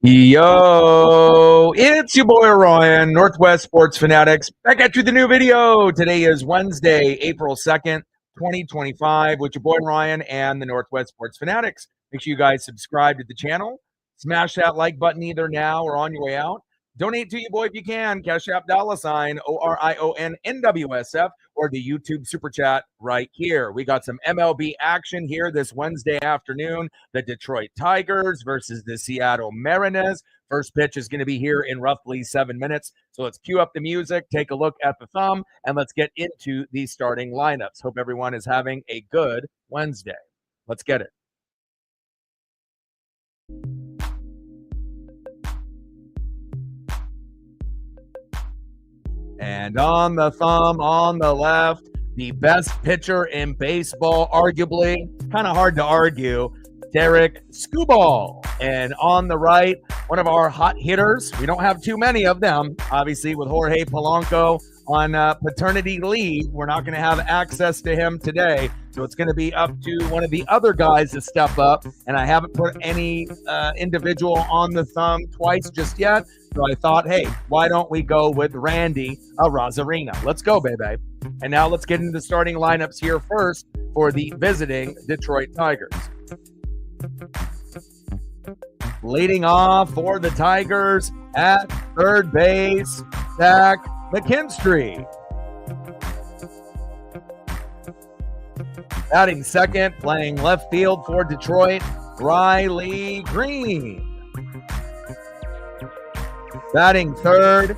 Yo, it's your boy Ryan, Northwest Sports Fanatics, back at you with a new video. Today is Wednesday, April 2nd, 2025, with your boy Ryan and the Northwest Sports Fanatics. Make sure you guys subscribe to the channel. Smash that like button either now or on your way out. Donate to your boy if you can. Cash App $sign ORION NWSF or the YouTube Super Chat right here. We got some MLB action here this Wednesday afternoon. The Detroit Tigers versus the Seattle Mariners. First pitch is going to be here in roughly 7 minutes. So let's cue up the music, take a look at the thumb, and let's get into the starting lineups. Hope everyone is having a good Wednesday. Let's get it. And on the thumb, on the left, the best pitcher in baseball, arguably, kind of hard to argue, Derek Skubal. And on the right, one of our hot hitters. We don't have too many of them, obviously, with Jorge Polanco on paternity leave. We're not going to have access to him today. So it's going to be up to one of the other guys to step up. And I haven't put any individual on the thumb twice just yet. So I thought, hey, why don't we go with Randy Arozarena? Let's go, baby. And now let's get into the starting lineups here first for the visiting Detroit Tigers. Leading off for the Tigers at third base, Zach McKinstry. Batting second, playing left field for Detroit, Riley Green. Batting third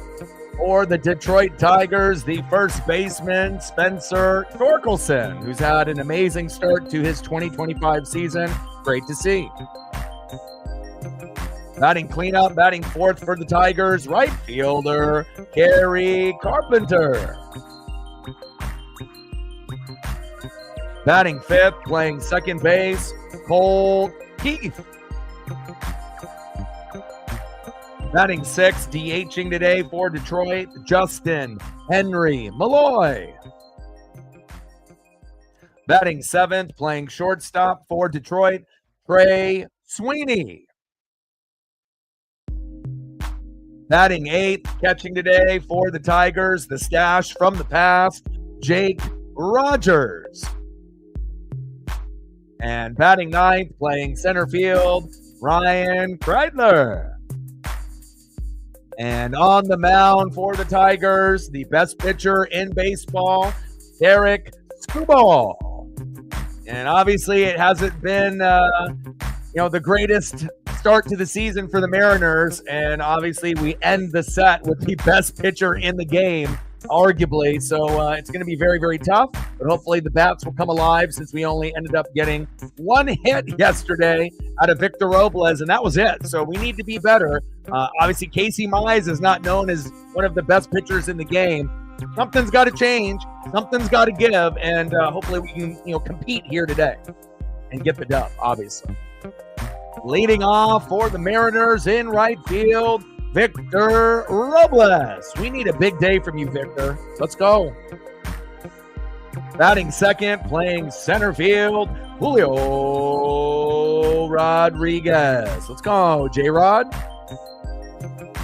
for the Detroit Tigers, the first baseman, Spencer Torkelson, who's had an amazing start to his 2025 season. Great to see. Batting cleanup, batting fourth for the Tigers, right fielder, Gary Carpenter. Batting fifth, playing second base, Cole Keith. Batting sixth, DHing today for Detroit, Justin Henry Malloy. Batting seventh, playing shortstop for Detroit, Trey Sweeney. Batting eighth, catching today for the Tigers, the stash from the past, Jake Rogers. And batting ninth, playing center field, Ryan Kreidler. And on the mound for the Tigers, the best pitcher in baseball, Derek Skubal. And obviously it hasn't been, the greatest start to the season for the Mariners. And obviously we end the set with the best pitcher in the game, arguably. So it's going to be very, very tough. But hopefully the bats will come alive, since we only ended up getting one hit yesterday out of Victor Robles, and that was it. So we need to be better. Obviously, Casey Mize is not known as one of the best pitchers in the game. Something's got to change. Something's got to give, and hopefully we can, compete here today and get the dub, obviously. Leading off for the Mariners in right field, Victor Robles. We need a big day from you, Victor. Let's go. Batting second, playing center field, Julio Rodriguez. Let's go, J-Rod.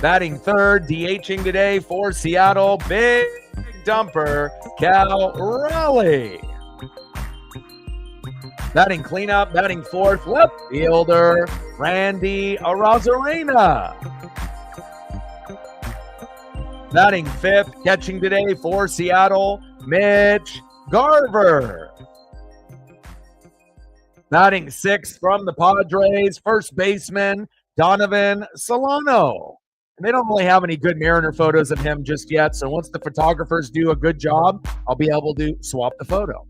Batting third, DHing today for Seattle, big dumper, Cal Raleigh. Batting cleanup, batting fourth, left fielder, Randy Arozarena. Batting fifth, catching today for Seattle, Mitch Garver. Batting sixth from the Padres, first baseman, Donovan Solano. And they don't really have any good Mariner photos of him just yet, so once the photographers do a good job, I'll be able to swap the photo.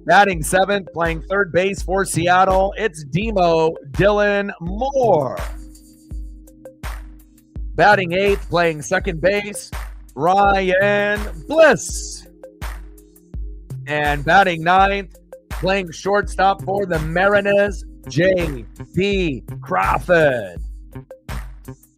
Batting seventh, playing third base for Seattle, it's Demo Dylan Moore. Batting eighth, playing second base, Ryan Bliss. And batting ninth, playing shortstop for the Mariners, J.P. Crawford.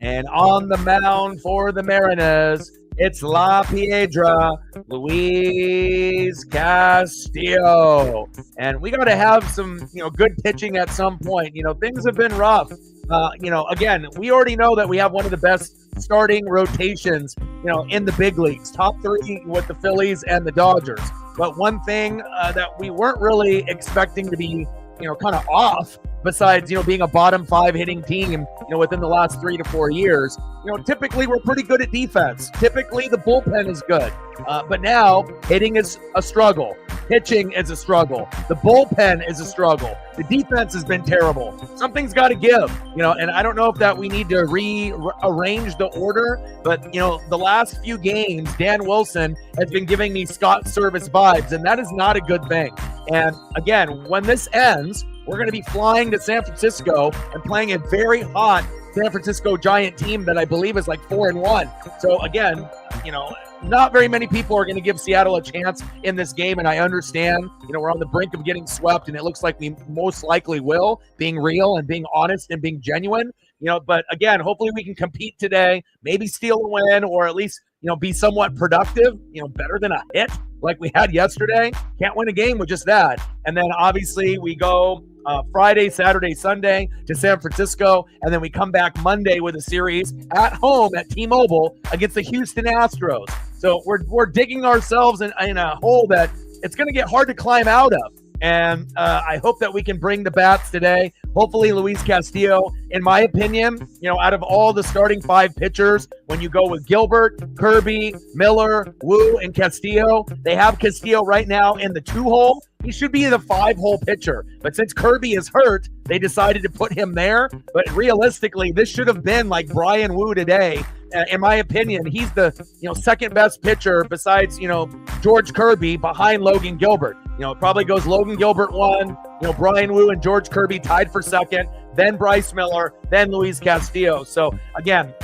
And on the mound for the Mariners, it's La Piedra, Luis Castillo. And we got to have some, good pitching at some point. Things have been rough Again, we already know that we have one of the best starting rotations, in the big leagues, top three with the Phillies and the Dodgers. But one thing that we weren't really expecting to be, kind of off, besides, being a bottom five hitting team, within the last 3 to 4 years, typically we're pretty good at defense. Typically the bullpen is good. But now hitting is a struggle. Pitching is a struggle. The bullpen is a struggle. The defense has been terrible. Something's got to give, and I don't know if that we need to rearrange the order, but, the last few games, Dan Wilson has been giving me Scott Service vibes, and that is not a good thing. And again, when this ends, we're going to be flying to San Francisco and playing a very hot San Francisco Giant team that I believe is like 4-1. So again, not very many people are going to give Seattle a chance in this game, and I understand, we're on the brink of getting swept, and it looks like we most likely will, being real and being honest and being genuine, but again, hopefully we can compete today, maybe steal a win, or at least, be somewhat productive, better than a hit like we had yesterday. Can't win a game with just that. And then obviously we go Friday, Saturday, Sunday to San Francisco, and then we come back Monday with a series at home at T-Mobile against the Houston Astros. So we're digging ourselves in a hole that it's going to get hard to climb out of. And I hope that we can bring the bats today. Hopefully Luis Castillo, in my opinion, out of all the starting 5 pitchers, when you go with Gilbert, Kirby, Miller, Wu, and Castillo, they have Castillo right now in the 2-hole. He should be the 5-hole pitcher. But since Kirby is hurt, they decided to put him there. But realistically, this should have been like Brian Wu today. In my opinion, he's the second best pitcher besides George Kirby behind Logan Gilbert. It probably goes Logan Gilbert 1, Brian Wu and George Kirby tied for second, then Bryce Miller, then Luis Castillo. So again,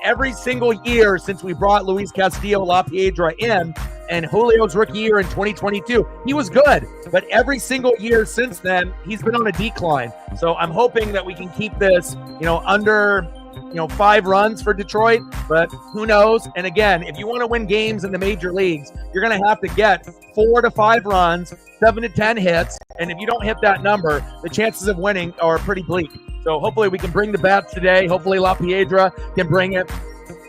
every single year since we brought Luis Castillo La Piedra in, and Julio's rookie year in 2022, he was good. But every single year since then, he's been on a decline. So I'm hoping that we can keep this, under 5 runs for Detroit, but who knows? And again, if you want to win games in the major leagues, you're going to have to get 4 to 5 runs, 7 to 10 hits. And if you don't hit that number, the chances of winning are pretty bleak. So hopefully we can bring the bats today. Hopefully La Piedra can bring it.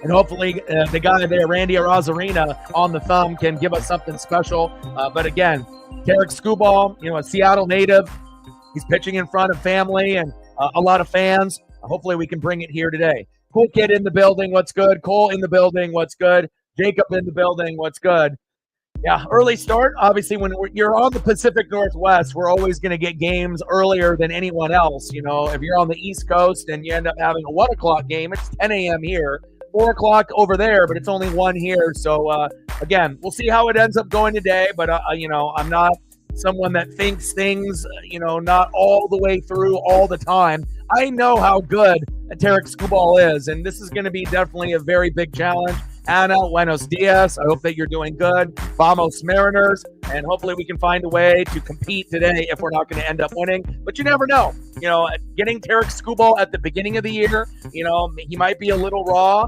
And hopefully the guy there, Randy Arozarena, on the thumb can give us something special. But again, Tarek Skubal, a Seattle native. He's pitching in front of family and a lot of fans. Hopefully we can bring it here today. Cool Kid in the building, what's good? Cole in the building, what's good? Jacob in the building, what's good? Yeah, early start. Obviously, when you're on the Pacific Northwest, we're always going to get games earlier than anyone else. If you're on the East Coast and you end up having a 1 o'clock game, it's 10 a.m. here, 4 o'clock over there, but it's only 1 here. So, again, we'll see how it ends up going today. But, I'm not someone that thinks things, not all the way through all the time. I know how good Tarek Skubal is, and this is going to be definitely a very big challenge. Ana, buenos dias. I hope that you're doing good. Vamos Mariners, and hopefully we can find a way to compete today if we're not going to end up winning. But you never know. Getting Tarek Skubal at the beginning of the year, he might be a little raw.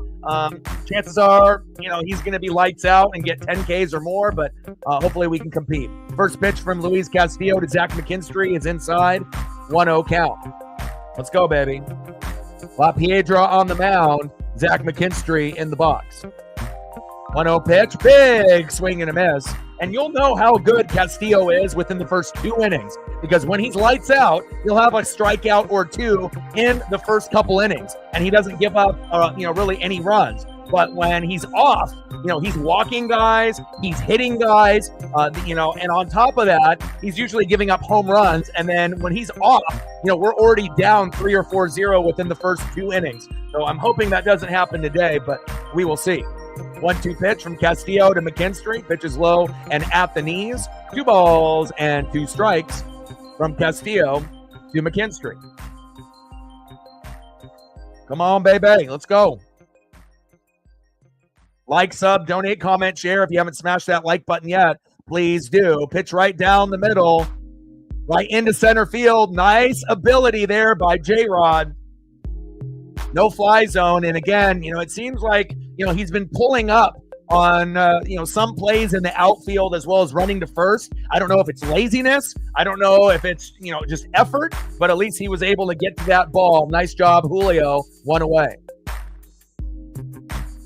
Chances are, he's going to be lights out and get 10 Ks or more, but hopefully we can compete. First pitch from Luis Castillo to Zach McKinstry is inside. 1-0 count. Let's go, baby. La Piedra on the mound. Zach McKinstry in the box. 1-0 pitch. Big swing and a miss. And you'll know how good Castillo is within the first 2 innings, because when he's lights out, he'll have a strikeout or 2 in the first couple innings, and he doesn't give up, really any runs. But when he's off, he's walking guys, he's hitting guys, and on top of that, he's usually giving up home runs. And then when he's off, we're already down 3 or 4-0 within the first 2 innings. So I'm hoping that doesn't happen today, but we will see. 1-2 pitch from Castillo to McKinstry. Pitch is low and at the knees. 2 balls and 2 strikes from Castillo to McKinstry. Come on, baby. Let's go. Like, sub, donate, comment, share. If you haven't smashed that like button yet, please do. Pitch right down the middle, right into center field. Nice ability there by J-Rod. No fly zone. And again, it seems like, he's been pulling up on some plays in the outfield as well as running to first. I don't know if it's laziness. I don't know if it's just effort, but at least he was able to get to that ball. Nice job, Julio. One away.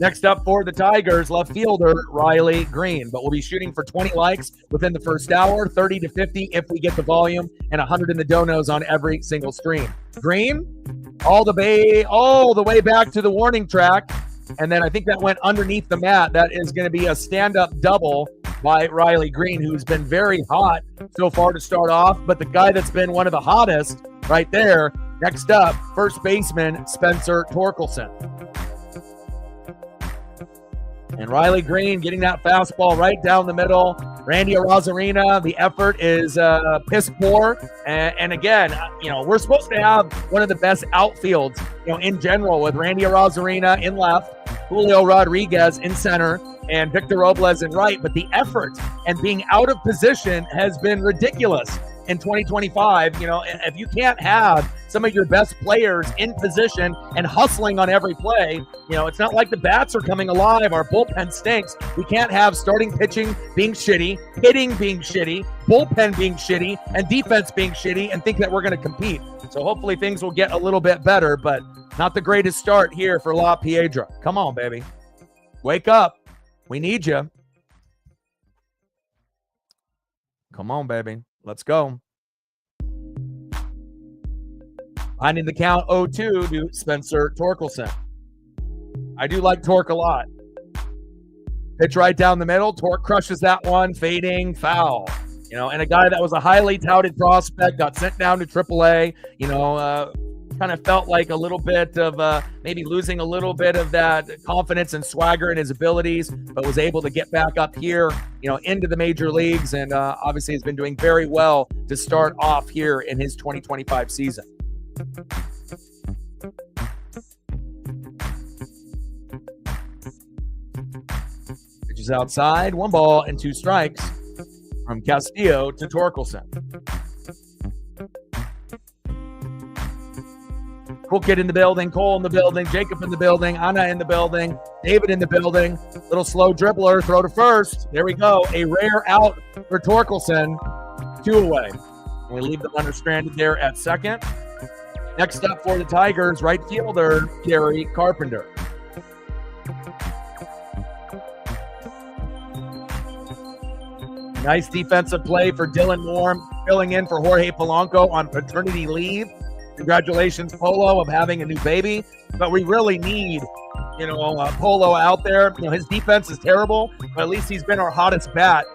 Next up for the Tigers, left fielder Riley Green, but we'll be shooting for 20 likes within the first hour, 30 to 50 if we get the volume, and 100 in the donos on every single stream. Green, all the way back to the warning track, and then I think that went underneath the mat. That is going to be a stand-up double by Riley Green, who's been very hot so far to start off, but the guy that's been one of the hottest right there. Next up, first baseman Spencer Torkelson. And Riley Green getting that fastball right down the middle. Randy Arozarena, the effort is piss poor. And again, we're supposed to have one of the best outfields, in general, with Randy Arozarena in left, Julio Rodriguez in center, and Victor Robles in right. But the effort and being out of position has been ridiculous in 2025. If you can't have some of your best players in position and hustling on every play, it's not like the bats are coming alive. Our bullpen stinks. We can't have starting pitching being shitty, hitting being shitty, bullpen being shitty, and defense being shitty and think that we're going to compete. So hopefully things will get a little bit better, but not the greatest start here for La Piedra. Come on, baby. Wake up. We need you. Come on, baby. Let's go. Finding the count 0-2 to Spencer Torkelson. I do like Torque a lot. Pitch right down the middle. Torque crushes that one. Fading foul. And a guy that was a highly touted prospect got sent down to AAA. Kind of felt like a little bit of maybe losing a little bit of that confidence and swagger in his abilities, but was able to get back up here, into the major leagues, and obviously has been doing very well to start off here in his 2025 season. Pitches outside, 1 ball and 2 strikes from Castillo to Torkelson. Cool Kid in the building, Cole in the building, Jacob in the building, Anna in the building, David in the building. Little slow dribbler, throw to first. There we go. A rare out for Torkelson. 2 away. And we leave them understranded there at second. Next up for the Tigers, right fielder Gary Carpenter. Nice defensive play for Dylan Moore, filling in for Jorge Polanco on paternity leave. Congratulations, Polo, of having a new baby. But we really need, Polo out there. His defense is terrible, but at least he's been our hottest bat,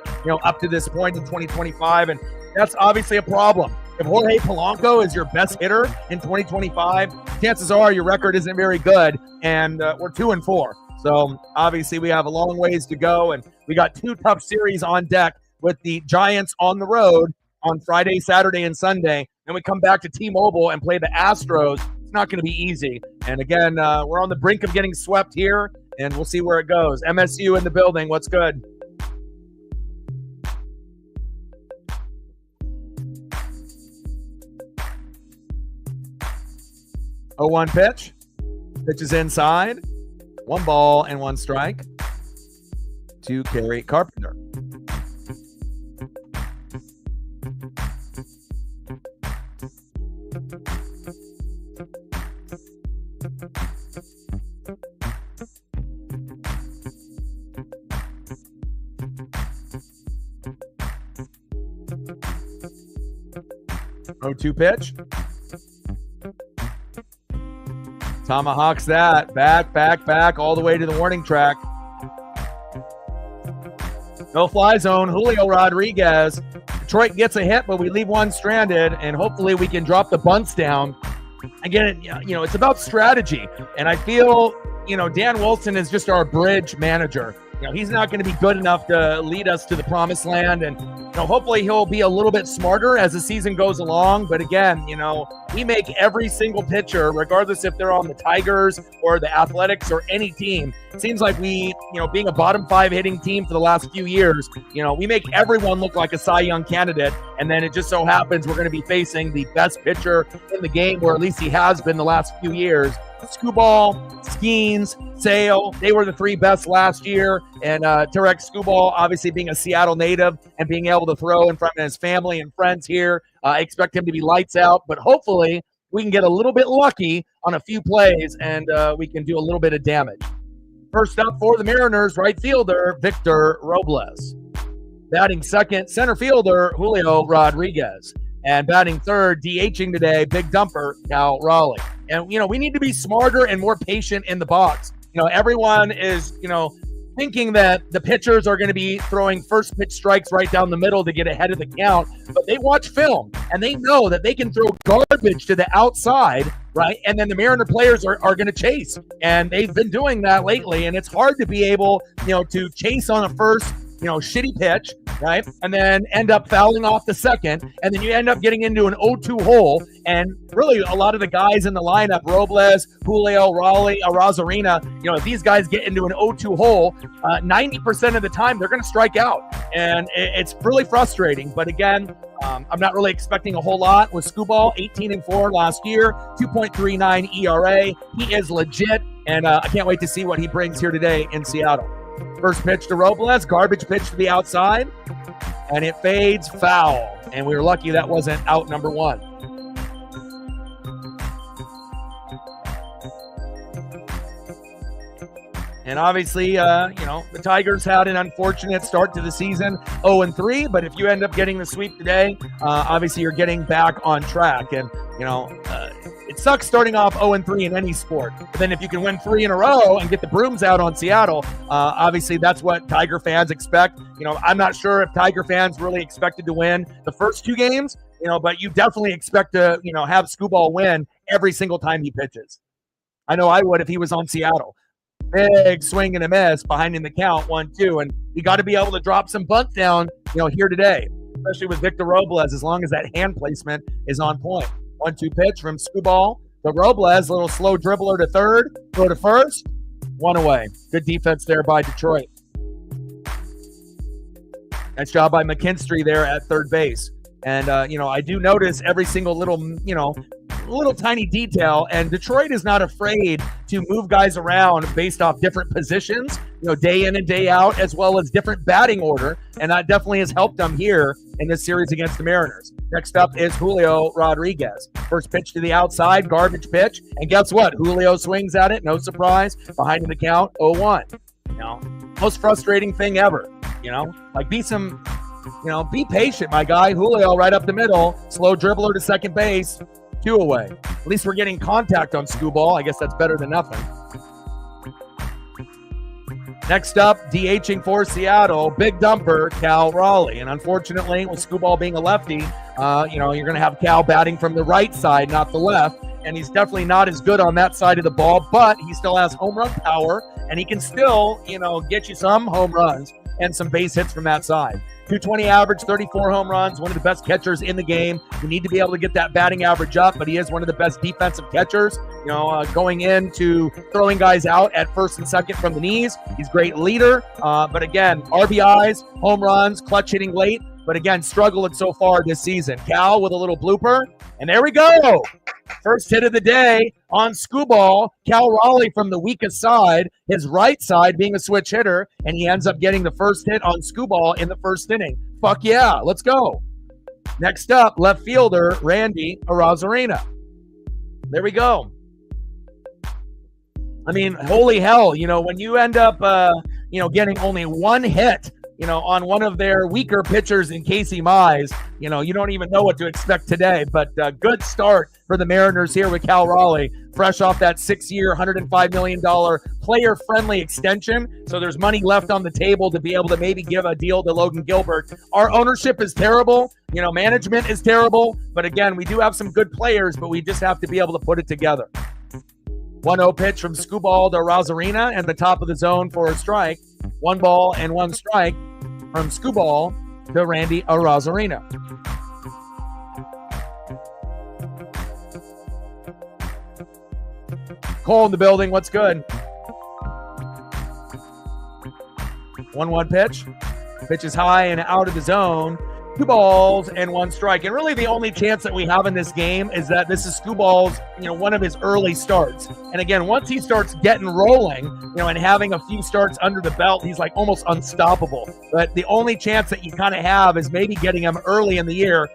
up to this point in 2025. And that's obviously a problem. If Jorge Polanco is your best hitter in 2025, chances are your record isn't very good. And we're 2-4. So obviously we have a long ways to go. And we got 2 tough series on deck with the Giants on the road on Friday, Saturday, and Sunday. Then we come back to T-Mobile and play the Astros. It's not going to be easy. And again, we're on the brink of getting swept here, and we'll see where it goes. MSU in the building. What's good? Oh, 1 pitch. Pitch is inside. 1 ball and 1 strike to Gary Carpenter. Oh, 2 pitch. Tomahawks that. Back, all the way to the warning track. No fly zone. Julio Rodriguez. Detroit gets a hit, but we leave 1 stranded, and hopefully we can drop the bunts down. Again, it's about strategy. And I feel, Dan Wilson is just our bridge manager. He's not going to be good enough to lead us to the promised land. And, hopefully he'll be a little bit smarter as the season goes along. But again, we make every single pitcher, regardless if they're on the Tigers or the Athletics or any team. It seems like we, being a bottom 5 hitting team for the last few years, we make everyone look like a Cy Young candidate. And then it just so happens we're going to be facing the best pitcher in the game, or at least he has been the last few years. Skubal, Skeens, Sale, they were the 3 best last year. And Tarek Skubal, obviously being a Seattle native and being able to throw in front of his family and friends here, I expect him to be lights out. But hopefully we can get a little bit lucky on a few plays and we can do a little bit of damage. First up for the Mariners, right fielder Victor Robles. Batting second, center fielder Julio Rodriguez. And batting third, DHing today, big dumper, Cal Raleigh. And, we need to be smarter and more patient in the box. Everyone is, thinking that the pitchers are going to be throwing first pitch strikes right down the middle to get ahead of the count. But they watch film, and they know that they can throw garbage to the outside, right? And then the Mariner players are going to chase. And they've been doing that lately. And it's hard to be able, to chase on a first, shitty pitch, right? And then end up fouling off the second. And then you end up getting into an 0-2 hole. And really, a lot of the guys in the lineup, Robles, Julio, Raleigh, Rosarina, if these guys get into an 0-2 hole, 90% of the time, they're going to strike out. And it's really frustrating. But again, I'm not really expecting a whole lot with Skubal, 18-4 last year, 2.39 ERA. He is legit. And I can't wait to see what he brings here today in Seattle. First pitch to Robles, garbage pitch to the outside, and it fades foul. And we were lucky that wasn't out number 1. And obviously, the Tigers had an unfortunate start to the season, 0-3. But if you end up getting the sweep today, obviously you're getting back on track. And, it sucks starting off 0-3 in any sport. But then if you can win 3 in a row and get the brooms out on Seattle, obviously that's what Tiger fans expect. I'm not sure if Tiger fans really expected to win the first 2 games, but you definitely expect to, have Skubal win every single time he pitches. I know I would if he was on Seattle. Big swing and a miss behind in the count, 1-2. And you got to be able to drop some bunt down, here today, especially with Victor Robles, as long as that hand placement is on point. 1-2 pitch from Skubal to Robles, little slow dribbler to third, throw to first, 1 away. Good defense there by Detroit. Nice job by McKinstry there at third base. And, I do notice every single little tiny detail, and Detroit is not afraid to move guys around based off different positions, day in and day out, as well as different batting order, and that definitely has helped them here in this series against the Mariners. Next up is Julio Rodriguez. First pitch to the outside, garbage pitch, and guess what? Julio swings at it, no surprise, behind in the count, 0-1. Most frustrating thing ever, be patient, my guy. Julio right up the middle, slow dribbler to second base, 2 away. At least we're getting contact on Skubal. I guess that's better than nothing. Next up, DHing for Seattle, big dumper, Cal Raleigh. And unfortunately, with Skubal being a lefty, you're going to have Cal batting from the right side, not the left. And he's definitely not as good on that side of the ball, but he still has home run power, and he can still, get you some home runs and some base hits from that side. 220 average, 34 home runs, one of the best catchers in the game. We need to be able to get that batting average up, but he is one of the best defensive catchers, going into throwing guys out at first and second from the knees. He's a great leader, but again, RBIs, home runs, clutch hitting late, but again, struggling so far this season. Cal with a little blooper, and there we go. First hit of the day on Skubal. Cal Raleigh from the weakest side, his right side being a switch hitter, and he ends up getting the first hit on Skubal in the first inning. Fuck yeah, let's go. Next up, left fielder Randy Arozarena. There we go. I mean, holy hell, when you end up, getting only 1 hit, on one of their weaker pitchers in Casey Mize, you don't even know what to expect today. But good start for the Mariners here with Cal Raleigh, fresh off that 6-year, $105 million player-friendly extension. So there's money left on the table to be able to maybe give a deal to Logan Gilbert. Our ownership is terrible. Management is terrible. But again, we do have some good players, but we just have to be able to put it together. 1-0 pitch from Skubal to Rosarina and the top of the zone for a strike. 1 ball and 1 strike from Skubal to Randy Arozarena. Cole in the building. What's good? 1-1 pitch. Pitch is high and out of the zone. 2 balls and 1 strike. And really the only chance that we have in this game is that this is Skuball's, one of his early starts. And again, once he starts getting rolling, and having a few starts under the belt, he's like almost unstoppable. But the only chance that you kind of have is maybe getting him early in the year.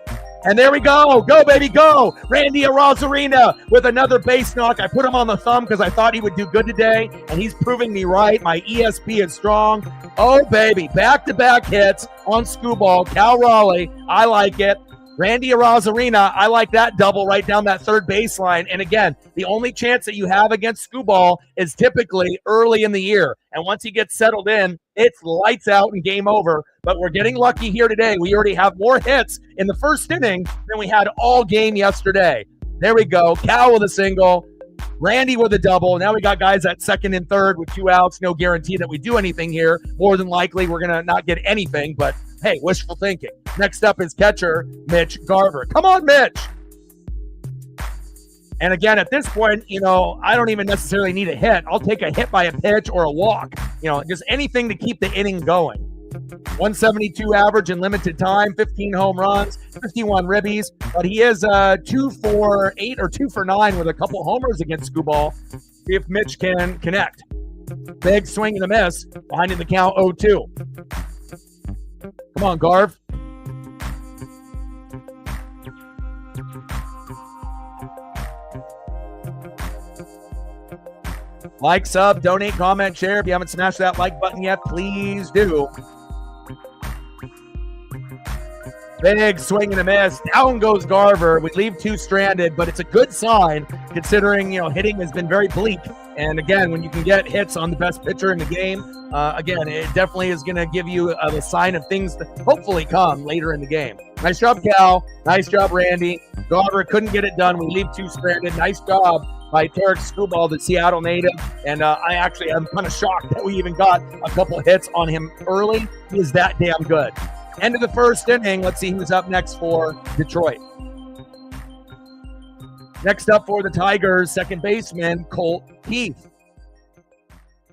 And there we go. Go, baby, go. Randy Arozarena with another base knock. I put him on the thumb because I thought he would do good today, and he's proving me right. My ESP is strong. Oh, baby, back-to-back hits on Skubal. Cal Raleigh, I like it. Randy Arozarena, I like that double right down that third baseline. And again, the only chance that you have against Skubal is typically early in the year. And once he gets settled in, it's lights out and game over. But we're getting lucky here today. We already have more hits in the first inning than we had all game yesterday. There we go. Cal with a single. Randy with a double. Now we got guys at second and third with 2 outs. No guarantee that we do anything here. More than likely, we're going to not get anything. But hey, wishful thinking. Next up is catcher Mitch Garver. Come on, Mitch. And again, at this point, I don't even necessarily need a hit. I'll take a hit by a pitch or a walk. Just anything to keep the inning going. 172 average in limited time, 15 home runs, 51 ribbies. But he is 2 for 8 or 2 for 9 with a couple homers against Skubal. See if Mitch can connect. Big swing and a miss. Behind in the count 0-2. Come on, Garv. Like, sub, donate, comment, share. If you haven't smashed that like button yet, please do. Big swing and a miss. Down goes Garver. We leave 2 stranded, but it's a good sign considering, hitting has been very bleak. And again, when you can get hits on the best pitcher in the game, again, it definitely is going to give you the sign of things to hopefully come later in the game. Nice job, Cal. Nice job, Randy. Garver couldn't get it done. We leave 2 stranded. Nice job by Tarek Skubal, the Seattle native. And I actually am kind of shocked that we even got a couple hits on him early. He is that damn good. End of the first inning. Let's see who's up next for Detroit. Next up for the Tigers, second baseman Colt Keith.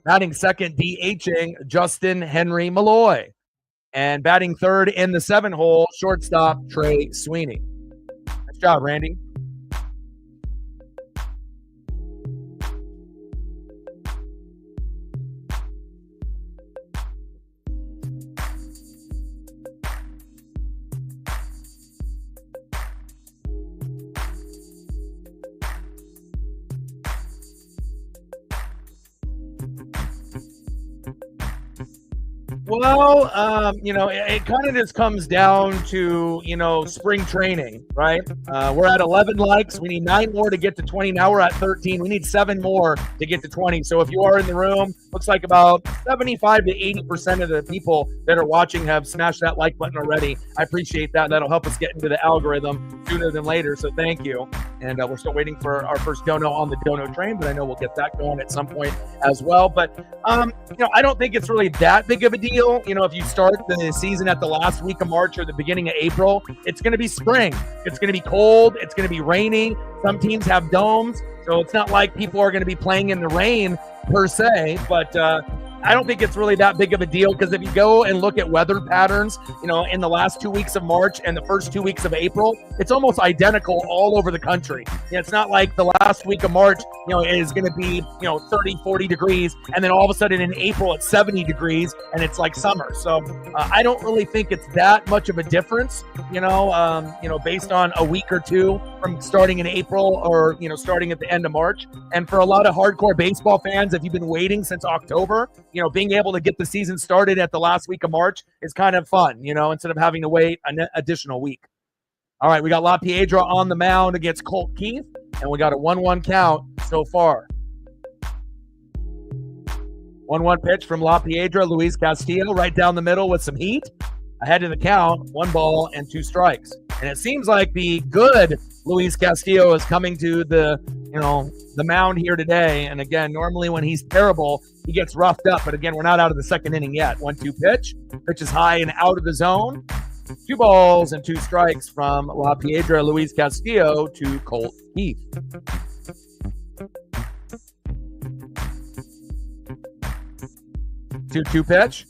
Batting second, DHing Justin Henry Malloy. And batting third in the 7-hole, shortstop Trey Sweeney. Nice job, Randy. Well, it kind of just comes down to, spring training, right? We're at 11 likes. We need 9 more to get to 20. Now we're at 13. We need 7 more to get to 20. So if you are in the room, looks like about 75 to 80% of the people that are watching have smashed that like button already. I appreciate that. That'll help us get into the algorithm sooner than later. So thank you. And we're still waiting for our first dono on the dono train, but I know we'll get that going at some point as well. But, I don't think it's really that big of a deal. If you start the season at the last week of March or the beginning of April, it's going to be spring. It's going to be cold. It's going to be rainy. Some teams have domes, so it's not like people are going to be playing in the rain per se, but I don't think it's really that big of a deal because if you go and look at weather patterns, in the last 2 weeks of March and the first 2 weeks of April, it's almost identical all over the country. It's not like the last week of March, is going to be, 30, 40 degrees. And then all of a sudden in April, it's 70 degrees and it's like summer. So I don't really think it's that much of a difference, based on a week or two from starting in April or, starting at the end of March. And for a lot of hardcore baseball fans, if you've been waiting since October, being able to get the season started at the last week of March is kind of fun, instead of having to wait an additional week. All right, we got La Piedra on the mound against Colt Keith, and we got a 1-1 count so far. 1-1 pitch from La Piedra, Luis Castillo, right down the middle with some heat. Ahead in the count, 1 ball and 2 strikes. And it seems like the good Luis Castillo is coming to the mound here today. And again, normally when he's terrible, he gets roughed up. But again, we're not out of the second inning yet. 1-2 pitch. Pitch is high and out of the zone. 2 balls and 2 strikes from La Piedra, Luis Castillo to Colt Keith. 2-2 pitch.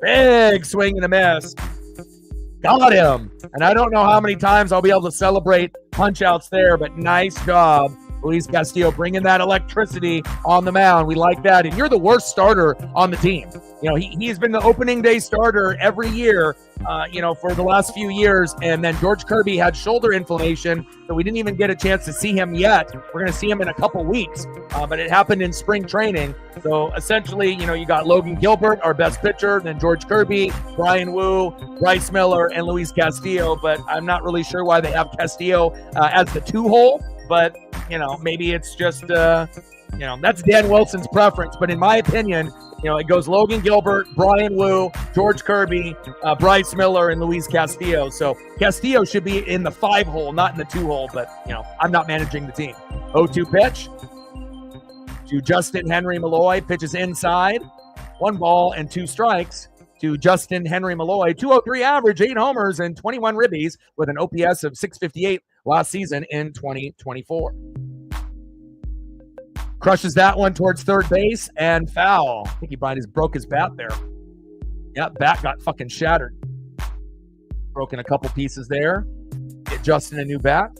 Big swing and a miss. Got him. And I don't know how many times I'll be able to celebrate punch-outs there, but nice job, Luis Castillo, bringing that electricity on the mound. We like that. And you're the worst starter on the team. You know, he's been the opening day starter every year, for the last few years. And then George Kirby had shoulder inflammation, so we didn't even get a chance to see him yet. We're going to see him in a couple weeks, but it happened in spring training. So essentially, you got Logan Gilbert, our best pitcher, then George Kirby, Brian Wu, Bryce Miller, and Luis Castillo. But I'm not really sure why they have Castillo as the 2-hole. But, maybe it's just, that's Dan Wilson's preference. But in my opinion, it goes Logan Gilbert, Brian Wu, George Kirby, Bryce Miller, and Luis Castillo. So Castillo should be in the 5-hole, not in the 2-hole. But, I'm not managing the team. 0-2 pitch to Justin Henry Malloy. Pitches inside. 1 ball and 2 strikes to Justin Henry Malloy. 203 average, 8 homers, and 21 ribbies with an OPS of 658 last season in 2024. Crushes that one towards third base and foul. I think he probably just broke his bat there. Yeah, bat got fucking shattered. Broken a couple pieces there. Get Justin a new bat.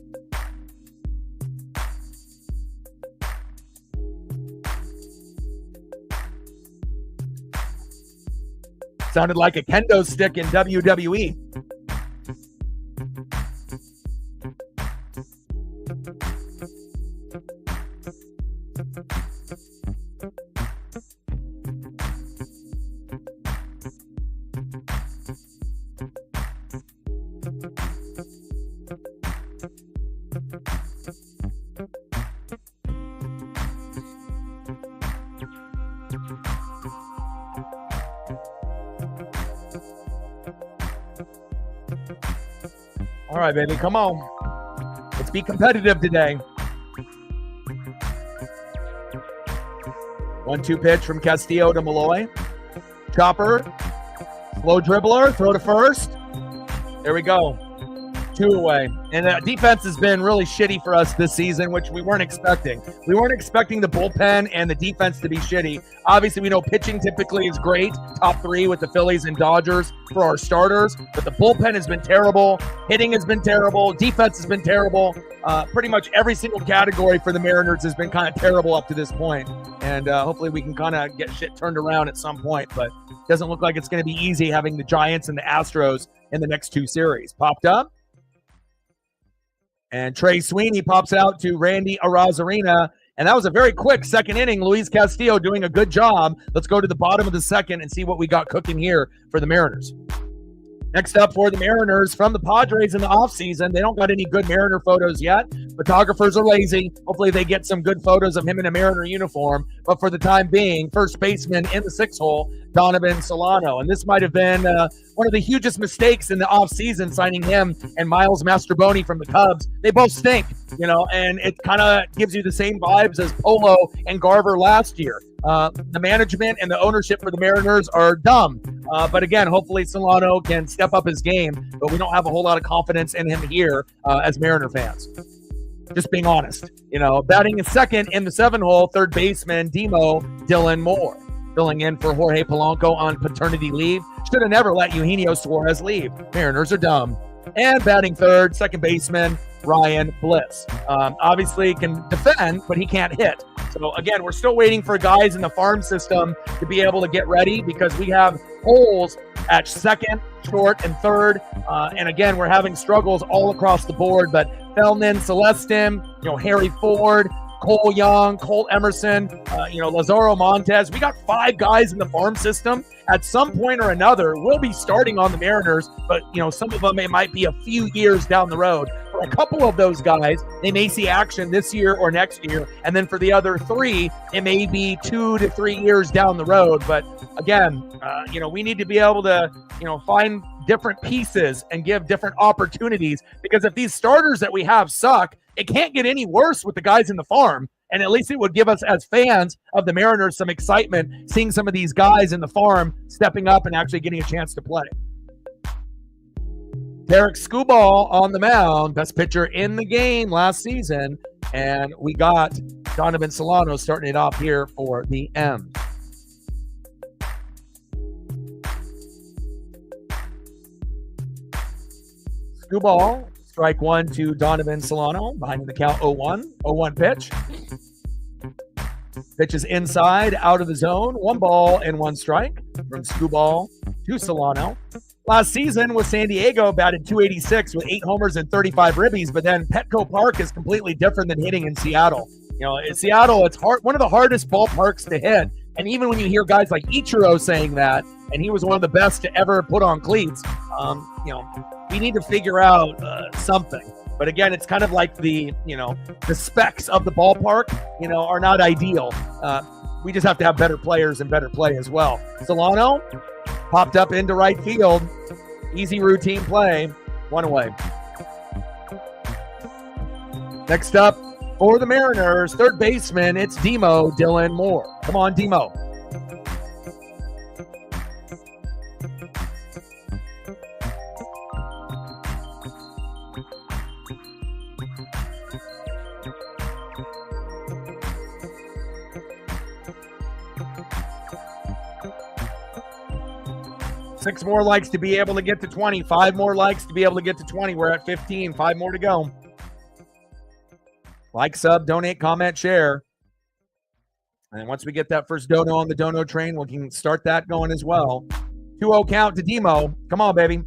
Sounded like a kendo stick in WWE. All right, baby, come on. Let's be competitive today. 1-2 pitch from Castillo to Malloy. Chopper, slow dribbler, throw to first. There we go. 2 away. And defense has been really shitty for us this season, which we weren't expecting. We weren't expecting the bullpen and the defense to be shitty. Obviously, we know pitching typically is great, top 3 with the Phillies and Dodgers for our starters, but the bullpen has been terrible. Hitting has been terrible. Defense has been terrible. Pretty much every single category for the Mariners has been kind of terrible up to this point. And hopefully we can kind of get shit turned around at some point, but it doesn't look like it's going to be easy having the Giants and the Astros in the next 2 series. Popped up. And Trey Sweeney pops out to Randy Arozarena. And that was a very quick second inning. Luis Castillo doing a good job. Let's go to the bottom of the second and see what we got cooking here for the Mariners. Next up for the Mariners from the Padres in the offseason. They don't got any good Mariner photos yet. Photographers are lazy. Hopefully they get some good photos of him in a Mariner uniform. But for the time being, first baseman in the 6th hole, Donovan Solano. And this might have been one of the hugest mistakes in the offseason, signing him and Miles Mastroboni from the Cubs. They both stink, and it kind of gives you the same vibes as Polo and Garver last year. The management and the ownership for the Mariners are dumb. But again, hopefully Solano can step up his game, but we don't have a whole lot of confidence in him here as Mariner fans. Just being honest. Batting in second in the 7-hole, third baseman Demo Dylan Moore. Filling in for Jorge Polanco on paternity leave. Should have never let Eugenio Suarez leave. Mariners are dumb. And batting third, second baseman Ryan Bliss. Obviously can defend, but he can't hit. So again, we're still waiting for guys in the farm system to be able to get ready because we have holes at second, short, and third. And again, we're having struggles all across the board. But Feldman, Celestin, Harry Ford, Cole Young, Cole Emerson, Lazaro Montez. We got 5 guys in the farm system. At some point or another, we'll be starting on the Mariners, but, some of them, it might be a few years down the road. For a couple of those guys, they may see action this year or next year. And then for the other 3, it may be 2 to 3 years down the road. But again, we need to be able to, find different pieces and give different opportunities, because if these starters that we have suck, it can't get any worse with the guys in the farm. And at least it would give us, as fans of the Mariners, some excitement seeing some of these guys in the farm stepping up and actually getting a chance to play. Derek Skubal on the mound, best pitcher in the game last season. And we got Donovan Solano starting it off here for the M. Screwball, strike one to Donovan Solano, behind the count 0-1. 0-1 pitch. Pitch is inside, out of the zone. 1 ball and 1 strike from Screwball to Solano. Last season with San Diego, batted .286 with 8 homers and 35 ribbies, but then Petco Park is completely different than hitting in Seattle. You know, in Seattle, it's hard, one of the hardest ballparks to hit. And even when you hear guys like Ichiro saying that, and he was one of the best to ever put on cleats, you know, we need to figure out something. But again, it's kind of like the specs of the ballpark, are not ideal. We just have to have better players and better play as well. Solano popped up into right field. Easy routine play. 1 away. Next up for the Mariners, third baseman, it's Demo Dylan Moore. Come on, Demo. Six more likes to be able to get to 20. 5 more likes to be able to get to 20. We're at 15. 5 more to go. Like, sub, donate, comment, share. And once we get that first dono on the dono train, we can start that going as well. 2-0 count to Demo. Come on, baby.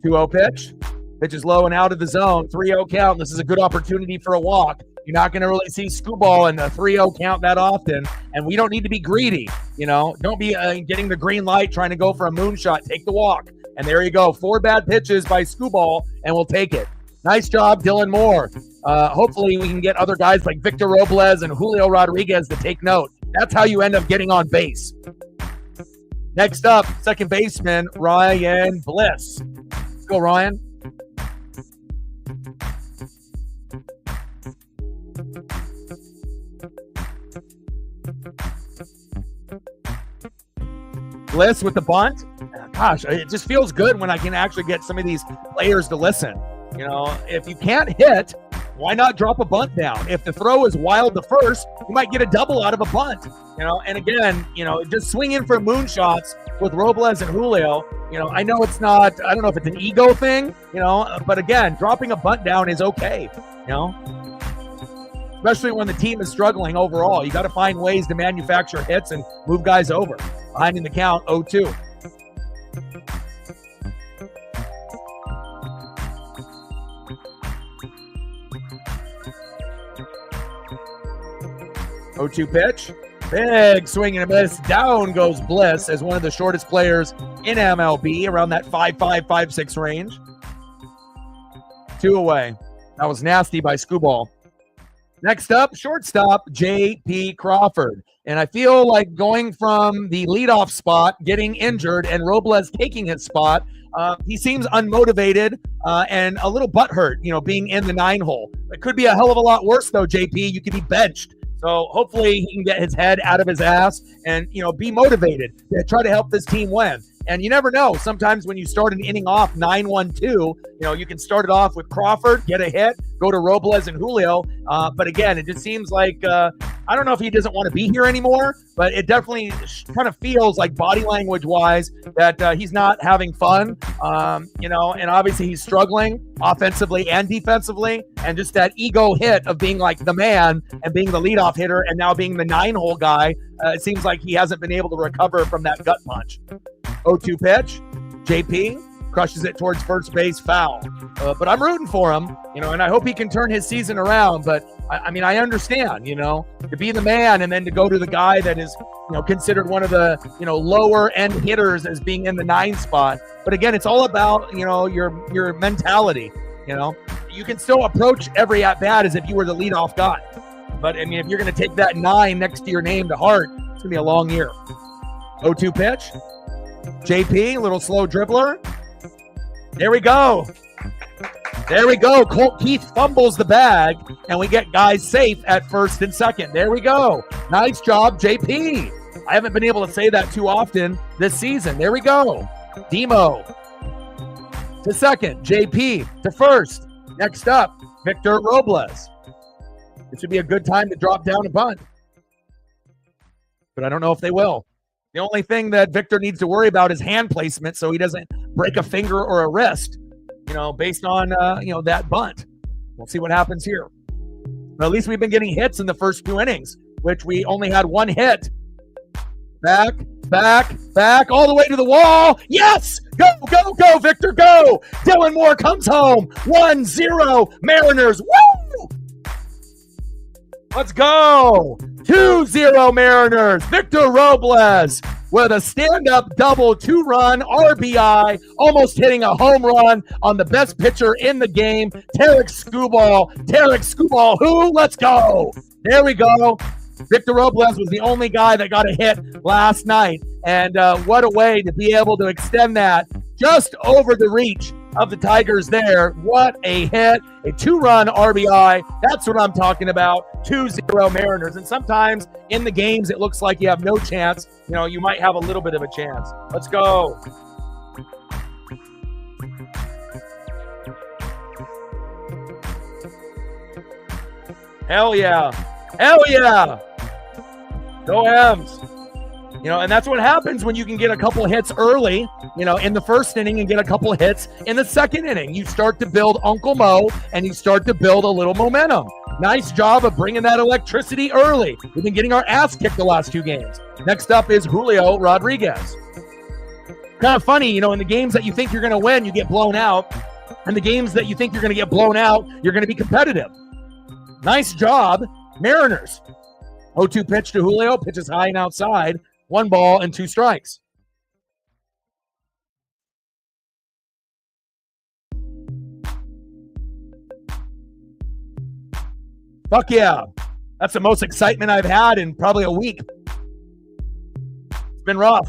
2-0 pitch. Pitch is low and out of the zone. 3-0 count. This is a good opportunity for a walk. You're not going to really see Screwball in the 3-0 count that often, and we don't need to be greedy. Don't be getting the green light trying to go for a moonshot. Take the walk. And there you go. 4 bad pitches by Screwball, and we'll take it. Nice job, Dylan Moore. Hopefully we can get other guys like Victor Robles and Julio Rodriguez to take note. That's how you end up getting on base. Next up, second baseman, Ryan Bliss. Let's go, Ryan. Bliss with the bunt. Gosh, it just feels good when I can actually get some of these players to listen. If you can't hit, why not drop a bunt down? If the throw is wild to first, you might get a double out of a bunt. And again, just swing in for moonshots with Robles and Julio. I know it's not, I don't know if it's an ego thing, but again, dropping a bunt down is okay, especially when the team is struggling overall. You got to find ways to manufacture hits and move guys over. Behind in the count, 0-2. Pitch. Big swing and a miss. Down goes Bliss as one of the shortest players in MLB, around that 5'5", 5'6" range. 2 away. That was nasty by Screwball. Next up, shortstop, J.P. Crawford. And I feel like going from the leadoff spot, getting injured, and Robles taking his spot, he seems unmotivated and a little butthurt, being in the 9-hole. It could be a hell of a lot worse, though, JP. You could be benched. So hopefully he can get his head out of his ass and, be motivated to try to help this team win. And you never know. Sometimes when you start an inning off 9-1-2, you can start it off with Crawford, get a hit, go to Robles and Julio. But again, it just seems like, I don't know if he doesn't want to be here anymore, but it definitely kind of feels like body language wise that he's not having fun. And obviously he's struggling offensively and defensively. And just that ego hit of being like the man and being the leadoff hitter and now being the 9-hole guy, it seems like he hasn't been able to recover from that gut punch. 0-2 pitch. JP crushes it towards first base, foul. But I'm rooting for him, and I hope he can turn his season around. But I understand, to be the man and then to go to the guy that is, considered one of the, lower end hitters as being in the 9 spot. But again, it's all about, your mentality. You can still approach every at bat as if you were the leadoff guy. But if you're going to take that 9 next to your name to heart, it's going to be a long year. 0-2 pitch. JP, little slow dribbler. There we go. Colt Keith fumbles the bag, and we get guys safe at first and second. There we go. Nice job, JP. I haven't been able to say that too often this season. There we go. Demo to second. JP to first. Next up, Victor Robles. This would be a good time to drop down a bunt. But I don't know if they will. The only thing that Victor needs to worry about is hand placement so he doesn't break a finger or a wrist, based on, that bunt. We'll see what happens here. But at least we've been getting hits in the first 2 innings, which we only had 1 hit. Back, all the way to the wall. Yes! Go, Victor, go! Dylan Moore comes home. 1-0 Mariners. Woo! Let's go! 2-0 Mariners. Victor Robles with a stand-up double 2-run RBI, almost hitting a home run on the best pitcher in the game, Tarek Skubal, who? Let's go! There we go. Victor Robles was the only guy that got a hit last night, and what a way to be able to extend that just over the reach of the Tigers there. What a hit, a 2-run RBI. That's what I'm talking about. 2-0 Mariners. And sometimes in the games it looks like you have no chance. You might have a little bit of a chance. Let's go. Hell yeah. Go M's. And that's what happens when you can get a couple hits early, in the first inning and get a couple hits in the second inning. You start to build Uncle Mo and you start to build a little momentum. Nice job of bringing that electricity early. We've been getting our ass kicked the last 2 games. Next up is Julio Rodriguez. Kind of funny, in the games that you think you're going to win, you get blown out. And the games that you think you're going to get blown out, you're going to be competitive. Nice job, Mariners. 0-2 pitch to Julio, pitches high and outside. 1 ball and 2 strikes. Fuck yeah. That's the most excitement I've had in probably a week. It's been rough.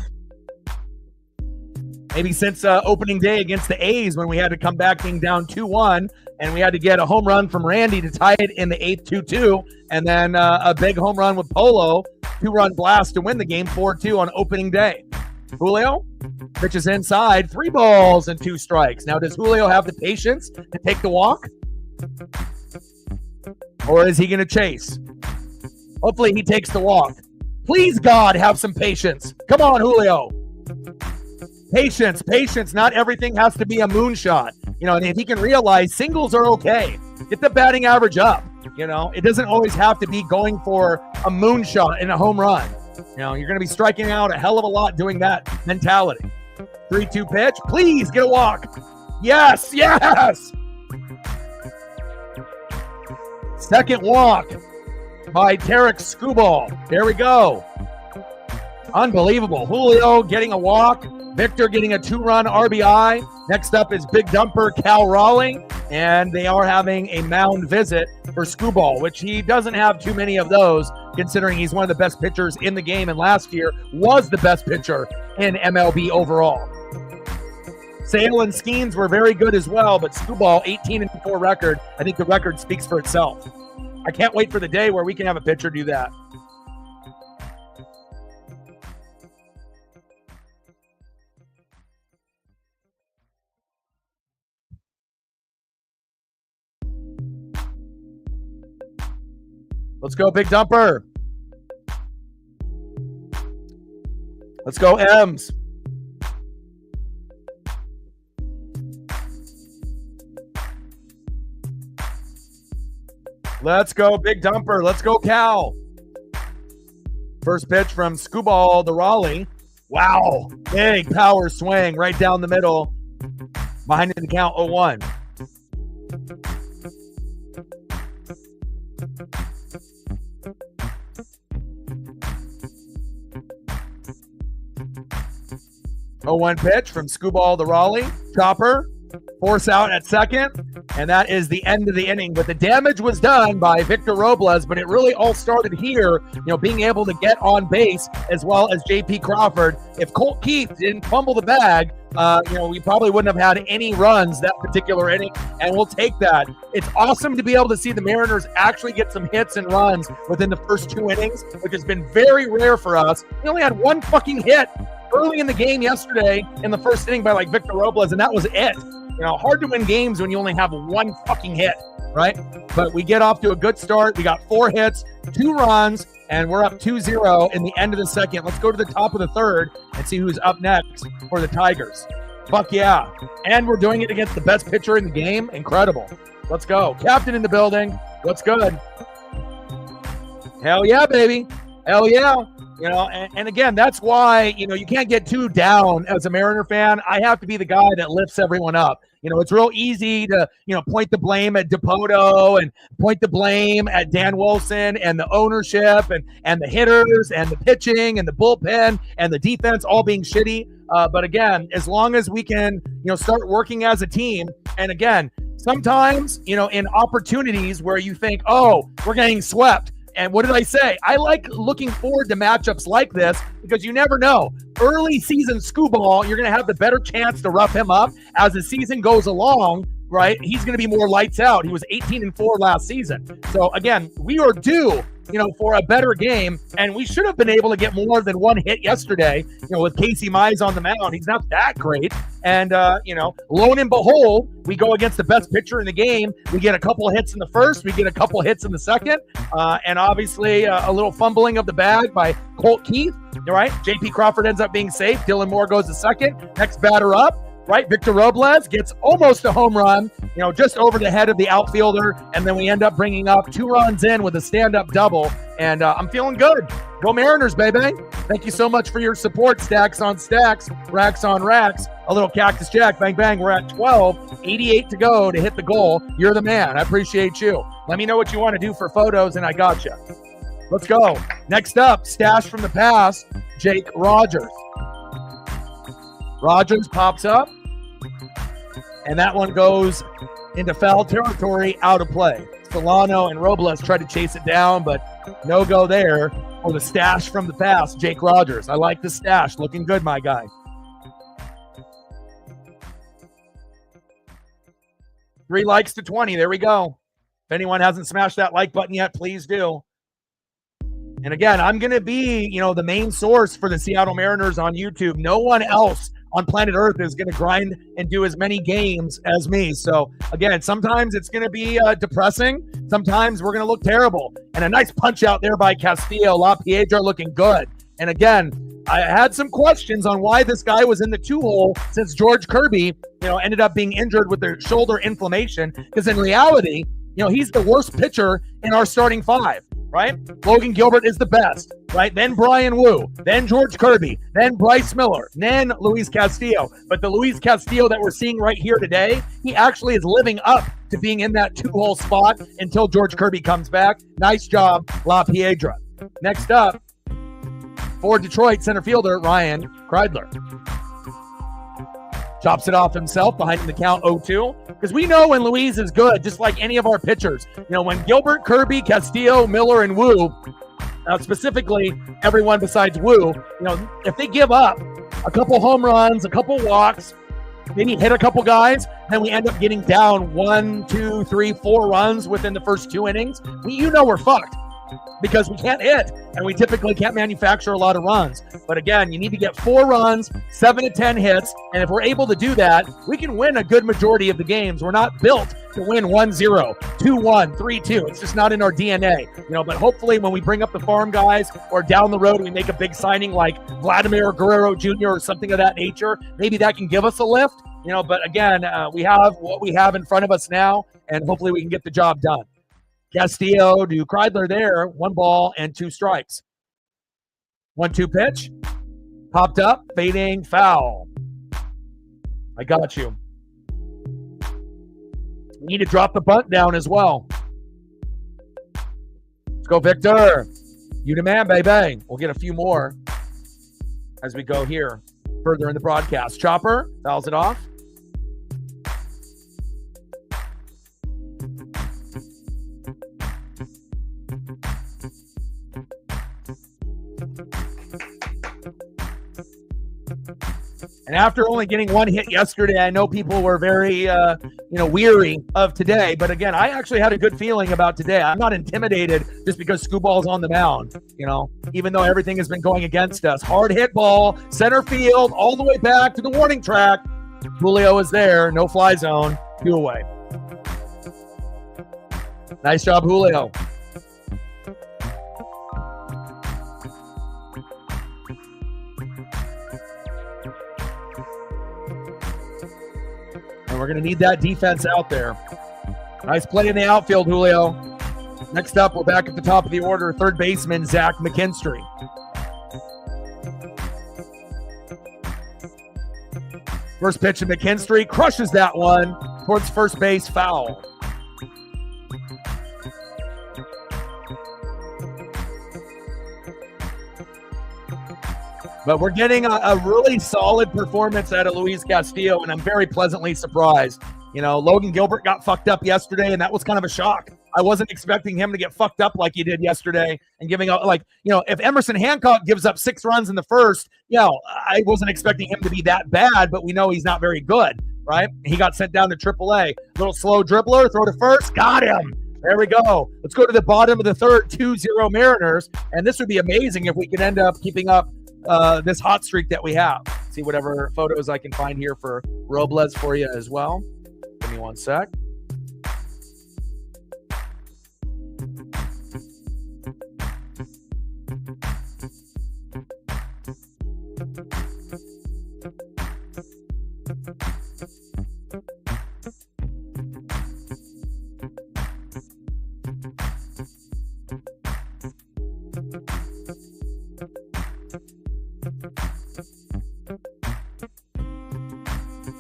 Maybe since opening day against the A's when we had to come back being down 2-1 and we had to get a home run from Randy to tie it in the 8th 2-2 and then a big home run with Polo, 2-run blast to win the game 4-2 on opening day. Julio pitches inside, 3 balls and 2 strikes. Now, does Julio have the patience to take the walk? Or is he going to chase? Hopefully he takes the walk. Please, God, have some patience. Come on, Julio. Patience. Not everything has to be a moonshot. And if he can realize singles are okay. Get the batting average up. It doesn't always have to be going for a moonshot and a home run. You're going to be striking out a hell of a lot doing that mentality. 3-2 pitch. Please get a walk. Yes. Second walk by Tarek Skubal. There we go. Unbelievable. Julio getting a walk. Victor getting a 2-run RBI. Next up is Big Dumper Cal Raleigh, and they are having a mound visit for Skubal, which he doesn't have too many of those, considering he's one of the best pitchers in the game, and last year was the best pitcher in MLB overall. Sale and Skeens were very good as well, but Skubal, 18-4 record. I think the record speaks for itself. I can't wait for the day where we can have a pitcher do that. Let's go, Big Dumper. Let's go, M's. Let's go, Big Dumper. Let's go, Cal. First pitch from Skubal the Raleigh. Wow. Big power swing right down the middle. Behind the count 0-1. Oh, 0-1 pitch from Skubal the Raleigh. Chopper. Force out at second, and that is the end of the inning. But the damage was done by Victor Robles, but it really all started here, being able to get on base as well as J.P. Crawford. If Colt Keith didn't fumble the bag, we probably wouldn't have had any runs that particular inning, and we'll take that. It's awesome to be able to see the Mariners actually get some hits and runs within the first 2 innings, which has been very rare for us. We only had 1 fucking hit early in the game yesterday in the first inning by Victor Robles, and that was it. Hard to win games when you only have 1 fucking hit, right? But we get off to a good start. We got 4 hits, 2 runs, and we're up 2-0 in the end of the second. Let's go to the top of the third and see who's up next for the Tigers. Fuck yeah. And we're doing it against the best pitcher in the game. Incredible. Let's go. Captain in the building. What's good? Hell yeah, baby. Hell yeah. You know, and again, that's why, you know, you can't get too down as a Mariner fan. I have to be the guy that lifts everyone up. You know, it's real easy to, you know, point the blame at Dipoto and point the blame at Dan Wilson and the ownership and the hitters and the pitching and the bullpen and the defense all being shitty. But again, as long as we can, you know, start working as a team. And again, sometimes, you know, in opportunities where you think, oh, we're getting swept. And what did I say? I like looking forward to matchups like this because you never know. Early season Scooball, you're going to have the better chance to rough him up. As the season goes along, right, he's going to be more lights out. He was 18-4 last season. So, again, we are due, you know, for a better game, and we should have been able to get more than one hit yesterday, you know, with Casey Mize on the mound. He's not that great. And, you know, lo and behold, we go against the best pitcher in the game. We get a couple of hits in the first. We get a couple of hits in the second. And obviously a little fumbling of the bag by Colt Keith, right? J.P. Crawford ends up being safe. Dylan Moore goes to second. Next batter up. Right, Victor Robles gets almost a home run, you know, just over the head of the outfielder, and then we end up bringing up 2 runs in with a stand-up double, and I'm feeling good. Go Mariners, baby. Thank you so much for your support. Stacks on stacks, racks on racks. A little Cactus Jack, bang, bang. We're at 12, 88 to go to hit the goal. You're the man. I appreciate you. Let me know what you want to do for photos, and I got you. Let's go. Next up, stash from the past, Jake Rogers. Rogers pops up. And that one goes into foul territory, out of play. Solano and Robles try to chase it down, but no go there. Oh, the stash from the past, Jake Rogers. I like the stash. Looking good, my guy. Three likes to 20. There we go. If anyone hasn't smashed that like button yet, please do. And again, I'm going to be, you know, the main source for the Seattle Mariners on YouTube. No one else on planet Earth is going to grind and do as many games as me. So again, sometimes it's going to be depressing. Sometimes we're going to look terrible. And a nice punch out there by Castillo. La Piedra looking good. And again, I had some questions on why this guy was in the 2-hole since George Kirby, you know, ended up being injured with the shoulder inflammation. Because in reality, you know, he's the worst pitcher in our starting 5. Right? Logan Gilbert is the best, right? Then Brian Wu, then George Kirby, then Bryce Miller, then Luis Castillo. But the Luis Castillo that we're seeing right here today, he actually is living up to being in that 2-hole spot until George Kirby comes back. Nice job, La Piedra. Next up, for Detroit center fielder, Ryan Kreidler. Chops it off himself behind the count 0-2. Because we know when Luis is good, just like any of our pitchers. You know, when Gilbert, Kirby, Castillo, Miller, and Wu, specifically everyone besides Wu, you know, if they give up a couple home runs, a couple walks, maybe hit a couple guys, then we end up getting down 1, 2, 3, 4 runs within the first 2 innings. You know we're fucked. Because we can't hit, and we typically can't manufacture a lot of runs. But again, you need to get 4 runs, 7 to 10 hits, and if we're able to do that, we can win a good majority of the games. We're not built to win 1-0, 2-1, 3-2. It's just not in our DNA, you know. But hopefully, when we bring up the farm guys, or down the road we make a big signing like Vladimir Guerrero Jr. or something of that nature, maybe that can give us a lift, you know. But again, we have what we have in front of us now, and hopefully we can get the job done. Castillo to Kreidler there, 1 ball and 2 strikes. 1-2 pitch, popped up, fading, foul. I got you. We need to drop the bunt down as well. Let's go, Victor. You the man, baby. We'll get a few more as we go here further in the broadcast. Chopper fouls it off. And after only getting 1 hit yesterday, I know people were very, weary of today. But again, I actually had a good feeling about today. I'm not intimidated just because Scooball's on the mound, you know, even though everything has been going against us. Hard hit ball, center field, all the way back to the warning track. Julio is there, no fly zone, 2 away. Nice job, Julio. going to need that defense out there. Nice play in the outfield, Julio. Next up, we're back at the top of the order, third baseman Zach McKinstry. First pitch to McKinstry, crushes that one towards first base, foul. But we're getting a really solid performance out of Luis Castillo, and I'm very pleasantly surprised. You know, Logan Gilbert got fucked up yesterday, and that was kind of a shock. I wasn't expecting him to get fucked up like he did yesterday and giving up, like, you know, if Emerson Hancock gives up 6 runs in the first, I wasn't expecting him to be that bad, but we know he's not very good, right? He got sent down to AAA. Little slow dribbler, throw to first, got him. There we go. Let's go to the bottom of the third, 2-0 Mariners, and this would be amazing if we could end up keeping up this hot streak that we have. See whatever photos I can find here for Robles for you as well. Give me one sec.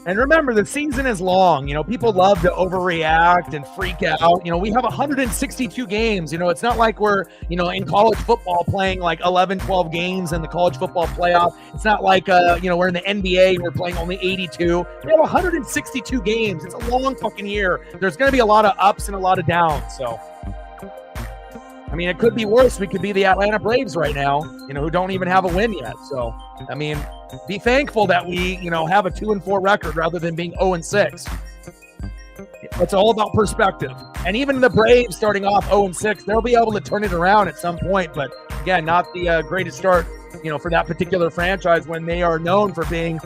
And remember, the season is long. You know, people love to overreact and freak out. You know, we have 162 games. You know, it's not like we're, in college football playing like 11, 12 games in the college football playoff. It's not like, we're in the NBA and we're playing only 82. We have 162 games. It's a long fucking year. There's going to be a lot of ups and a lot of downs. So, I mean, it could be worse. We could be the Atlanta Braves right now, who don't even have a win yet. So, I mean, be thankful that we, have a 2-4 record rather than being 0-6. It's all about perspective. And even the Braves starting off 0-6, they'll be able to turn it around at some point. But again, not the greatest start, for that particular franchise when they are known for being,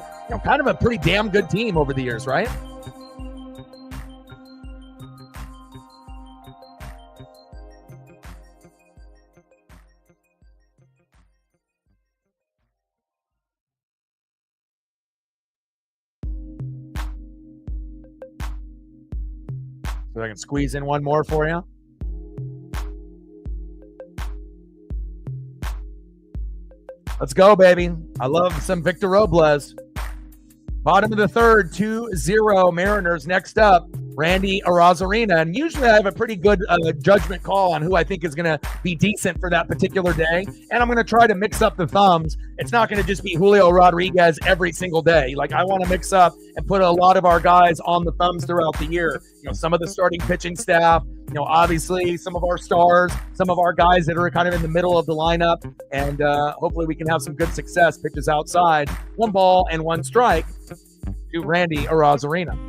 kind of a pretty damn good team over the years, right? So I can squeeze in one more for you. Let's go, baby. I love some Victor Robles. Bottom of the third, 2-0 Mariners. Next up, Randy Arozarena. And usually I have a pretty good judgment call on who I think is going to be decent for that particular day. And I'm going to try to mix up the thumbs. It's not going to just be Julio Rodriguez every single day. Like, I want to mix up and put a lot of our guys on the thumbs throughout the year. Some of the starting pitching staff, obviously some of our stars, some of our guys that are kind of in the middle of the lineup. And hopefully we can have some good success. Pitches outside, 1 ball and 1 strike to Randy Arozarena.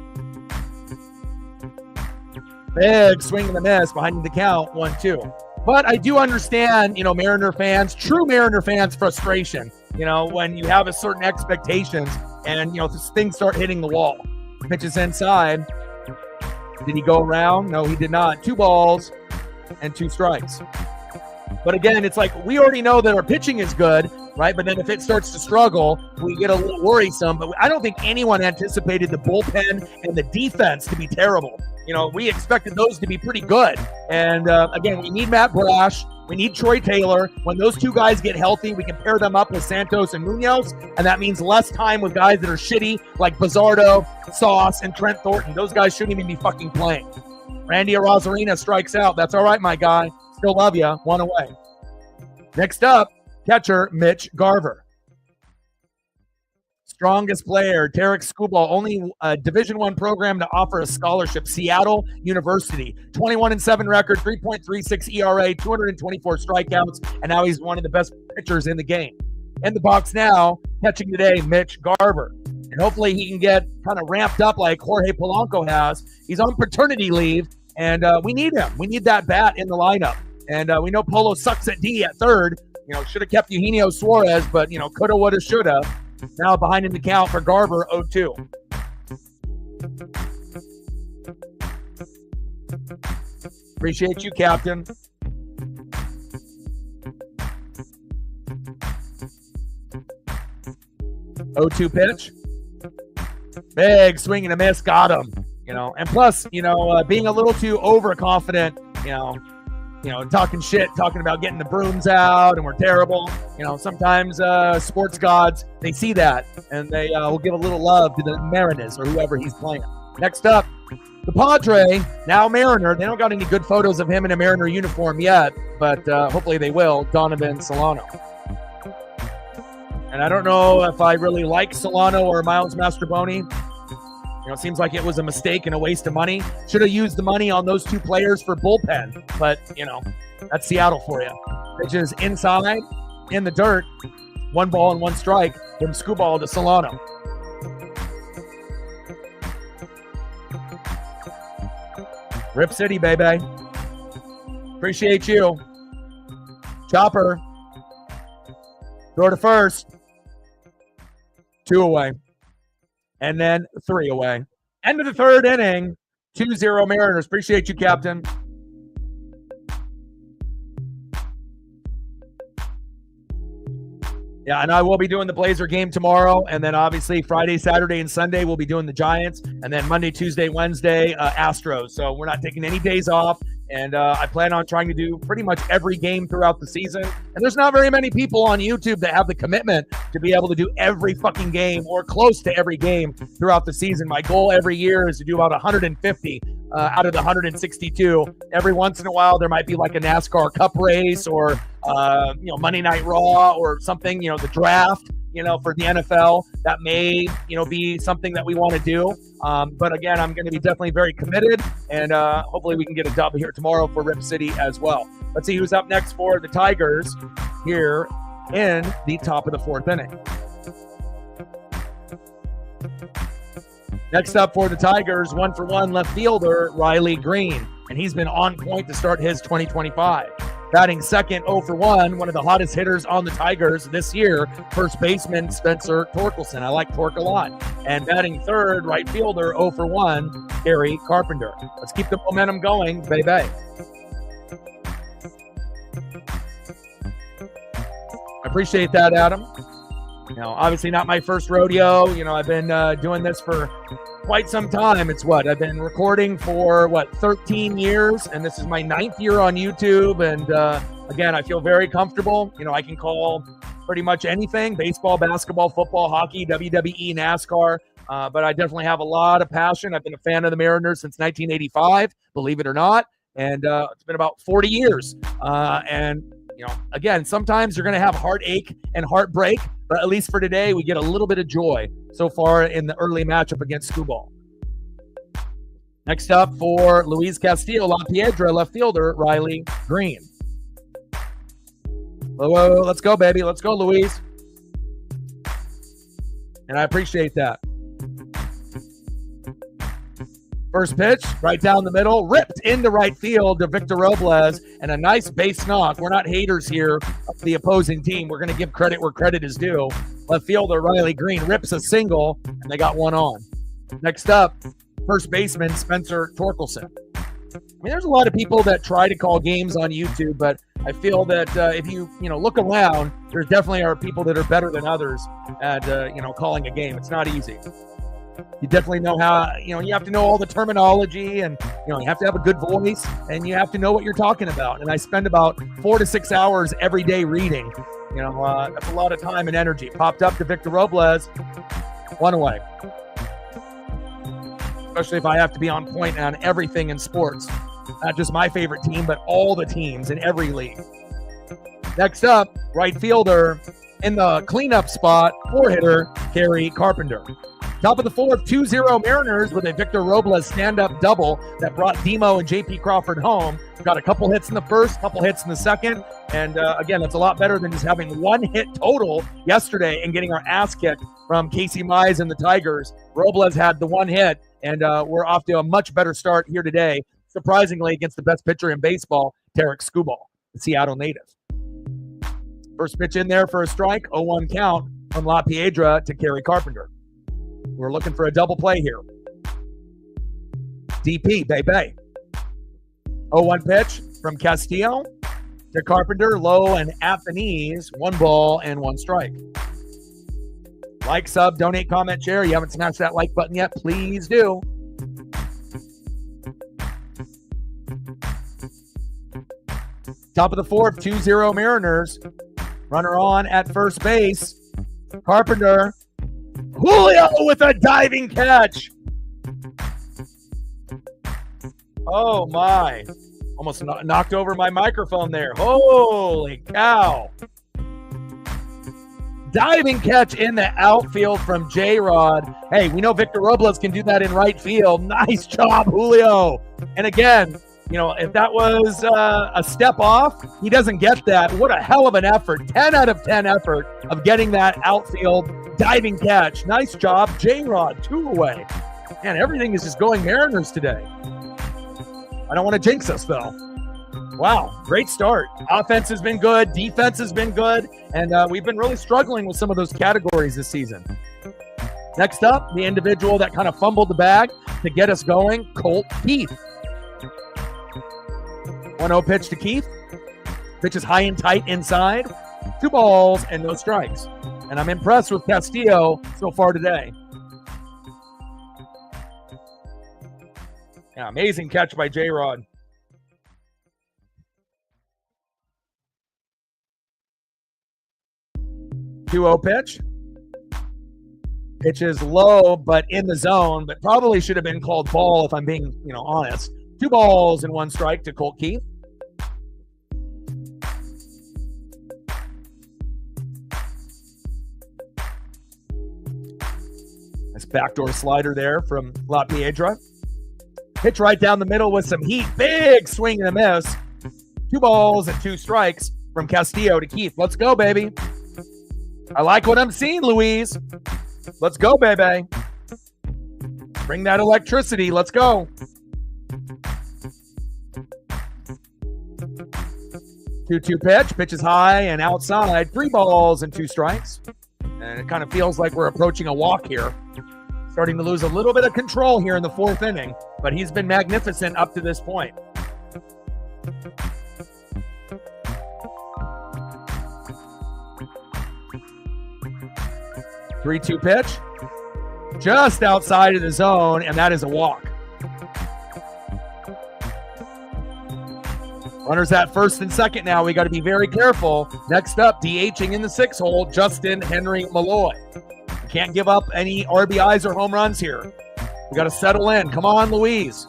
Big swing and a miss behind the count, 1-2. But I do understand, Mariner fans, true Mariner fans' frustration, when you have a certain expectations and, things start hitting the wall. Pitches inside. Did he go around? No, he did not. 2 balls and 2 strikes. But again, it's like we already know that our pitching is good, right? But then if it starts to struggle, we get a little worrisome. But I don't think anyone anticipated the bullpen and the defense to be terrible. We expected those to be pretty good. And again, we need Matt Brash. We need Troy Taylor. When those 2 guys get healthy, we can pair them up with Santos and Munoz. And that means less time with guys that are shitty like Bizzardo, Sauce, and Trent Thornton. Those guys shouldn't even be fucking playing. Randy Arozarena strikes out. That's all right, my guy. Still love you. 1 away. Next up, catcher Mitch Garver. Strongest player, Tarek Skubal, only a Division I program to offer a scholarship, Seattle University. 21-7 record, 3.36 ERA, 224 strikeouts, and now he's one of the best pitchers in the game. In the box now, catching today, Mitch Garver. And hopefully he can get kind of ramped up like Jorge Polanco has. He's on paternity leave, and we need him. We need that bat in the lineup. And we know Polo sucks at D at third. Should have kept Eugenio Suarez, but, coulda, woulda, shoulda. Now behind in the count for Garver, 0-2. Appreciate you, Captain. Oh, 2 pitch. Big swing and a miss. Got him. And plus, being a little too overconfident, talking shit, talking about getting the brooms out and we're terrible. Sometimes sports gods, they see that and they will give a little love to the Mariners or whoever he's playing. Next up, the Padre, now Mariner. They don't got any good photos of him in a Mariner uniform yet, but hopefully they will. Donovan Solano. And I don't know if I really like Solano or Miles Mastrobuoni. It seems like it was a mistake and a waste of money. Should have used the money on those two players for bullpen. But, that's Seattle for you. Which is inside, in the dirt, 1 ball and 1 strike from Skubal to Solano. Rip City, baby. Appreciate you. Chopper. Throw to first. 2 away. And then 3 away. End of the 3rd inning. 2-0 Mariners. Appreciate you, Captain. Yeah, and I will be doing the Blazer game tomorrow. And then obviously Friday, Saturday, and Sunday we'll be doing the Giants. And then Monday, Tuesday, Wednesday, Astros. So we're not taking any days off. And I plan on trying to do pretty much every game throughout the season. And there's not very many people on YouTube that have the commitment to be able to do every fucking game or close to every game throughout the season. My goal every year is to do about 150 out of the 162. Every once in a while, there might be like a NASCAR Cup race or, Monday Night Raw or something, the draft. For the NFL, that may, be something that we want to do. But again, I'm going to be definitely very committed, and hopefully we can get a dub here tomorrow for Rip City as well. Let's see who's up next for the Tigers here in the top of the 4th inning. Next up for the Tigers, 1-for-1 left fielder, Riley Green, and he's been on point to start his 2025. Batting second, 0-for-1, one of the hottest hitters on the Tigers this year, first baseman Spencer Torkelson. I like Torque a lot. And batting third, right fielder, 0-for-1, Gary Carpenter. Let's keep the momentum going, baby. I appreciate that, Adam. Obviously not my first rodeo. I've been doing this for quite some time. I've been recording for 13 years, and this is my 9th year on YouTube. And again, I feel very comfortable. I can call pretty much anything: baseball, basketball, football, hockey, WWE, NASCAR. But I definitely have a lot of passion. I've been a fan of the Mariners since 1985, believe it or not. And it's been about 40 years. Again, sometimes you're going to have heartache and heartbreak, but at least for today, we get a little bit of joy so far in the early matchup against Skubal. Next up for Luis Castillo, La Piedra, left fielder, Riley Green. Whoa, let's go, baby. Let's go, Luis. And I appreciate that. First pitch, right down the middle, ripped into right field to Victor Robles, and a nice base knock. We're not haters here of the opposing team. We're going to give credit where credit is due. Left fielder Riley Green rips a single, and they got one on. Next up, first baseman Spencer Torkelson. There's a lot of people that try to call games on YouTube, but I feel that if you look around, there definitely are people that are better than others at calling a game. It's not easy. You definitely know how, you have to know all the terminology, and, you have to have a good voice, and you have to know what you're talking about. And I spend about 4 to 6 hours every day reading. That's a lot of time and energy. Popped up to Victor Robles, 1 away. Especially if I have to be on point on everything in sports. Not just my favorite team, but all the teams in every league. Next up, right fielder in the cleanup spot, 4-hitter, Gary Carpenter. Top of the 4th, 2-0 Mariners with a Victor Robles stand-up double that brought Demo and J.P. Crawford home. Got a couple hits in the first, couple hits in the second. And again, that's a lot better than just having 1 hit total yesterday and getting our ass kicked from Casey Mize and the Tigers. Robles had the 1 hit, and we're off to a much better start here today, surprisingly, against the best pitcher in baseball, Tarik Skubal, the Seattle native. First pitch in there for a strike, 0-1 count from La Piedra to Gary Carpenter. We're looking for a double play here. DP, baby. 0-1 pitch from Castillo to Carpenter, low and at the knees, 1 ball and 1 strike. Like, sub, donate, comment, share. You haven't smashed that like button yet, please do. Top of the fourth, 2-0 Mariners. Runner on at first base. Carpenter. Julio with a diving catch. Oh, my. Almost knocked over my microphone there. Holy cow. Diving catch in the outfield from J-Rod. Hey, we know Victor Robles can do that in right field. Nice job, Julio. And again, you know, if that was a step off, he doesn't get that. What a hell of an effort. 10 out of 10 effort of getting that outfield diving catch. Nice job, J-Rod. 2 away. Man, everything is just going Mariners today. I don't want to jinx us, though. Wow, great start. Offense has been good. Defense has been good. And we've been really struggling with some of those categories this season. Next up, the individual that kind of fumbled the bag to get us going, Colt Keith. 1-0 pitch to Keith. Pitch is high and tight inside. 2 balls and no strikes. And I'm impressed with Castillo so far today. Yeah, amazing catch by J-Rod. Two-0 pitch. Pitch is low, but in the zone, but probably should have been called ball if I'm being, honest. 2 balls and 1 strike to Colt Keith. Nice backdoor slider there from La Piedra. Pitch right down the middle with some heat. Big swing and a miss. 2 balls and 2 strikes from Castillo to Keith. Let's go, baby. I like what I'm seeing, Louise. Let's go, baby. Bring that electricity. Let's go. 2-2 pitch. Pitch is high and outside. 3 balls and 2 strikes. And it kind of feels like we're approaching a walk here. Starting to lose a little bit of control here in the 4th inning, but he's been magnificent up to this point. Three-two pitch. Just outside of the zone, and that is a walk. Runners at first and second now. We got to be very careful. Next up, DHing in the 6 hole, Justin Henry Malloy. Can't give up any RBIs or home runs here. We got to settle in. Come on, Louise.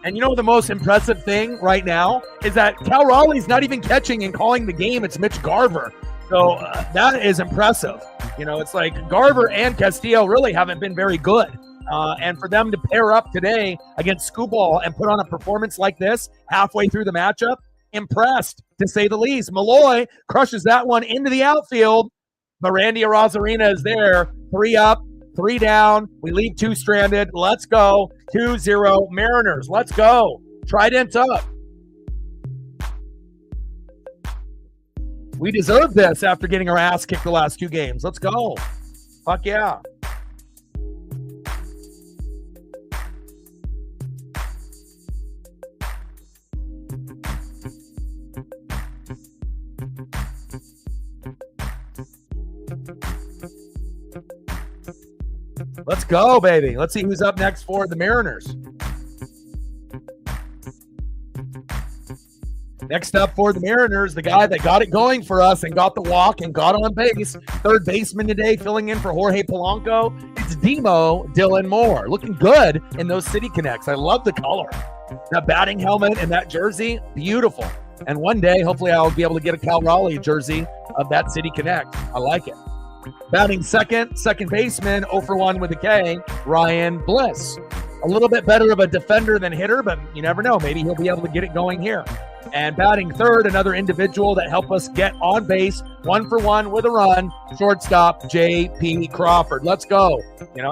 And the most impressive thing right now is that Cal Raleigh's not even catching and calling the game. It's Mitch Garver. So that is impressive. It's like Garver and Castillo really haven't been very good. And for them to pair up today against Scooball and put on a performance like this halfway through the matchup, impressed to say the least. Malloy crushes that one into the outfield. Mirandia Rosarina is there. 3 up, 3 down. We leave 2 stranded. Let's go. 2-0 Mariners. Let's go. Trident up. We deserve this after getting our ass kicked the last 2 games. Let's go. Fuck yeah. Let's go, baby. Let's see who's up next for the Mariners. Next up for the Mariners, the guy that got it going for us and got the walk and got on base. 3rd baseman today, filling in for Jorge Polanco. It's Demo Dylan Moore. Looking good in those City Connects. I love the color. That batting helmet and that jersey, beautiful. And one day, hopefully, I'll be able to get a Cal Raleigh jersey of that City Connect. I like it. Batting second baseman, 0 for 1 with a K, Ryan Bliss. A little bit better of a defender than hitter, but you never know. Maybe he'll be able to get it going here. And batting third, another individual that helped us get on base, 1 for 1 with a run, shortstop J.P. Crawford. Let's go.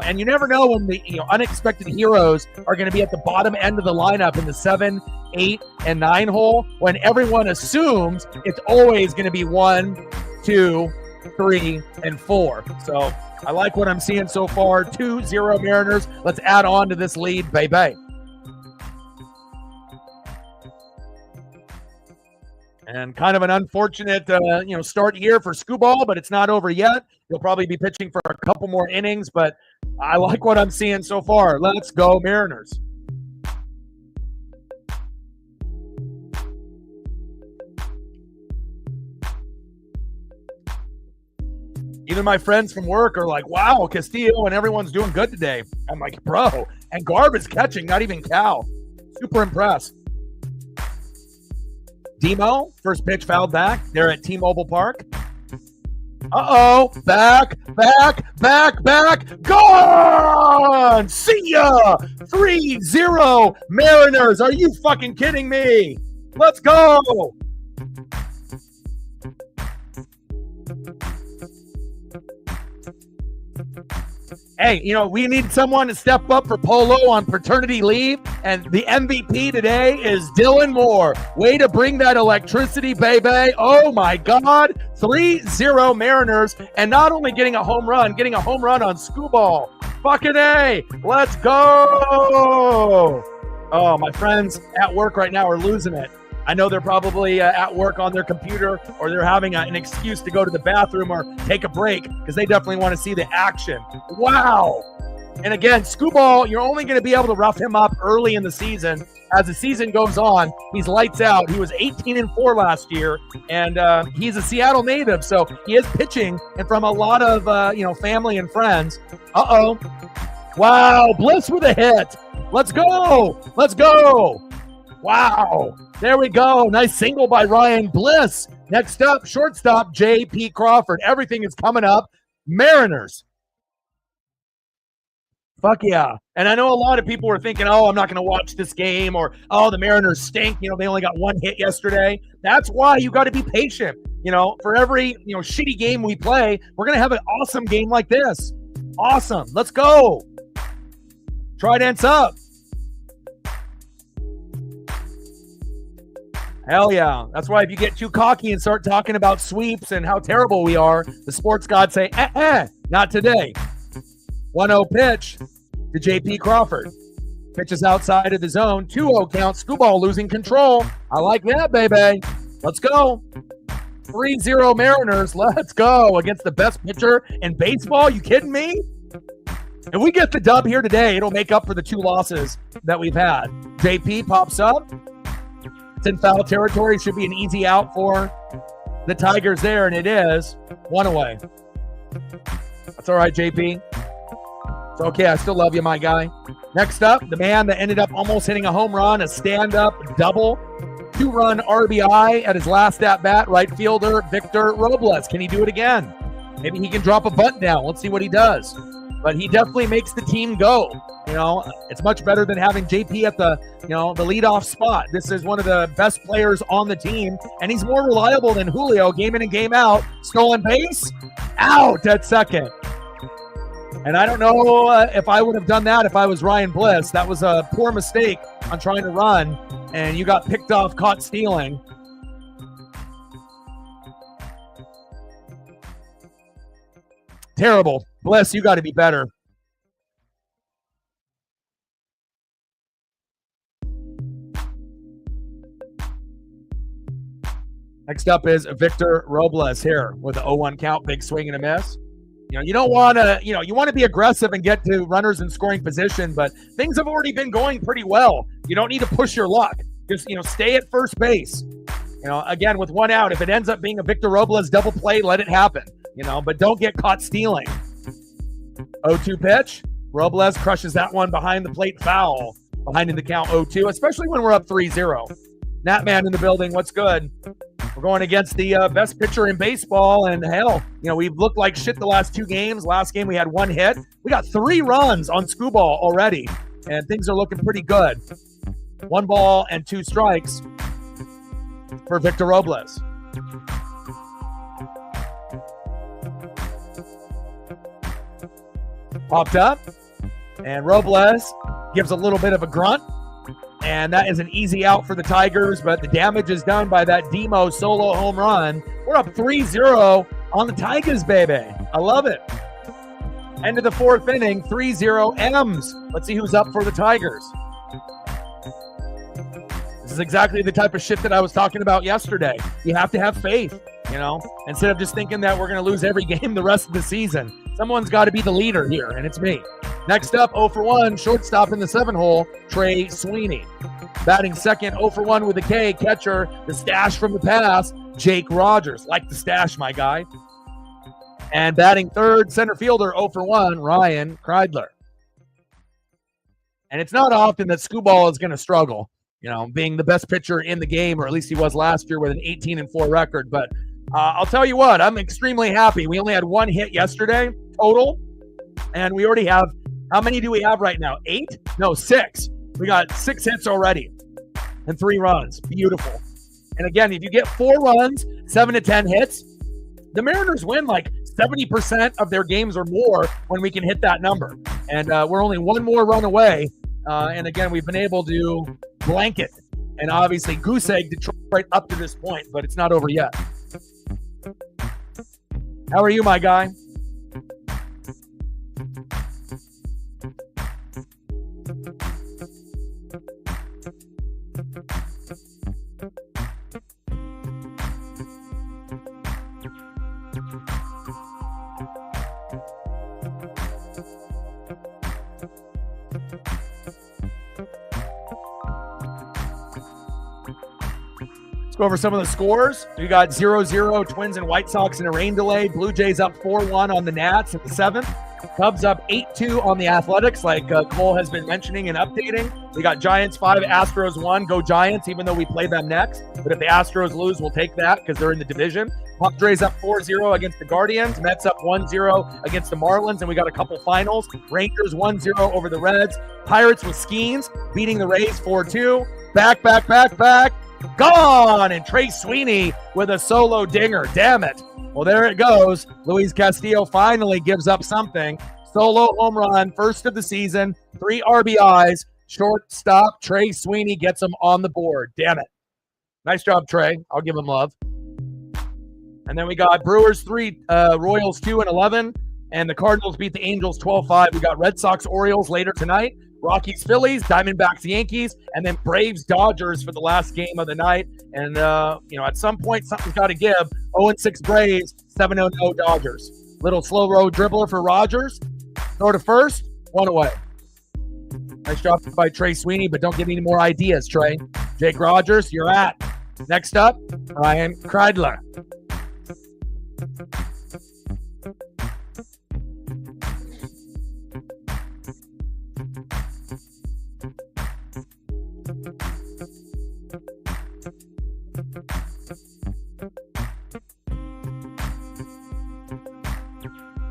And you never know when the unexpected heroes are going to be at the bottom end of the lineup in the 7, 8, and 9 hole when everyone assumes it's always going to be 1, 2, 3, and 4. So I like what I'm seeing so far. 2-0 Mariners. Let's add on to this lead, baby. And kind of an unfortunate, start here for Scooball, but it's not over yet. He'll probably be pitching for a couple more innings, but I like what I'm seeing so far. Let's go, Mariners. Even my friends from work are like, wow, Castillo and everyone's doing good today. I'm like, bro. And Garb is catching, not even Cal. Super impressed. Demo, first pitch fouled back. They're at T-Mobile Park. Uh-oh. Back. Gone! See ya! 3-0 Mariners. Are you fucking kidding me? Let's go! Hey, we need someone to step up for Polo on paternity leave, and the MVP today is Dylan Moore. Way to bring that electricity, baby. Oh, my God. 3-0 Mariners, and not only getting a home run on Scooball. Fucking A. Let's go. Oh, my friends at work right now are losing it. I know they're probably at work on their computer, or they're having an excuse to go to the bathroom or take a break because they definitely want to see the action. Wow. And again, Scooball, you're only going to be able to rough him up early in the season. As the season goes on, he's lights out. He was 18-4 last year, and he's a Seattle native, so he is pitching and from a lot of family and friends. Uh-oh. Wow, Bliss with a hit. Let's go. Wow. There we go. Nice single by Ryan Bliss. Next up, shortstop J.P. Crawford. Everything is coming up. Mariners. Fuck yeah. And I know a lot of people were thinking, oh, I'm not going to watch this game, or, oh, the Mariners stink. They only got one hit yesterday. That's why you got to be patient. For every, shitty game we play, we're going to have an awesome game like this. Awesome. Let's go. Trident's up. Hell yeah. That's why if you get too cocky and start talking about sweeps and how terrible we are, the sports gods say, not today. 1-0 pitch to J.P. Crawford. Pitches outside of the zone. 2-0 count. Scooball losing control. I like that, baby. Let's go. 3-0 Mariners. Let's go against the best pitcher in baseball. You kidding me? If we get the dub here today, it'll make up for the 2 losses that we've had. J.P. pops up. It's in foul territory. Should be an easy out for the Tigers there, and it is. 1 away. That's all right, JP. It's okay. I still love you, my guy. Next up, the man that ended up almost hitting a home run, a stand-up double, 2-run RBI at his last at-bat, right fielder Victor Robles. Can he do it again? Maybe he can drop a bunt down. Let's see what he does. But he definitely makes the team go. It's much better than having JP at the leadoff spot. This is one of the best players on the team, and he's more reliable than Julio game in and game out. Stolen base, out at second. And I don't know if I would have done that if I was Ryan Bliss. That was a poor mistake on trying to run, and you got picked off, caught stealing. Terrible. Bliss, you got to be better. Next up is Victor Robles here with an 0-1 count, big swing and a miss. You don't want to, you want to be aggressive and get to runners in scoring position, but things have already been going pretty well. You don't need to push your luck. Just, stay at first base. Again, with 1 out, if it ends up being a Victor Robles double play, let it happen, but don't get caught stealing. 0-2 pitch. Robles crushes that one behind the plate foul. Behind in the count 0-2, especially when we're up 3-0. Nat Man in the building. What's good? We're going against the best pitcher in baseball, and hell, we've looked like shit the last 2 games. Last game we had 1 hit. We got 3 runs on Scooball already, and things are looking pretty good. 1 ball and 2 strikes for Victor Robles. Popped up, and Robles gives a little bit of a grunt. And that is an easy out for the Tigers, but the damage is done by that Demo solo home run. We're up 3-0 on the Tigers, baby. I love it. End of the 4th inning, 3-0 M's. Let's see who's up for the Tigers. This is exactly the type of shit that I was talking about yesterday. You have to have faith, instead of just thinking that we're going to lose every game the rest of the season. Someone's got to be the leader here, and it's me. Next up, 0-for-1, shortstop in the 7-hole, Trey Sweeney. Batting second, 0-for-1 with a K, catcher, the stash from the past, Jake Rogers. Like the stash, my guy. And batting third, center fielder 0 for 1, Ryan Kreidler. And it's not often that Scooball is going to struggle, being the best pitcher in the game, or at least he was last year with an 18-4 record. But I'll tell you what, I'm extremely happy. We only had 1 hit yesterday total, and we already have, how many do we have right now? 8? No, 6. We got 6 hits already and 3 runs. Beautiful. And again, if you get 4 runs, 7 to 10 hits, the Mariners win like 70% of their games or more when we can hit that number. And we're only 1 more run away. And again, we've been able to blanket and obviously goose egg Detroit up to this point, but it's not over yet. How are you, my guy? Go over some of the scores. We got 0-0 Twins and White Sox in a rain delay. Blue Jays up 4-1 on the Nats in the 7th. Cubs up 8-2 on the Athletics, like Cole has been mentioning and updating. We got Giants 5, Astros 1. Go Giants, even though we play them next. But if the Astros lose, we'll take that because they're in the division. Padres up 4-0 against the Guardians. Mets up 1-0 against the Marlins, and we got a couple finals. Rangers 1-0 over the Reds. Pirates with Skeens beating the Rays 4-2. Back. Gone! And Trey Sweeney with a solo dinger. Damn it. Well, there it goes. Luis Castillo finally gives up something. Solo home run, first of the season, 3 RBIs. Shortstop Trey Sweeney gets him on the board. Damn it. Nice job, Trey. I'll give him love. And then we got Brewers 3, Royals 2 and 11. And the Cardinals beat the Angels 12-5. We got Red Sox Orioles later tonight. Rockies, Phillies, Diamondbacks, Yankees, and then Braves, Dodgers for the last game of the night. And, at some point, something's got to give. 0-6 Braves, 7-0 Dodgers. Little slow road dribbler for Rogers. Throw to first, 1 away. Nice job by Trey Sweeney, but don't give me any more ideas, Trey. Jake Rogers, you're at. Next up, Ryan Kreidler.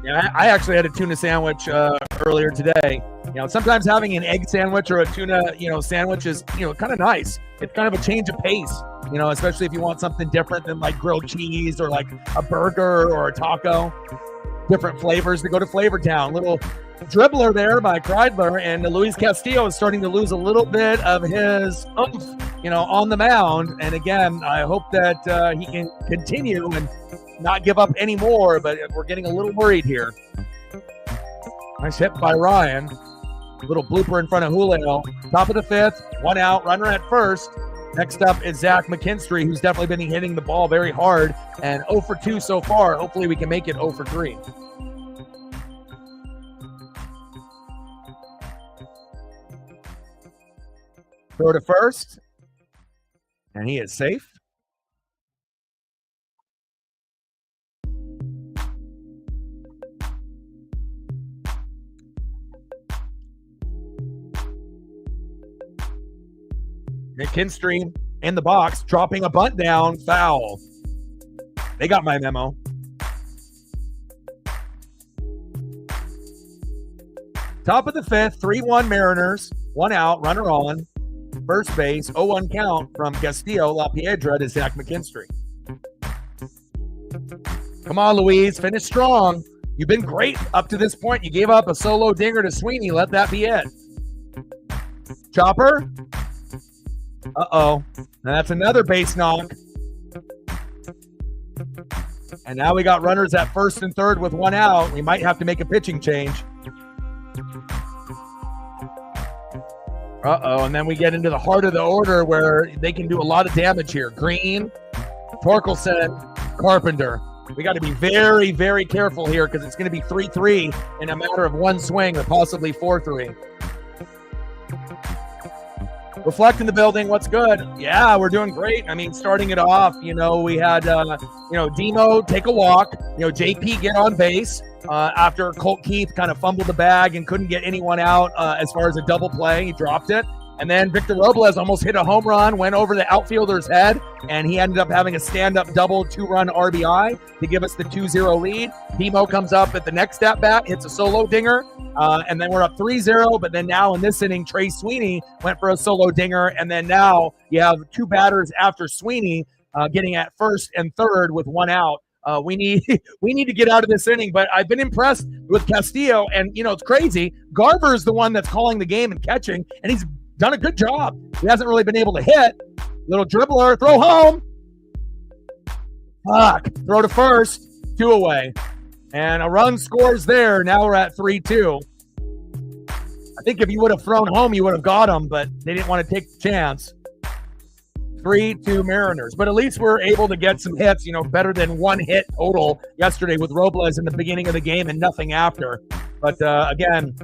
Yeah, I actually had a tuna sandwich earlier today. Sometimes having an egg sandwich or a tuna, sandwich is, kind of nice. It's kind of a change of pace, especially if you want something different than like grilled cheese or like a burger or a taco. Different flavors to go to Flavor Town. Little dribbler there by Kreidler, and Luis Castillo is starting to lose a little bit of his oomph, on the mound. And again, I hope that he can continue and not give up any more, but we're getting a little worried here. Nice hit by Ryan. Little blooper in front of Julio. Top of the 5th, 1 out, runner at first. Next up is Zach McKinstry, who's definitely been hitting the ball very hard, and 0 for 2 so far. Hopefully we can make it 0 for 3. Throw to first, and he is safe. McKinstry in the box, dropping a bunt down, foul. They got my memo. Top of the 5th, 3-1 Mariners, 1 out, runner on. First base, 0-1 count from Castillo La Piedra to Zach McKinstry. Come on, Luis, finish strong. You've been great up to this point. You gave up a solo dinger to Sweeney. Let that be it. Chopper. Uh-oh. Now that's another base knock. And now we got runners at first and third with 1 out. We might have to make a pitching change. Uh-oh. And then we get into the heart of the order where they can do a lot of damage here. Green, Torkelson, Carpenter. We got to be very, very careful here because it's going to be 3-3 in a matter of 1 swing or possibly 4-3. Reflect in the building. What's good? Yeah, we're doing great. I mean, starting it off, we had, Demo take a walk. JP get on base after Colt Keith kind of fumbled the bag and couldn't get anyone out as far as a double play. He dropped it. And then Victor Robles almost hit a home run, went over the outfielder's head, and he ended up having a stand-up double 2-run RBI to give us the 2-0 lead. Demo comes up at the next at-bat, hits a solo dinger, and then we're up 3-0. But then now in this inning, Trey Sweeney went for a solo dinger, and then now you have two batters after Sweeney getting at first and third with one out. We need to get out of this inning, but I've been impressed with Castillo, and it's crazy. Garver's the one that's calling the game and catching, and he's done a good job. He hasn't really been able to hit. Little dribbler, throw home. Fuck, throw to first, 2 away. And a run scores there. Now we're at 3-2. I think if you would have thrown home, you would have got him, but they didn't want to take the chance. 3-2 Mariners. But at least we're able to get some hits, better than one hit total yesterday with Robles in the beginning of the game and nothing after. But again,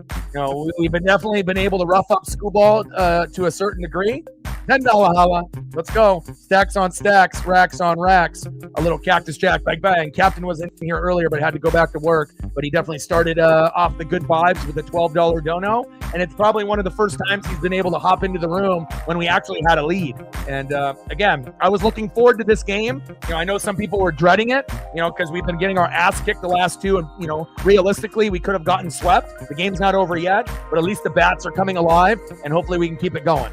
we've definitely been able to rough up Screwball to a certain degree. $10 holla. Let's go. Stacks on stacks, racks on racks. A little Cactus Jack, bang, bang. Captain was in here earlier, but had to go back to work. But he definitely started off the good vibes with a $12 dono. And it's probably one of the first times he's been able to hop into the room when we actually had a lead. And again, I was looking forward to this game. I know some people were dreading it, because we've been getting our ass kicked the last two. And, realistically, we could have gotten swept. The game's not over yet, but at least the bats are coming alive, and hopefully we can keep it going.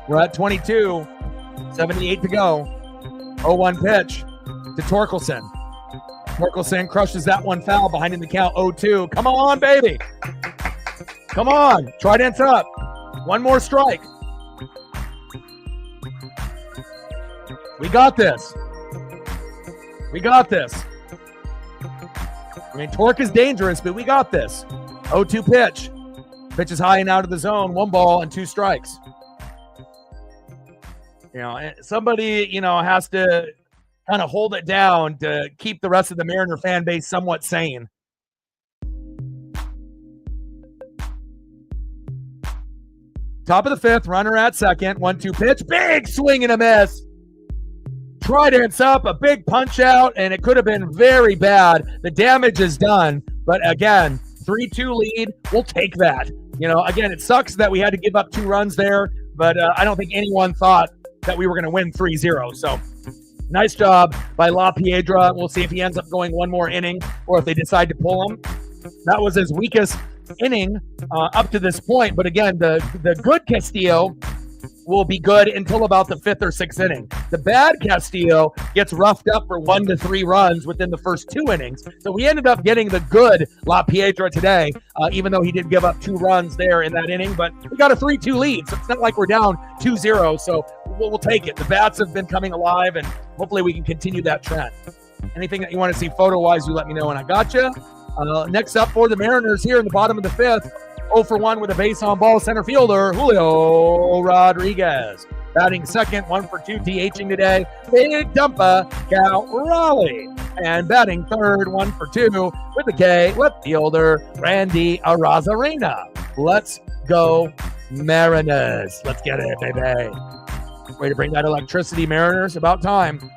We're at 22, 78 to go. 0-1 pitch to Torkelson. Torkelson crushes that one foul behind in the count 0-2. Come on, baby. Come on. Trident's up. One more strike. We got this. We got this. I mean, torque is dangerous, but we got this. 0-2 pitch. Pitch is high and out of the zone. 1 ball and 2 strikes. Somebody, has to kind of hold it down to keep the rest of the Mariner fan base somewhat sane. Top of the 5th, runner at second. 1-2 pitch. Big swing and a miss. Trident's up, a big punch out, and it could have been very bad. The damage is done. But again, 3-2 lead. We'll take that. Again, it sucks that we had to give up 2 runs there, but I don't think anyone thought that we were going to win 3-0. So nice job by La Piedra. We'll see if he ends up going one more inning or if they decide to pull him. That was his weakest inning up to this point. But again, the good Castillo will be good until about the 5th or 6th inning. The bad Castillo gets roughed up for 1 to 3 runs within the first 2 innings. So we ended up getting the good La Piedra today, even though he did give up 2 runs there in that inning. But we got a 3-2 lead, so it's not like we're down 2-0. So we'll take it. The bats have been coming alive, and hopefully we can continue that trend. Anything that you want to see photo-wise, you let me know, and I got you. Next up for the Mariners here in the bottom of the 5th, 0 for 1 with a base on ball center fielder, Julio Rodriguez. Batting second, 1 for 2 DHing today, Big Dumpa Cal Raleigh. And batting third, 1 for 2 with a K, left fielder, Randy Arozarena. Let's go Mariners. Let's get it, baby. Way to bring that electricity, Mariners. About time.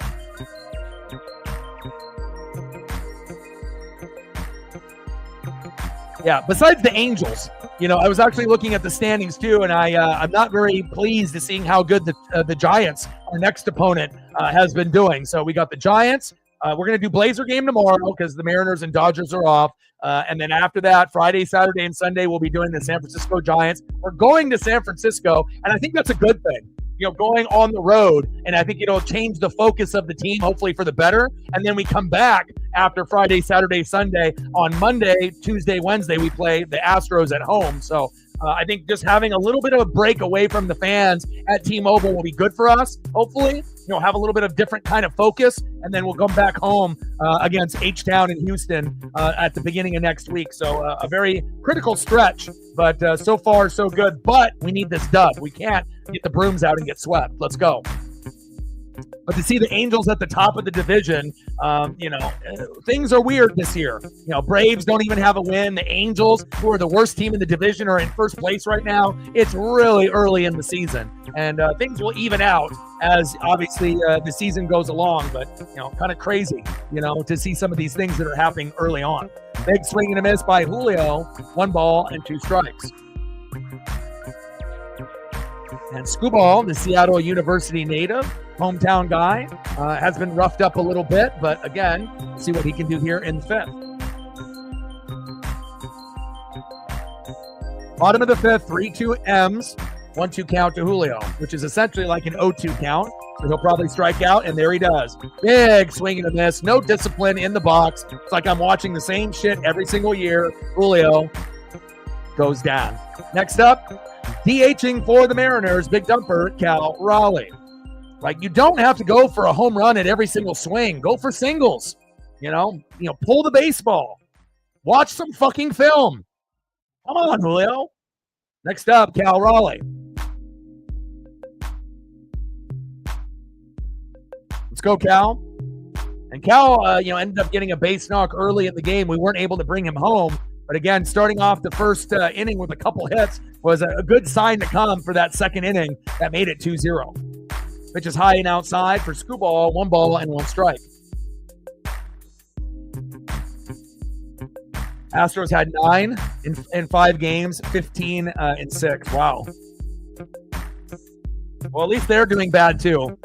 Yeah, besides the Angels, I was actually looking at the standings too, and I'm not very pleased to seeing how good the Giants, our next opponent, has been doing. So we got the Giants. We're going to do Blazer game tomorrow because the Mariners and Dodgers are off. And then after that, Friday, Saturday, and Sunday, we'll be doing the San Francisco Giants. We're going to San Francisco, and I think that's a good thing. Going on the road, and I think it'll change the focus of the team, hopefully for the better. And then we come back after Friday, Saturday, Sunday. On Monday, Tuesday, Wednesday, we play the Astros at home. So I think just having a little bit of a break away from the fans at T-Mobile will be good for us, hopefully. Have a little bit of different kind of focus, and then we'll come back home against H-Town in Houston at the beginning of next week. So a very critical stretch, but so far so good. But we need this dub. We can't get the brooms out and get swept. Let's go. But to see the Angels at the top of the division, things are weird this year. Braves don't even have a win. The Angels, who are the worst team in the division, are in first place right now. It's really early in the season, and things will even out as obviously the season goes along. But kind of crazy, to see some of these things that are happening early on. Big swing and a miss by Julio. 1 ball and 2 strikes. And Skubal, the Seattle University native, hometown guy, has been roughed up a little bit, but again, see what he can do here in the 5th. Bottom of the 5th, 3-2 M's, 1-2 count to Julio, which is essentially like an 0-2 count. So he'll probably strike out, and there he does. Big swing and a miss. No discipline in the box. It's like I'm watching the same shit every single year. Julio goes down. Next up, DHing for the Mariners, big dumper, Cal Raleigh. Like, you don't have to go for a home run at every single swing. Go for singles. Pull the baseball. Watch some fucking film. Come on, Julio. Next up, Cal Raleigh. Let's go, Cal. And Cal, ended up getting a base knock early in the game. We weren't able to bring him home. But again, starting off the first inning with a couple hits was a good sign to come for that second inning that made it 2-0. Pitch is high and outside for Skubal, 1 ball and 1 strike. Astros had 9 in 5 games, 15 in 6. Wow. Well, at least they're doing bad too.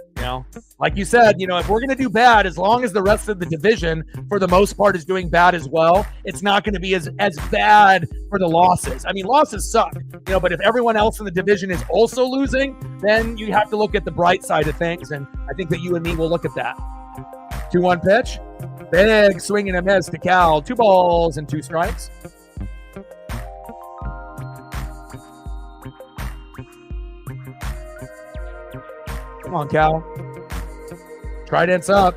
Like you said, if we're going to do bad, as long as the rest of the division, for the most part, is doing bad as well, it's not going to be as bad for the losses. I mean, losses suck, but if everyone else in the division is also losing, then you have to look at the bright side of things, and I think that you and me will look at that. 2-1 pitch. Big swing and a miss to Cal. 2 balls and 2 strikes. Come on, Cal. Trident's up.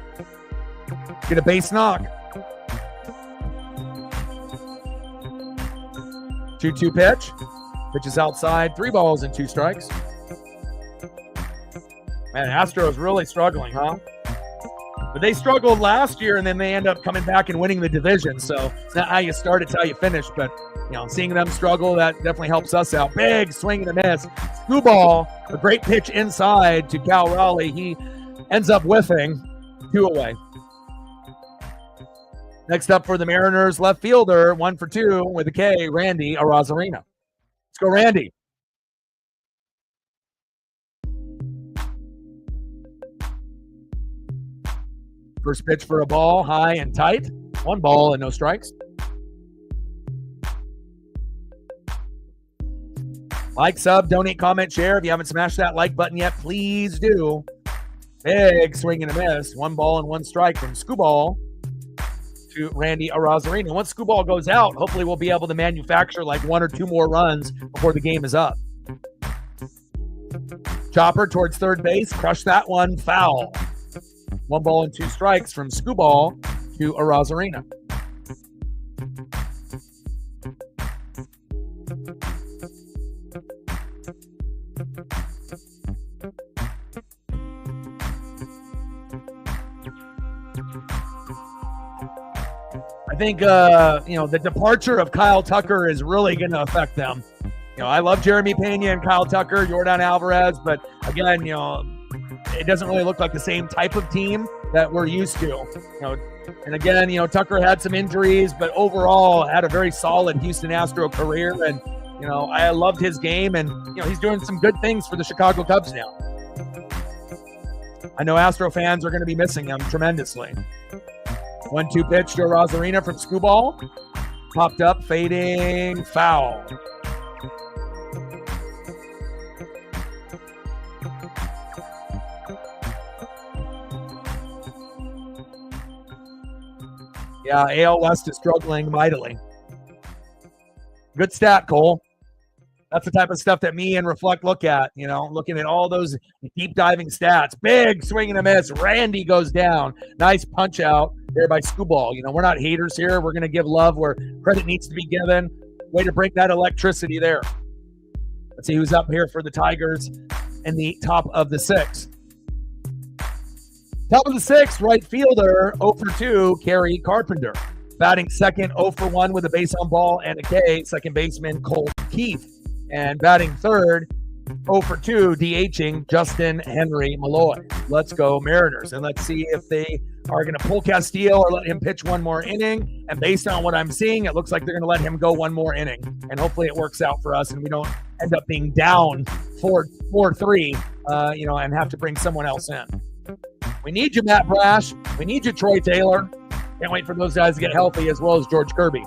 Get a base knock. 2-2 pitch. Pitch is outside. 3 balls and 2 strikes. Man, Astros really struggling, huh? But they struggled last year, and then they end up coming back and winning the division. So it's not how you start, it's how you finish. But, seeing them struggle, that definitely helps us out. Big swing and a miss. Skubal, a great pitch inside to Cal Raleigh. He ends up whiffing. 2 away. Next up for the Mariners, left fielder, 1 for 2 with a K, Randy Arozarena. Let's go, Randy. First pitch for a ball, high and tight. 1 ball and no strikes. Like, sub, donate, comment, share. If you haven't smashed that like button yet, please do. Big swing and a miss. 1 ball and 1 strike from Skubal to Randy Arozarena. Once Skubal goes out, hopefully we'll be able to manufacture like 1 or 2 more runs before the game is up. Chopper towards third base. Crush that one. Foul. 1 ball and 2 strikes from Skubal to Arozarena. I think, the departure of Kyle Tucker is really going to affect them. I love Jeremy Pena and Kyle Tucker, Yordan Alvarez, but again, it doesn't really look like the same type of team that we're used to. And again, Tucker had some injuries, but overall had a very solid Houston Astro career. And, I loved his game, and, he's doing some good things for the Chicago Cubs now. I know Astro fans are going to be missing him tremendously. 1-2 pitch to Arozarena from Skubal. Popped up, fading, foul. Yeah, AL West is struggling mightily. Good stat, Cole. That's the type of stuff that me and Reflect look at, looking at all those deep diving stats. Big swing and a miss. Randy goes down. Nice punch out there by Skubal. We're not haters here. We're going to give love where credit needs to be given. Way to bring that electricity there. Let's see who's up here for the Tigers in the top of the 6th. Top of the sixth, right fielder, 0 for 2, Kerry Carpenter. Batting second, 0 for 1 with a base on ball and a K, second baseman Colt Keith. And batting third, 0 for 2, DHing Justin Henry Malloy. Let's go Mariners. And let's see if they are going to pull Castillo or let him pitch one more inning. And based on what I'm seeing, it looks like they're going to let him go one more inning. And hopefully it works out for us and we don't end up being down 4-3, and have to bring someone else in. We need you, Matt Brash. We need you, Troy Taylor. Can't wait for those guys to get healthy, as well as George Kirby.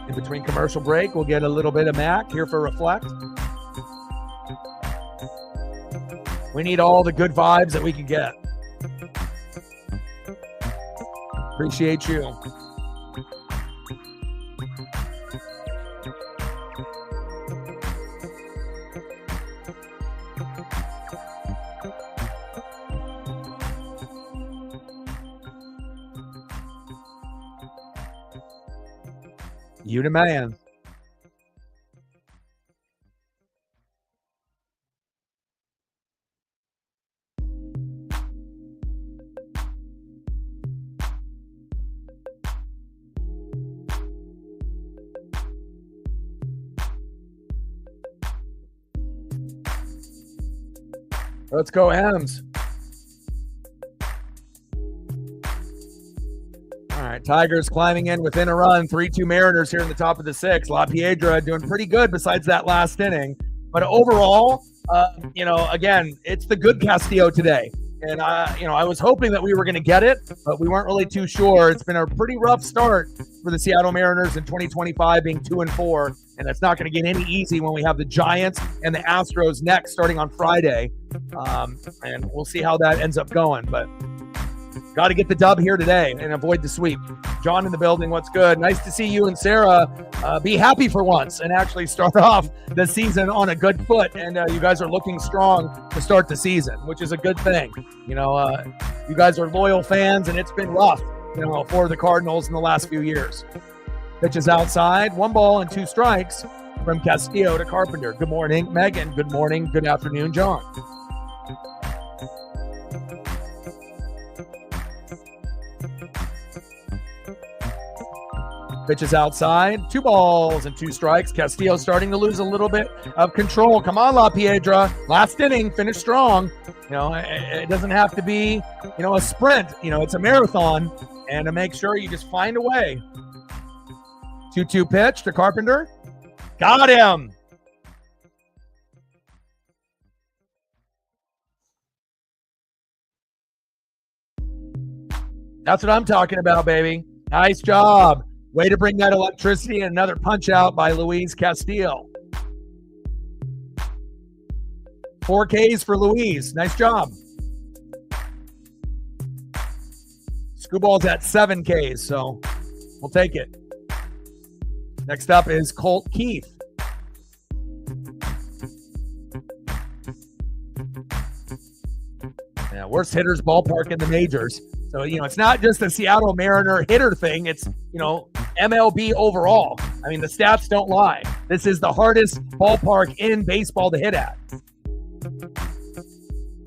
In between commercial break, we'll get a little bit of Mac here for Reflect. We need all the good vibes that we can get. Appreciate you. You the man. Let's go, Hams. All right, Tigers climbing in within a run. 3-2 Mariners here in the top of the sixth. La Piedra doing pretty good besides that last inning. But overall, again, it's the good Castillo today. And, I was hoping that we were going to get it, but we weren't really too sure. It's been a pretty rough start for the Seattle Mariners in 2025, being 2-4. And that's not going to get any easy when we have the Giants and the Astros next starting on Friday. And we'll see how that ends up going. But got to get the dub here today and avoid the sweep. John in the building, what's good? Nice to see you and Sarah be happy for once and actually start off the season on a good foot. And you guys are looking strong to start the season, which is a good thing. You guys are loyal fans, and it's been rough, for the Cardinals in the last few years. Pitches outside, 1 ball and 2 strikes from Castillo to Carpenter. Good morning, Megan. Good morning. Good afternoon, John. Pitches outside, 2 balls and 2 strikes. Castillo starting to lose a little bit of control. Come on, La Piedra. Last inning, finish strong. It doesn't have to be, a sprint. It's a marathon. And to make sure you just find a way. 2-2 pitch to Carpenter. Got him. That's what I'm talking about, baby. Nice job. Way to bring that electricity, and another punch out by Luis Castillo. 4 Ks for Luis. Nice job. Screwball's at 7 Ks, so we'll take it. Next up is Colt Keith. Yeah, worst hitters ballpark in the majors. So, it's not just a Seattle Mariner hitter thing. It's, MLB overall. I mean, the stats don't lie. This is the hardest ballpark in baseball to hit at.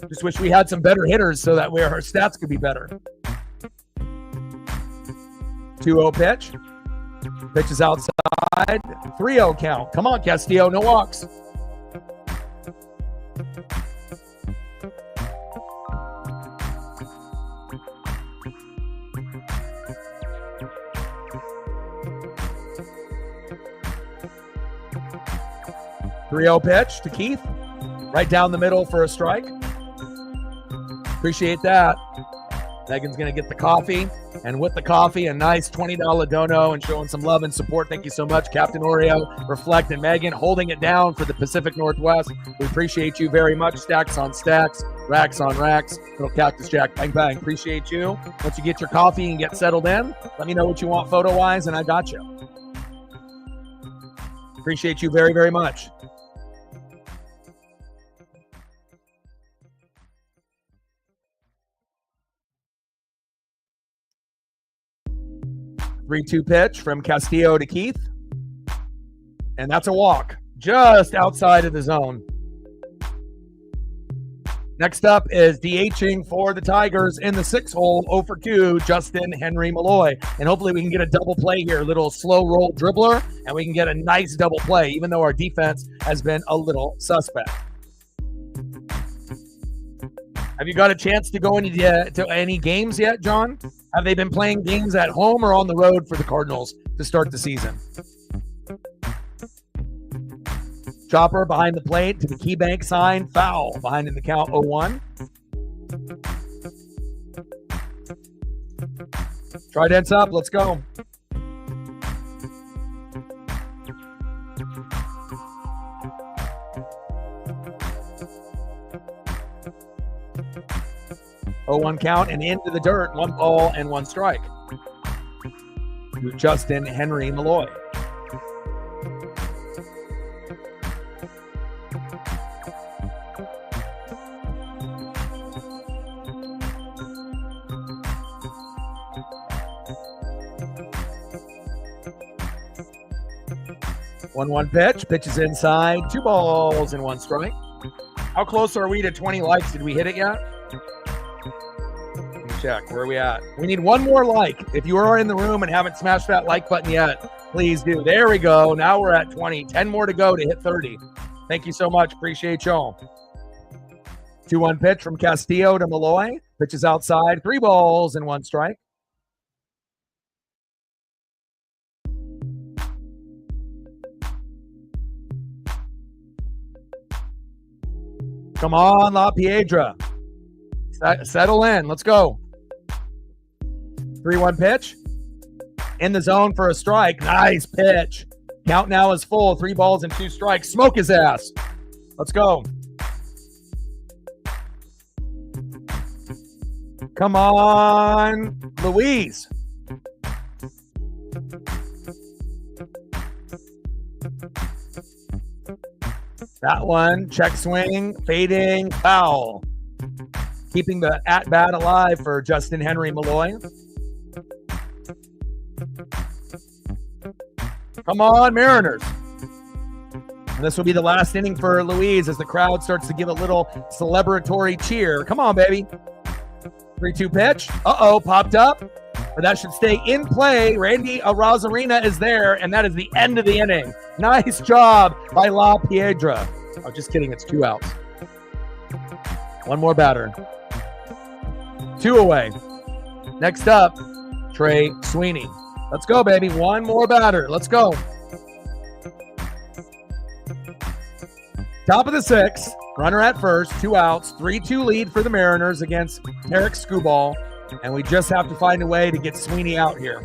Just wish we had some better hitters so that our stats could be better. 2-0 pitch. Pitch is outside. 3-0 count. Come on, Castillo. No walks. Three-0 pitch to Keith. Right down the middle for a strike. Appreciate that. Megan's going to get the coffee. And with the coffee, a nice $20 dono and showing some love and support. Thank you so much, Captain Oreo, Reflect, and Megan, holding it down for the Pacific Northwest. We appreciate you very much. Stacks on stacks, racks on racks. Little Cactus Jack, bang, bang. Appreciate you. Once you get your coffee and get settled in, let me know what you want photo-wise, and I got you. Appreciate you very, very much. 3-2 pitch from Castillo to Keith. And that's a walk, just outside of the zone. Next up is DHing for the Tigers in the 6-hole, 0 for 2, Justin Henry Malloy. And hopefully we can get a double play here, a little slow roll dribbler, and we can get a nice double play, even though our defense has been a little suspect. Have you got a chance to go to any games yet, John? Have they been playing games at home or on the road for the Cardinals to start the season? Chopper behind the plate to the KeyBank sign. Foul behind in the count 0-1. Trident's up. Let's go. Oh, 0-1 count and into the dirt. 1 ball and 1 strike. To Justin Henry Malloy. One pitch. Pitch is inside. 2 balls and 1 strike. How close are we to 20 likes? Did we hit it yet? Let me check. Where are we at? We need 1 more like. If you are in the room and haven't smashed that like button yet, please do. There we go. Now we're at 20. 10 more to go to hit 30. Thank you so much. Appreciate y'all. 2-1 pitch from Castillo to Malloy. Pitch is outside. 3 balls and 1 strike. Come on, La Piedra. Settle in. Let's go. 3-1 pitch. In the zone for a strike. Nice pitch. Count now is full. 3 balls and 2 strikes. Smoke his ass. Let's go. Come on, Luis. That one, check swing, fading, foul. Keeping the at-bat alive for Justin Henry Malloy. Come on, Mariners. And this will be the last inning for Louise as the crowd starts to give a little celebratory cheer. Come on, baby. 3-2 pitch. Uh-oh, popped up. But that should stay in play. Randy Arozarena is there, and that is the end of the inning. Nice job by La Piedra. Oh, just kidding. It's 2 outs. 1 more batter. 2 away. Next up, Trey Sweeney. Let's go, baby. 1 more batter. Let's go. Top of the 6th. Runner at first. 2 outs. 3-2 lead for the Mariners against Tarek Skubal. And we just have to find a way to get Sweeney out here.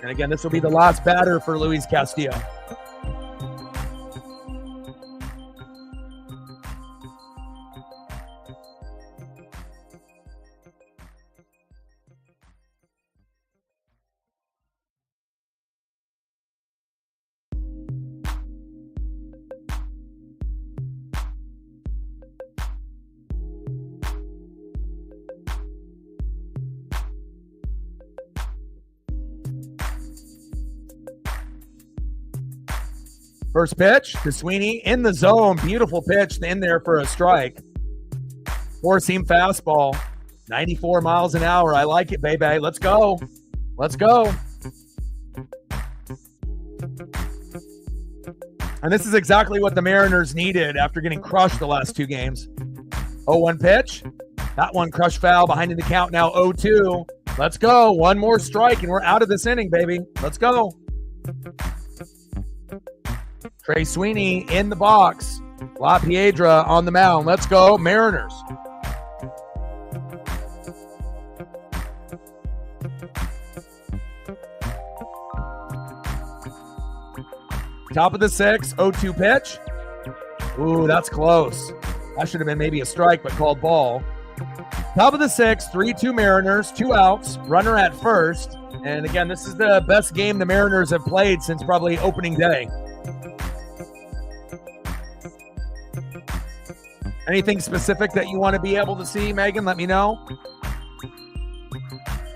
And again, this will be the last batter for Luis Castillo. First pitch to Sweeney in the zone. Beautiful pitch in there for a strike. 4-seam fastball. 94 miles an hour. I like it, baby. Let's go. Let's go. And this is exactly what the Mariners needed after getting crushed the last 2 games. 0-1 pitch. That one crushed foul behind in the count now 0-2. Let's go. 1 more strike and we're out of this inning, baby. Let's go. Trey Sweeney in the box. La Piedra on the mound. Let's go, Mariners. Top of the 6th, 0-2 pitch. Ooh, that's close. That should have been maybe a strike, but called ball. Top of the 6th, 3-2 Mariners, 2 outs, runner at first. And again, this is the best game the Mariners have played since probably opening day. Anything specific that you want to be able to see, Megan? Let me know.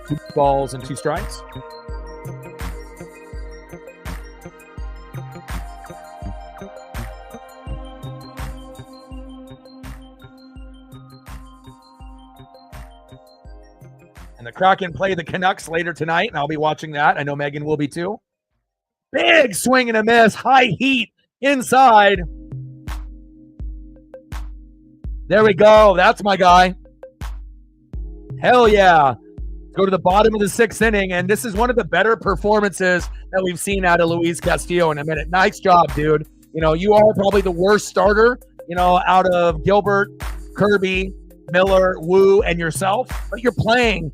2 balls and 2 strikes. And the Kraken play the Canucks later tonight, and I'll be watching that. I know Megan will be too. Big swing and a miss. High heat inside. There we go. That's my guy. Hell yeah. Go to the bottom of the 6th inning, and this is one of the better performances that we've seen out of Luis Castillo in a minute. Nice job, dude. You are probably the worst starter, out of Gilbert, Kirby, Miller, Wu, and yourself, but you're playing,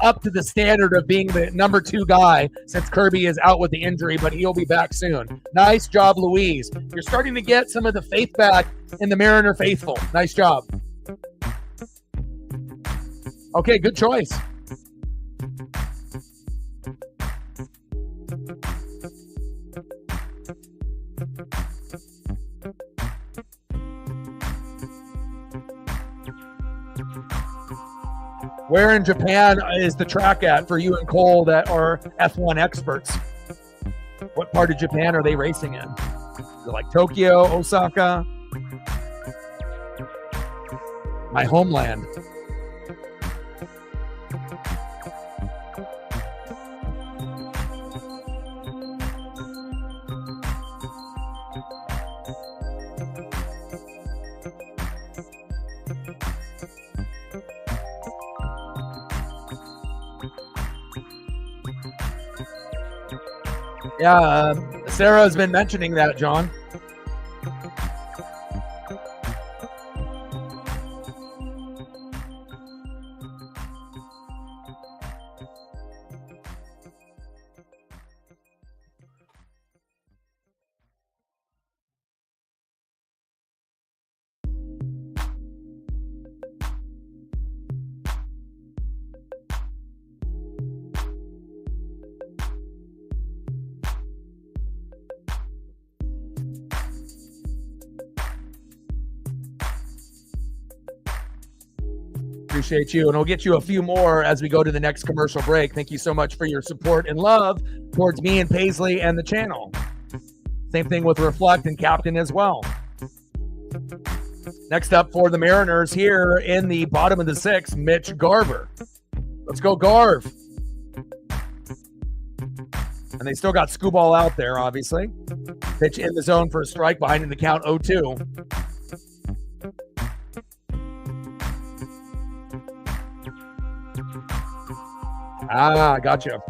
up to the standard of being the number 2 guy since Kirby is out with the injury, but he'll be back soon. Nice job, Luis. You're starting to get some of the faith back in the Mariner faithful. Nice job. Okay, good choice. Where in Japan is the track at for you and Cole that are F1 experts? What part of Japan are they racing in? Is it like Tokyo, Osaka? My homeland. Yeah, Sarah has been mentioning that, John. Appreciate you, and we'll get you a few more as we go to the next commercial break. Thank you so much for your support and love towards me and Paisley and the channel. Same thing with Reflect and Captain as well. Next up for the Mariners here in the bottom of the 6th, Mitch Garver. Let's go, Garv. And they still got Scooball out there, obviously. Pitch in the zone for a strike, behind in the count 0-2. Gotcha.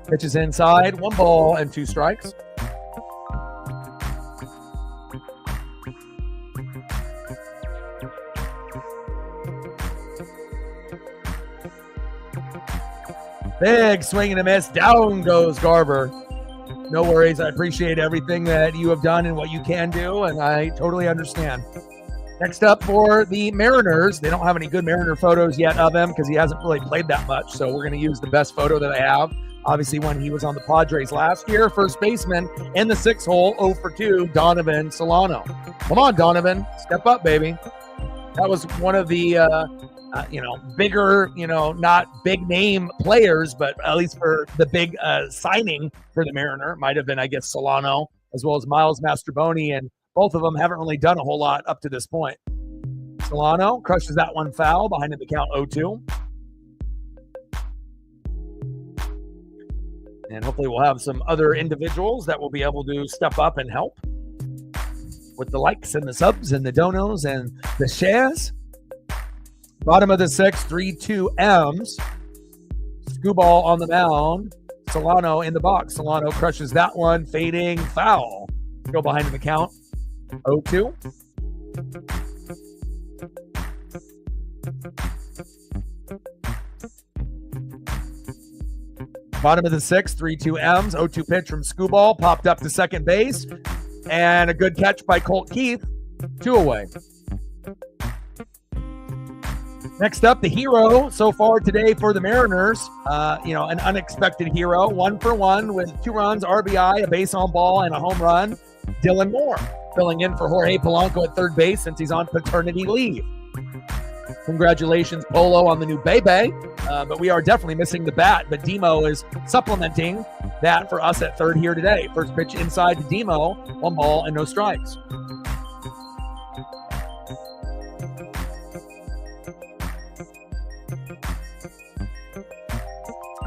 Pitches inside, 1 ball and 2 strikes. Big swing and a miss. Down goes Garver. No worries. I appreciate everything that you have done and what you can do, and I totally understand. Next up for the Mariners, they don't have any good Mariner photos yet of him because he hasn't really played that much, so we're going to use the best photo that I have. Obviously, when he was on the Padres last year, first baseman in the 6th hole, 0-for-2, Donovan Solano. Come on, Donovan. Step up, baby. That was one of the, bigger, not big name players, but at least for the big signing for the Mariner, might have been, I guess, Solano, as well as Miles Mastrobuoni, and both of them haven't really done a whole lot up to this point. Solano crushes that one foul, behind in the count 0-2. And hopefully we'll have some other individuals that will be able to step up and help with the likes and the subs and the donos and the shares. Bottom of the 6th, 3-2 M's. Scooball on the mound. Solano in the box. Solano crushes that one, fading foul. Go behind in the count. 0-2. Bottom of the 6th, 3-2 M's. 0-2 pitch from Scooball. Popped up to second base. And a good catch by Colt Keith. 2 away. Next up, the hero so far today for the Mariners. An unexpected hero. 1-for-1 with 2 runs, RBI, a base on ball, and a home run. Dylan Moore filling in for Jorge Polanco at third base since he's on paternity leave. Congratulations, Polo, on the new Bebe. But we are definitely missing the bat. But Demo is supplementing that for us at third here today. First pitch inside to Demo. 1 ball and no strikes.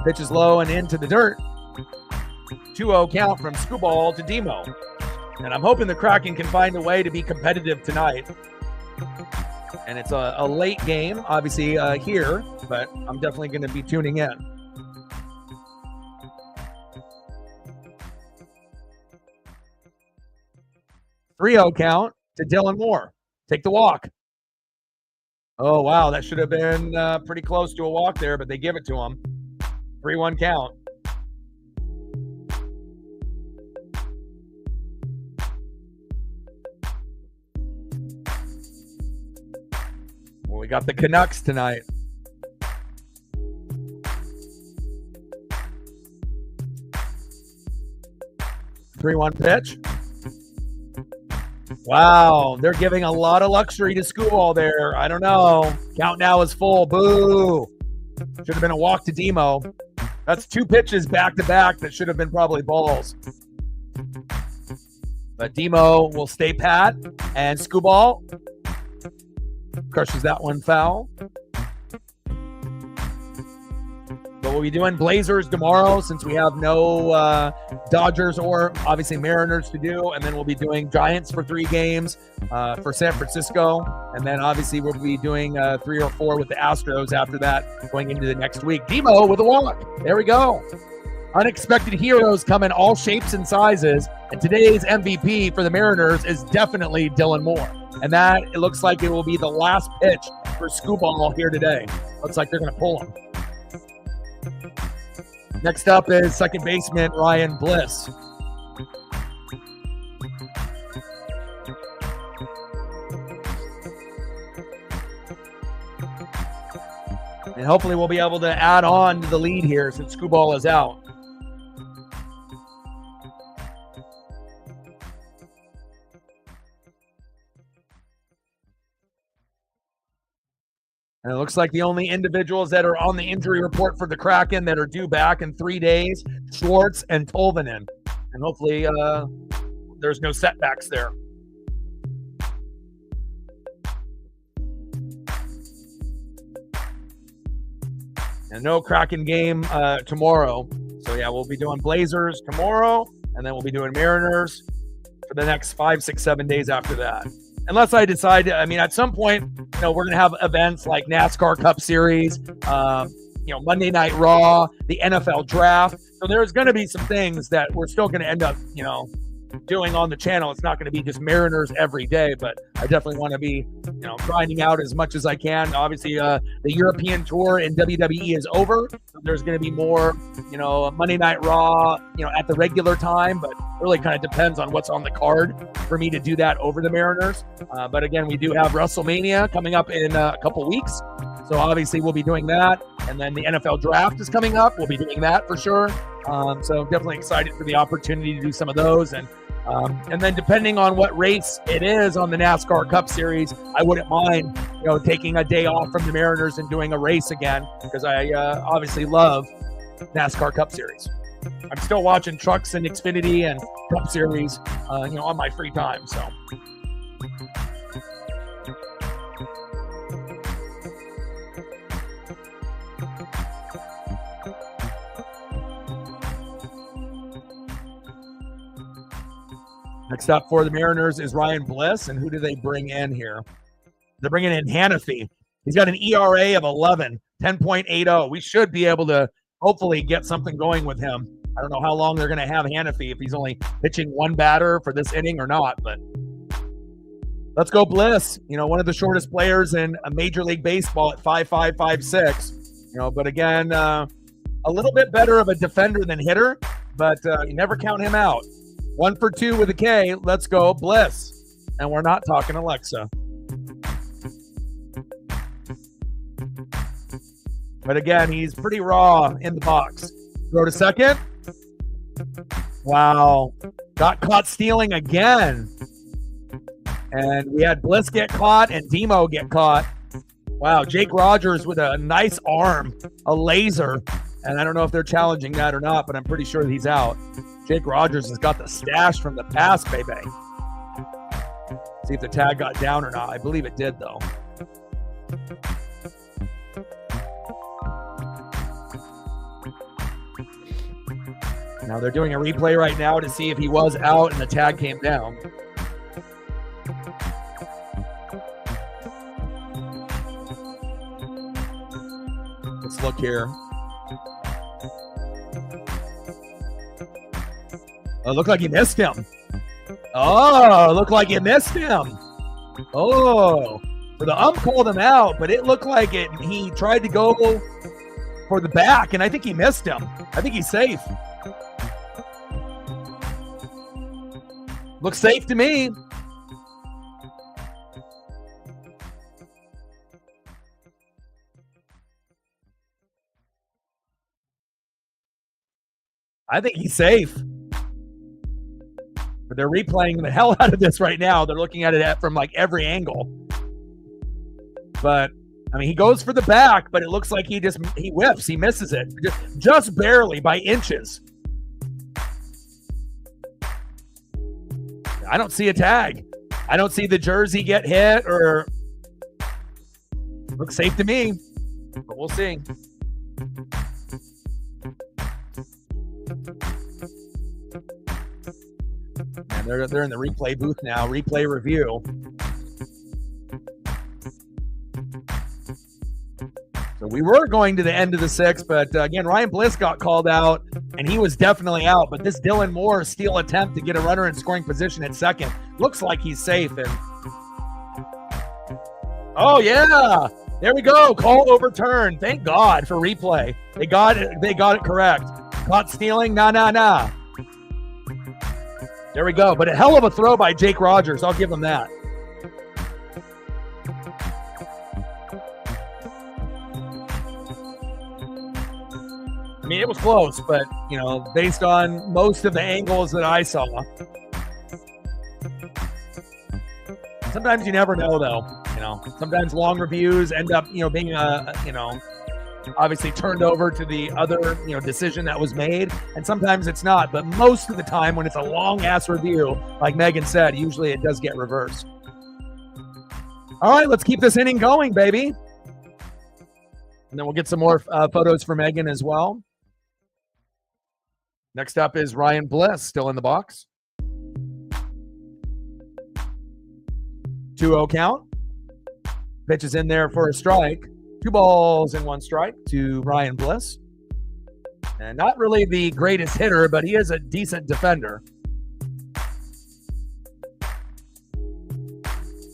Pitch is low and into the dirt. 2-0 count from Screwball to Demo. And I'm hoping the Kraken can find a way to be competitive tonight. And it's a late game, obviously, here, but I'm definitely going to be tuning in. .3-0 count to Dylan Moore. Take the walk. Oh, wow. That should have been pretty close to a walk there, but they give it to him. 3-1 count. Well, we got the Canucks tonight. .3-1 pitch. Wow, they're giving a lot of luxury to Screwball there. I don't know. Count now is full. Boo. Should have been a walk to Demo. That's 2 pitches back-to-back that should have been probably balls. But Demo will stay pat, and Screwball crushes that one foul. But we'll be doing Blazers tomorrow since we have no Dodgers or obviously Mariners to do. And then we'll be doing Giants for 3 games for San Francisco. And then obviously we'll be doing 3 or 4 with the Astros after that going into the next week. Demo with a walk. There we go. Unexpected heroes come in all shapes and sizes. And today's MVP for the Mariners is definitely Dylan Moore. And that, it looks like it will be the last pitch for Screwball here today. Looks like they're going to pull him. Next up is second baseman Ryan Bliss. And hopefully we'll be able to add on to the lead here since Screwball is out. And it looks like the only individuals that are on the injury report for the Kraken that are due back in 3 days, Schwartz and Tolvanen. And hopefully there's no setbacks there. And no Kraken game tomorrow. So, yeah, we'll be doing Blazers tomorrow, and then we'll be doing Mariners for the next 5, 6, 7 days after that. Unless I decide, I mean, at some point, you know, we're going to have events like NASCAR Cup Series, you know, Monday Night Raw, the NFL Draft. So there's going to be some things that we're still going to end up, you know, doing on the channel. It's not going to be just Mariners every day, but I definitely want to be, you know, grinding out as much as I can. Obviously, the European tour in WWE is over. So there's going to be more, you know, Monday Night Raw, you know, at the regular time, but really kind of depends on what's on the card for me to do that over the Mariners. But again, we do have WrestleMania coming up in a couple weeks. So obviously we'll be doing that. And then the NFL draft is coming up. We'll be doing that for sure. So definitely excited for the opportunity to do some of those. And then depending on what race it is on the NASCAR Cup Series, I wouldn't mind, you know, taking a day off from the Mariners and doing a race again, because I obviously love NASCAR Cup Series. I'm still watching trucks and Xfinity and Cup Series, you know, on my free time. So. Next up for the Mariners is Ryan Bliss. And who do they bring in here? They're bringing in Hannafy. He's got an ERA of 11, 10.80. We should be able to hopefully get something going with him. I don't know how long they're going to have Hannafy, if he's only pitching one batter for this inning or not, but let's go Bliss. You know, one of the shortest players in a Major League Baseball at 5'5", 5'6". You know, but again, a little bit better of a defender than hitter, but you never count him out. 1 for 2 with a K. Let's go Bliss. And we're not talking Alexa. But again, he's pretty raw in the box. Throw to second. Wow. Got caught stealing again. And we had Bliss get caught and Demo get caught. Wow, Jake Rogers with a nice arm, a laser. And I don't know if they're challenging that or not, but I'm pretty sure he's out. Jake Rogers has got the stash from the past, baby. See if the tag got down or not. I believe it did, though. Now they're doing a replay right now to see if he was out and the tag came down. Let's look here. Oh, it looked like he missed him. Oh, it looked like he missed him. Oh, so the ump called him out, but it looked like it. He tried to go for the back, and I think he missed him. I think he's safe. Looks safe to me. I think he's safe. But they're replaying the hell out of this right now. They're looking at it from like every angle. But I mean, he goes for the back, but it looks like he whiffs. He misses it just barely by inches. I don't see a tag. I don't see the jersey get hit or looks safe to me, but we'll see. And they're in the replay booth now, replay review. So we were going to the end of the sixth, but again, Ryan Bliss got called out, and he was definitely out. But this Dylan Moore steal attempt to get a runner in scoring position at second looks like he's safe. And oh yeah, there we go. Call overturned. Thank God for replay. They got it correct. Caught stealing. Nah. There we go. But a hell of a throw by Jake Rogers. I'll give him that. I mean, it was close, but, you know, based on most of the angles that I saw. Sometimes you never know, though. You know, sometimes long reviews end up, you know, being, obviously turned over to the other, you know, decision that was made. And sometimes it's not. But most of the time when it's a long-ass review, like Megan said, usually it does get reversed. All right, let's keep this inning going, baby. And then we'll get some more photos for Megan as well. Next up is Ryan Bliss, still in the box. 2-0 count. Pitch is in there for a strike. 2 balls and 1 strike to Ryan Bliss. And not really the greatest hitter, but he is a decent defender.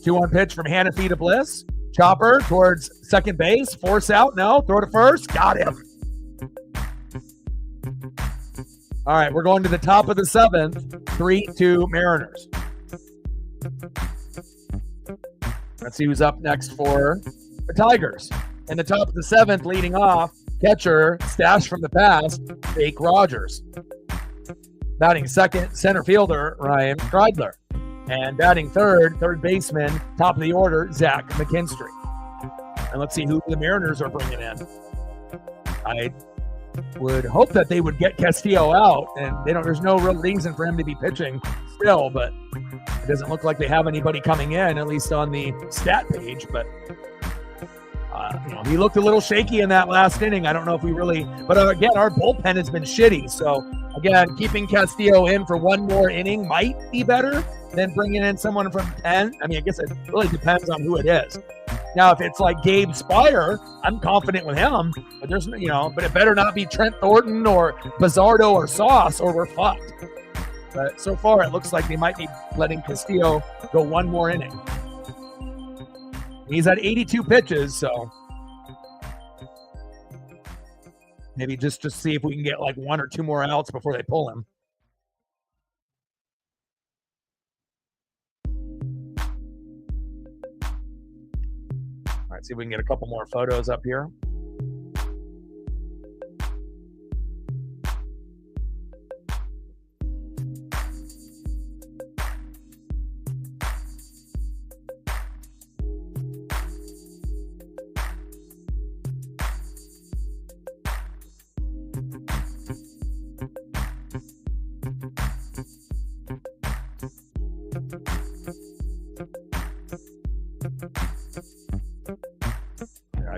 2-1 pitch from Hannafy to Bliss. Chopper towards second base. Force out. No. Throw to first. Got him. All right, we're going to the top of the 7th. 3-2 Mariners. Let's see who's up next for the Tigers. In the top of the 7th, leading off, catcher, stash from the past, Jake Rogers. Batting second, center fielder, Ryan Kreidler. And batting third baseman, top of the order, Zach McKinstry. And let's see who the Mariners are bringing in. I would hope that they would get Castillo out, and there's no real reason for him to be pitching still, but it doesn't look like they have anybody coming in, at least on the stat page. But he looked a little shaky in that last inning. I don't know if we really, but again, our bullpen has been shitty. So again, keeping Castillo in for one more inning might be better than bringing in someone from 10. I mean, I guess it really depends on who it is. Now, if it's like Gabe Spire, I'm confident with him, but there's, but it better not be Trent Thornton or Bizzardo or Sauce, or we're fucked. But so far, it looks like they might be letting Castillo go one more inning. He's at 82 pitches, so maybe just see if we can get like 1 or 2 more outs before they pull him. All right, see if we can get a couple more photos up here.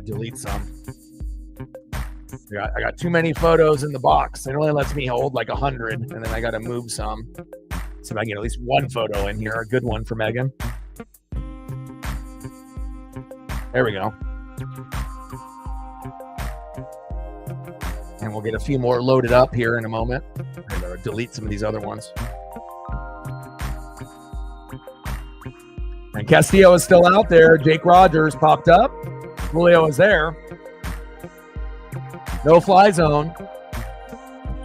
Delete some. I got too many photos in the box. It only lets me hold like 100, and then I got to move some. See if I can get at least one photo in here, a good one for Megan. There we go. And we'll get a few more loaded up here in a moment. I'm going to delete some of these other ones. And Castillo is still out there. Jake Rogers popped up. Julio is there. No fly zone.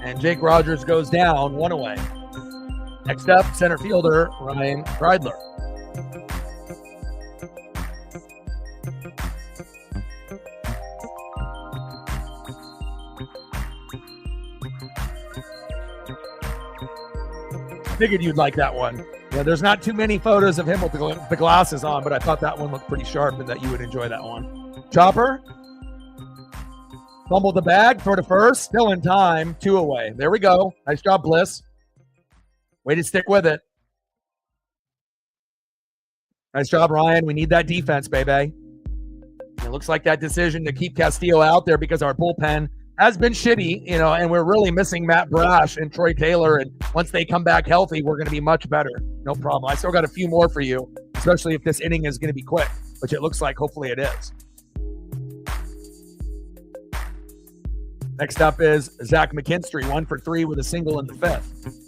And Jake Rogers goes down, one away. Next up, center fielder Ryan Kreidler. Figured you'd like that one. Yeah, there's not too many photos of him with the glasses on, but I thought that one looked pretty sharp and that you would enjoy that one. Chopper. Fumbled the bag, throw to first, still in time, 2 away. There we go. Nice job, Bliss. Way to stick with it. Nice job, Ryan. We need that defense, baby. It looks like that decision to keep Castillo out there because our bullpen has been shitty, and we're really missing Matt Brash and Troy Taylor. And once they come back healthy, we're going to be much better. No problem. I still got a few more for you, especially if this inning is going to be quick, which it looks like hopefully it is. Next up is Zach McKinstry, 1 for 3 with a single in the 5th.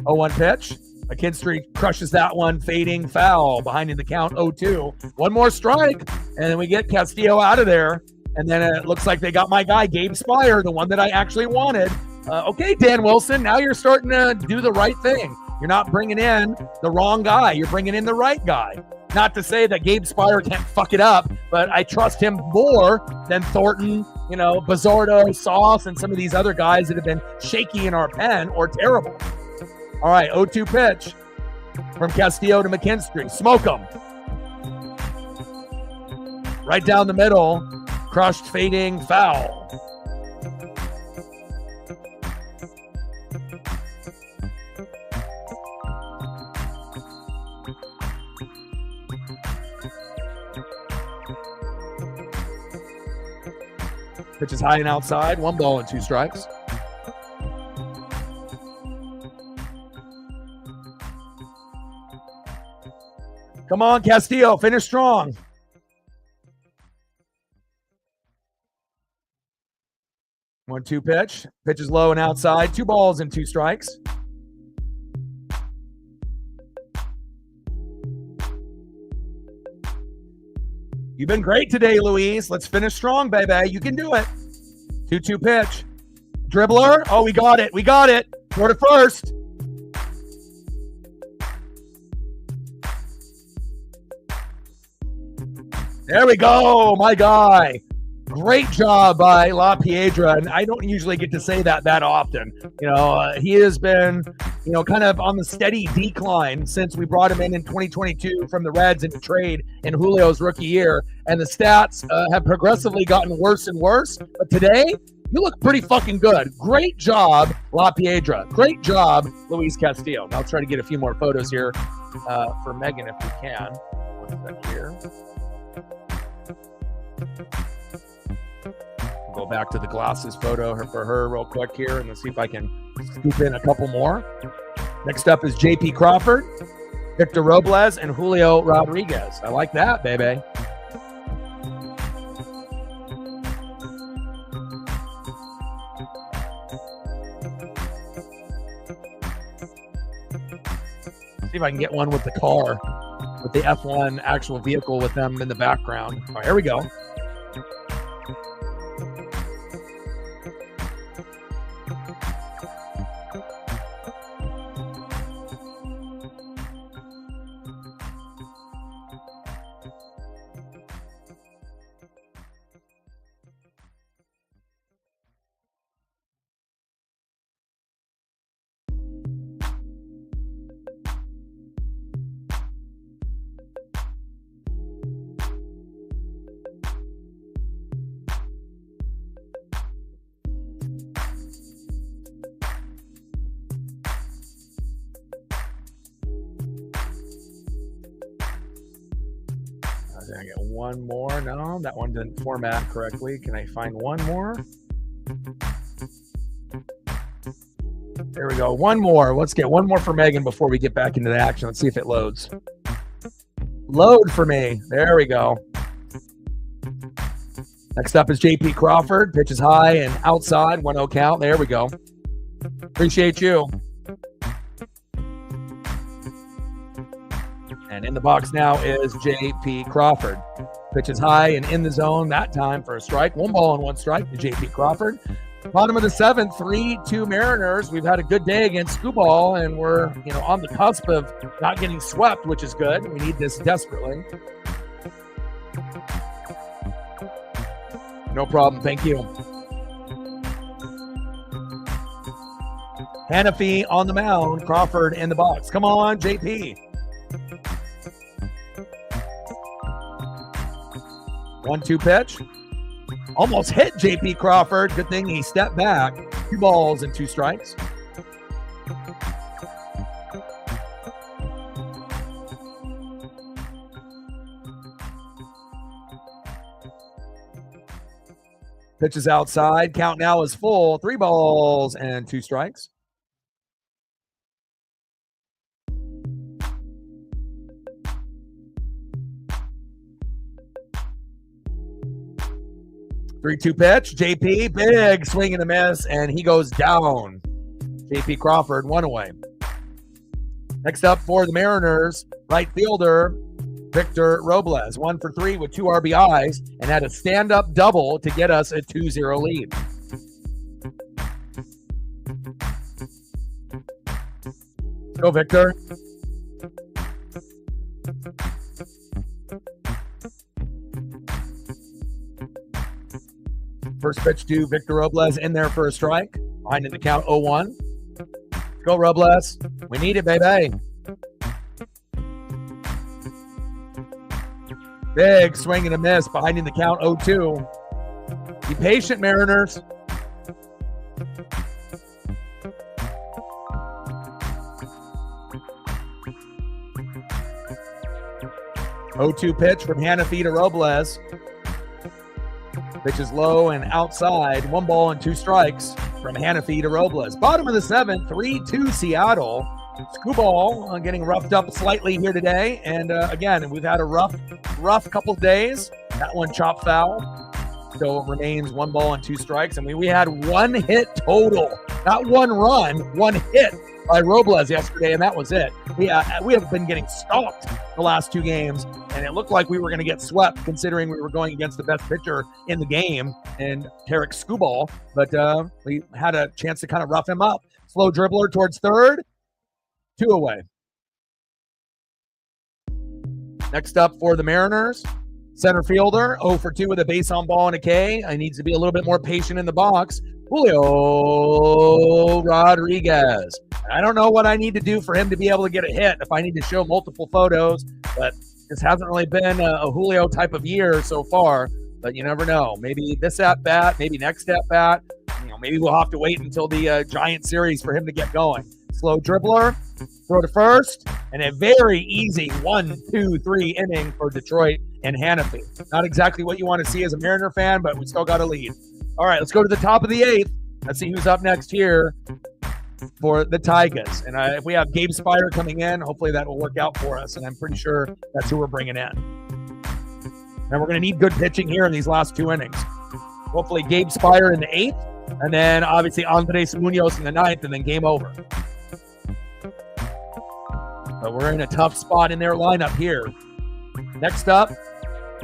Oh, 1 pitch. McKinstry crushes that one, fading foul, behind in the count 0-2. One more strike, and then we get Castillo out of there. And then it looks like they got my guy, Gabe Spire, the one that I actually wanted. Okay, Dan Wilson, now you're starting to do the right thing. You're not bringing in the wrong guy. You're bringing in the right guy. Not to say that Gabe Spire can't fuck it up, but I trust him more than Thornton, Bizzardo, Sauce, and some of these other guys that have been shaky in our pen or terrible. All right, 0-2 pitch from Castillo to McKinstry. Smoke him. Right down the middle. Crushed, fading, foul. Pitch is high and outside. 1 ball and 2 strikes. Come on, Castillo. Finish strong. One-two pitch. Pitch is low and outside. 2 balls and 2 strikes. You've been great today, Luis. Let's finish strong, baby. You can do it. 2-2 pitch. Dribbler. Oh, we got it. We got it. Throw to first. There we go. My guy. Great job by La Piedra, and I don't usually get to say that often. He has been, kind of on the steady decline since we brought him in 2022 from the Reds in trade in Julio's rookie year, and the stats have progressively gotten worse and worse. But today, you look pretty fucking good. Great job, La Piedra. Great job, Luis Castillo. I'll try to get a few more photos here for Megan if we can. One sec here. Go back to the glasses photo for her real quick here, and let's see if I can scoop in a couple more. Next up is J.P. Crawford, Victor Robles, and Julio Rodriguez. I like that, baby. See if I can get one with the car, with the F1 actual vehicle with them in the background. All right, here we go. I get one more? No, that one didn't format correctly. Can I find one more? There we go. One more. Let's get one more for Megan before we get back into the action. Let's see if it loads. Load for me. There we go. Next up is JP Crawford. Pitches high and outside. 1-0 count. There we go. Appreciate you. And in the box now is JP Crawford. Pitches high and in the zone that time for a strike. 1 ball and 1 strike to JP Crawford. Bottom of the 7th, 3-2 Mariners. We've had a good day against Scooball, and we're on the cusp of not getting swept, which is good. We need this desperately. No problem. Thank you. Hannafy on the mound. Crawford in the box. Come on, JP. 1-2 pitch. Almost hit JP Crawford. Good thing he stepped back. 2 balls and 2 strikes. Pitches outside. Count now is full. 3 balls and 2 strikes. Three-two pitch. JP, big swing and a miss, and he goes down. JP Crawford, 1 away. Next up for the Mariners, right fielder Victor Robles, 1 for 3 with 2 RBIs, and had a stand-up double to get us a 2-0 lead. Go, Victor. First pitch to Victor Robles in there for a strike. Behind in the count 0-1. Go, Robles. We need it, baby. Big swing and a miss. Behind in the count 0-2. Be patient, Mariners. Oh-2 pitch from Hannafy to Robles. Pitch is low and outside. 1 ball and 2 strikes from Hannafy to Robles. Bottom of the 7th, 3-2 Seattle. Scooball getting roughed up slightly here today. And again, we've had a rough couple of days. That one chopped foul. So it remains 1 ball and 2 strikes. I mean, we had 1 hit total. Not 1 run, 1 hit by Robles yesterday, and that was it. We have been getting stalked the last 2 games, and it looked like we were going to get swept considering we were going against the best pitcher in the game, and Tarek Scooball. But we had a chance to kind of rough him up. Slow dribbler towards third. 2 away. Next up for the Mariners, center fielder, 0 for 2 with a base on ball and a K. I needs to be a little bit more patient in the box. Julio Rodriguez. I don't know what I need to do for him to be able to get a hit, if I need to show multiple photos, but this hasn't really been a Julio type of year so far, but you never know. Maybe this at-bat, maybe next at-bat. Maybe we'll have to wait until the Giant series for him to get going. Slow dribbler, throw to first, and a very easy 1-2-3 inning for Detroit and Hannafy. Not exactly what you want to see as a Mariner fan, but we still got a lead. All right, let's go to the top of the 8th. Let's see who's up next here for the Tigers. And if we have Gabe Spire coming in, hopefully that will work out for us. And I'm pretty sure that's who we're bringing in. And we're going to need good pitching here in these last 2 innings. Hopefully Gabe Spire in the 8th, and then obviously Andres Munoz in the 9th, and then game over. But we're in a tough spot in their lineup here. Next up,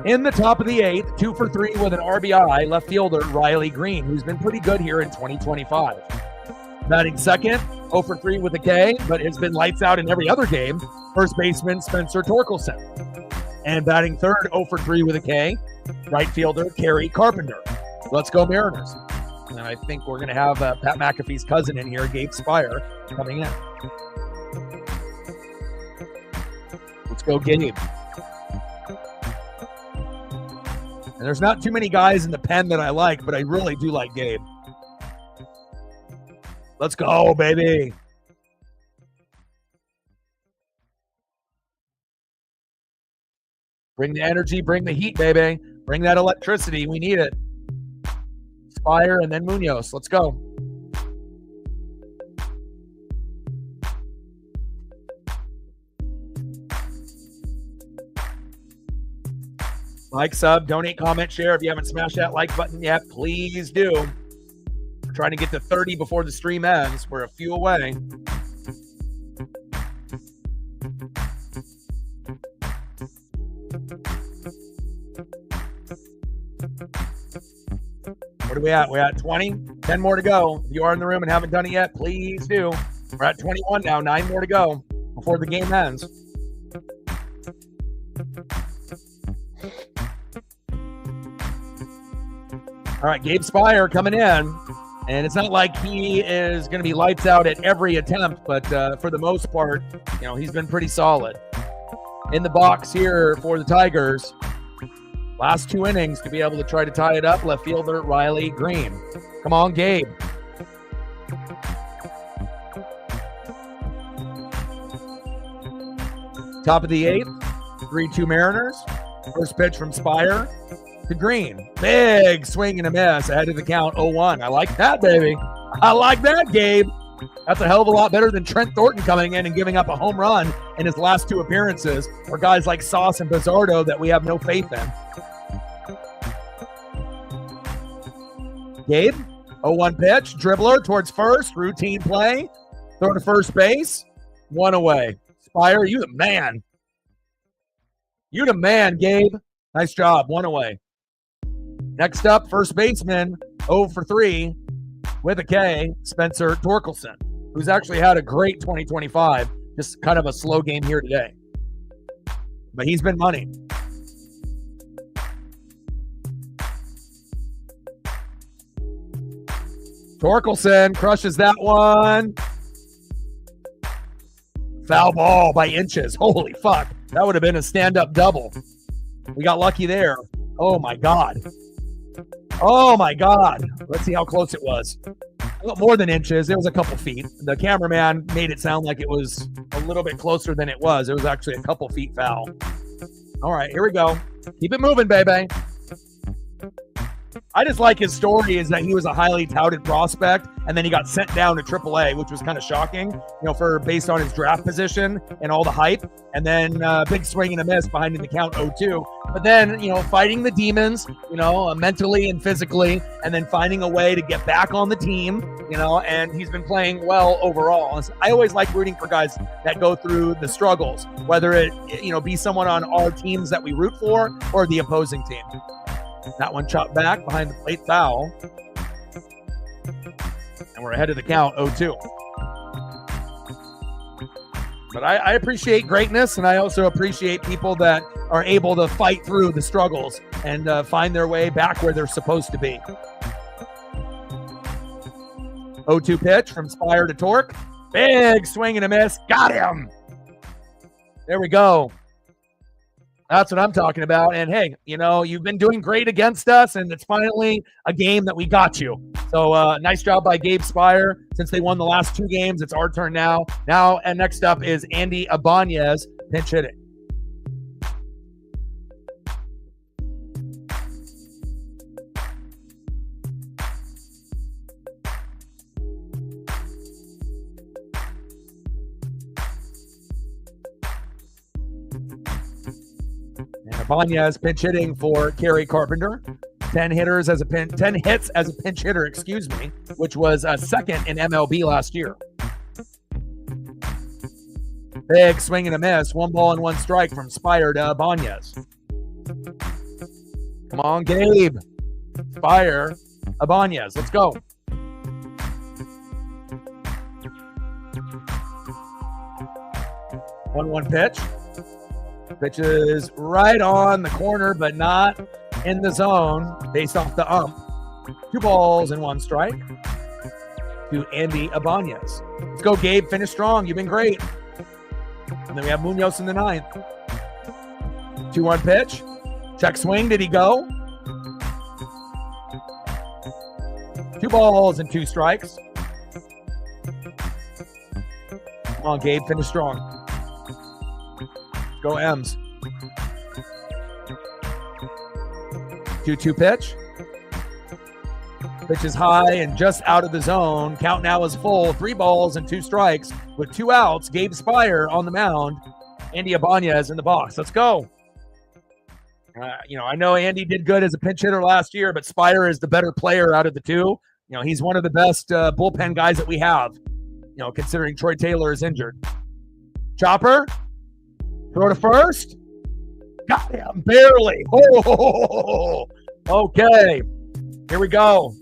in the top of the 8th, 2 for 3 with an RBI, left fielder Riley Green, who's been pretty good here in 2025. Batting second, 0 for 3 with a K, but has been lights out in every other game, first baseman Spencer Torkelson. And batting third, 0 for 3 with a K, right fielder Kerry Carpenter. Let's go Mariners. And I think we're going to have Pat McAfee's cousin in here, Gabe Spire, coming in. Let's go Gabe. And there's not too many guys in the pen that I like, but I really do like Gabe. Let's go, baby. Bring the energy, bring the heat, baby. Bring that electricity. We need it. Spire and then Munoz. Let's go. Like, sub, donate, comment, share. If you haven't smashed that like button yet, please do. We're trying to get to 30 before the stream ends. We're a few away. What are we at? We're at 20. 10 more to go. If you are in the room and haven't done it yet, please do. We're at 21 now. 9 more to go before the game ends. All right, Gabe Spire coming in. And it's not like he is going to be lights out at every attempt, but for the most part, he's been pretty solid. In the box here for the Tigers. Last 2 innings to be able to try to tie it up. Left fielder Riley Green. Come on, Gabe. Top of the 8th. 3-2 Mariners. First pitch from Spire to Green. Big swing and a miss ahead of the count 0-1. I like that, baby. I like that, Gabe. That's a hell of a lot better than Trent Thornton coming in and giving up a home run in his last 2 appearances, or guys like Sauce and Bizzardo that we have no faith in. Gabe, 0-1 pitch, dribbler towards first, routine play, throw to first base, 1 away. Spire, you the man. You the man, Gabe. Nice job, 1 away. Next up, first baseman, 0 for 3 with a K, Spencer Torkelson, who's actually had a great 2025, just kind of a slow game here today. But he's been money. Torkelson crushes that one. Foul ball by inches. Holy fuck. That would have been a stand-up double. We got lucky there. Oh, my God. Oh, my God. Let's see how close it was. More than inches. It was a couple feet. The cameraman made it sound like it was a little bit closer than it was. It was actually a couple feet foul. All right, here we go. Keep it moving, baby. I just like his story is that he was a highly touted prospect, and then he got sent down to AAA, which was kind of shocking, for based on his draft position and all the hype. And then big swing and a miss behind in the count 0-2. But then, fighting the demons, mentally and physically, and then finding a way to get back on the team, and he's been playing well overall. I always like rooting for guys that go through the struggles, whether it, be someone on our teams that we root for or the opposing team. That one chopped back behind the plate, foul. And we're ahead of the count, 0-2. But I appreciate greatness, and I also appreciate people that are able to fight through the struggles and find their way back where they're supposed to be. 0-2 pitch from Spire to Torque. Big swing and a miss. Got him. There we go. That's what I'm talking about. And hey, you've been doing great against us, and it's finally a game that we got you. So nice job by Gabe Spire. Since they won the last 2 games, it's our turn now. And next up is Andy Ibanez, pinch hitting. Ibanez pinch hitting for Kerry Carpenter. 10 hits as a pinch hitter, which was second in MLB last year. Big swing and a miss. 1 ball and 1 strike from Spire to Ibanez. Come on, Gabe. Spire, Ibanez. Let's go. 1-1 pitch. Pitch is right on the corner, but not in the zone based off the ump. 2 balls and 1 strike to Andy Ibanez. Let's go, Gabe. Finish strong. You've been great. And then we have Munoz in the 9th. 2-1 pitch. Check swing. Did he go? 2 balls and 2 strikes. Come on, Gabe. Finish strong. Go M's. 2-2 pitch. Pitch is high and just out of the zone. Count now is full. 3 balls and 2 strikes with 2 outs. Gabe Spire on the mound. Andy Ibanez in the box. Let's go. I know Andy did good as a pinch hitter last year, but Spire is the better player out of the two. He's one of the best bullpen guys that we have, considering Troy Taylor is injured. Chopper. Throw to first. Got him. Barely. Oh, okay. Here we go.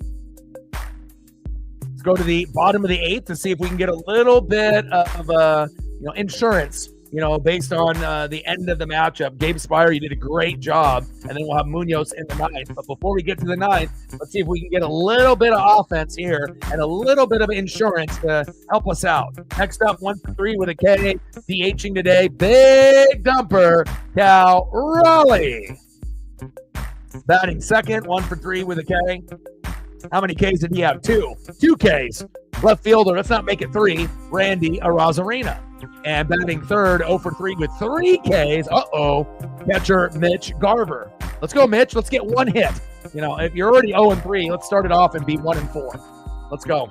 Let's go to the bottom of the 8th to see if we can get a little bit of insurance, based on the end of the matchup. Gabe Spire, you did a great job. And then we'll have Munoz in the 9th. But before we get to the 9th, let's see if we can get a little bit of offense here and a little bit of insurance to help us out. Next up, 1 for 3 with a K. DHing today, Big Dumper, Cal Raleigh. Batting second, 1 for 3 with a K. How many Ks did he have? 2. 2 Ks. Left fielder, let's not make it 3, Randy Arozarena. And batting third, 0 for 3 with 3 Ks. Catcher Mitch Garver. Let's go, Mitch. Let's get 1 hit. If you're already 0 and 3, let's start it off and be 1 and 4. Let's go.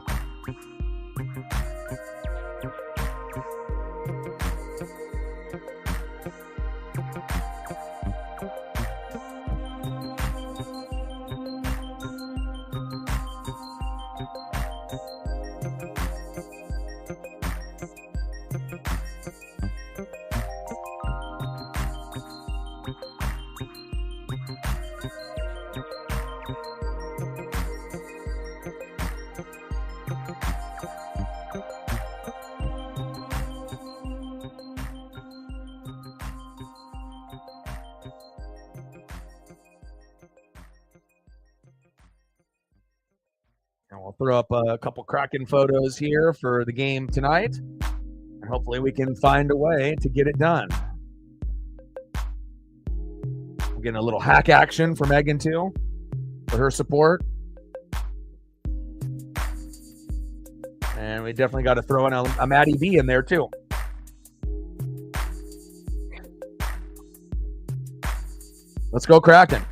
And we'll throw up a couple Kraken photos here for the game tonight. And hopefully we can find a way to get it done. We're getting a little hack action from Megan too, for her support. And we definitely got to throw in a Maddie V in there too. Let's go Kraken.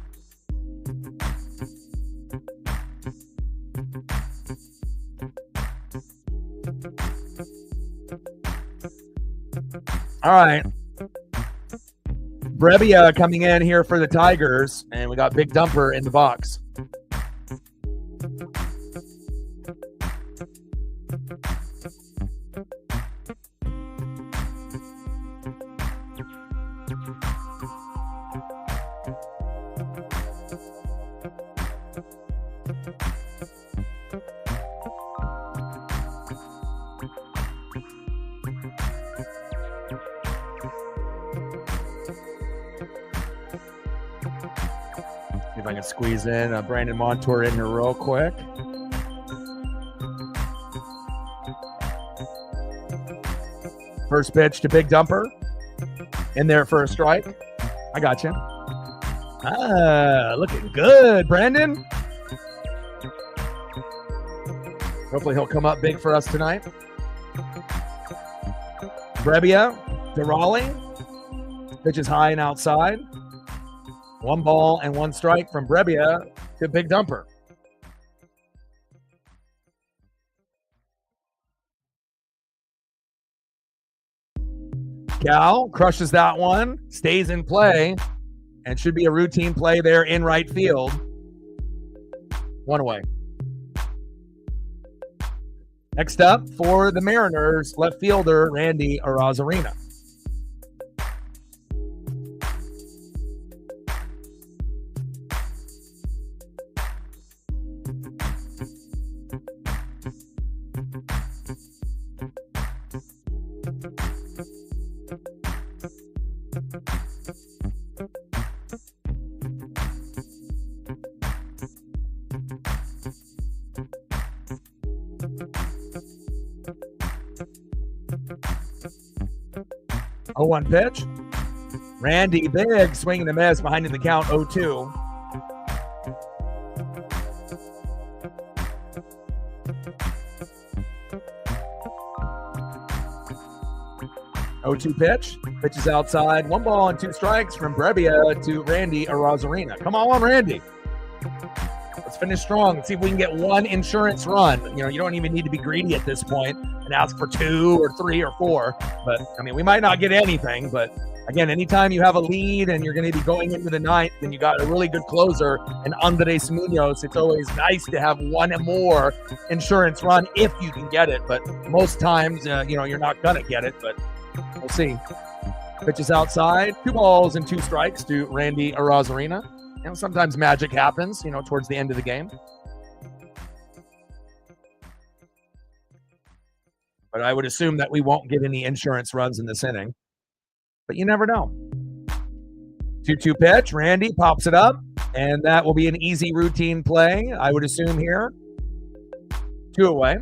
All right. Brebbia coming in here for the Tigers, and we got Big Dumper in the box. If I can squeeze in Brandon Montour in here real quick. First pitch to Big Dumper. In there for a strike. I got you. Looking good, Brandon. Hopefully he'll come up big for us tonight. Brebbia to Raleigh. Pitch is high and outside. 1 ball and 1 strike from Brebbia to Big Dumper. Cal crushes that one, stays in play, and should be a routine play there in right field. 1 away. Next up for the Mariners, left fielder Randy Arozarena. Oh, 1 pitch. Randy Big swinging the miss behind in the count 0-2. Pitch. Pitch is outside. 1 ball and 2 strikes from Brebbia to Randy Arozarena. Come on, Randy. finish strong. Let's see if we can get one insurance run. You know, you don't even need to be greedy at this point and ask for 2 or 3 or 4. But, I mean, we might not get anything. But, again, anytime you have a lead and you're going to be going into the 9th and you got a really good closer and Andres Munoz, it's always nice to have one more insurance run if you can get it. But most times, you know, you're not going to get it. But we'll see. Pitches outside. 2 balls and 2 strikes to Randy Arozarena. You know, sometimes magic happens, you know, towards the end of the game. But I would assume that we won't get any insurance runs in this inning. But you never know. 2-2 pitch. Randy pops it up. And that will be an easy routine play, I would assume here. 2 away.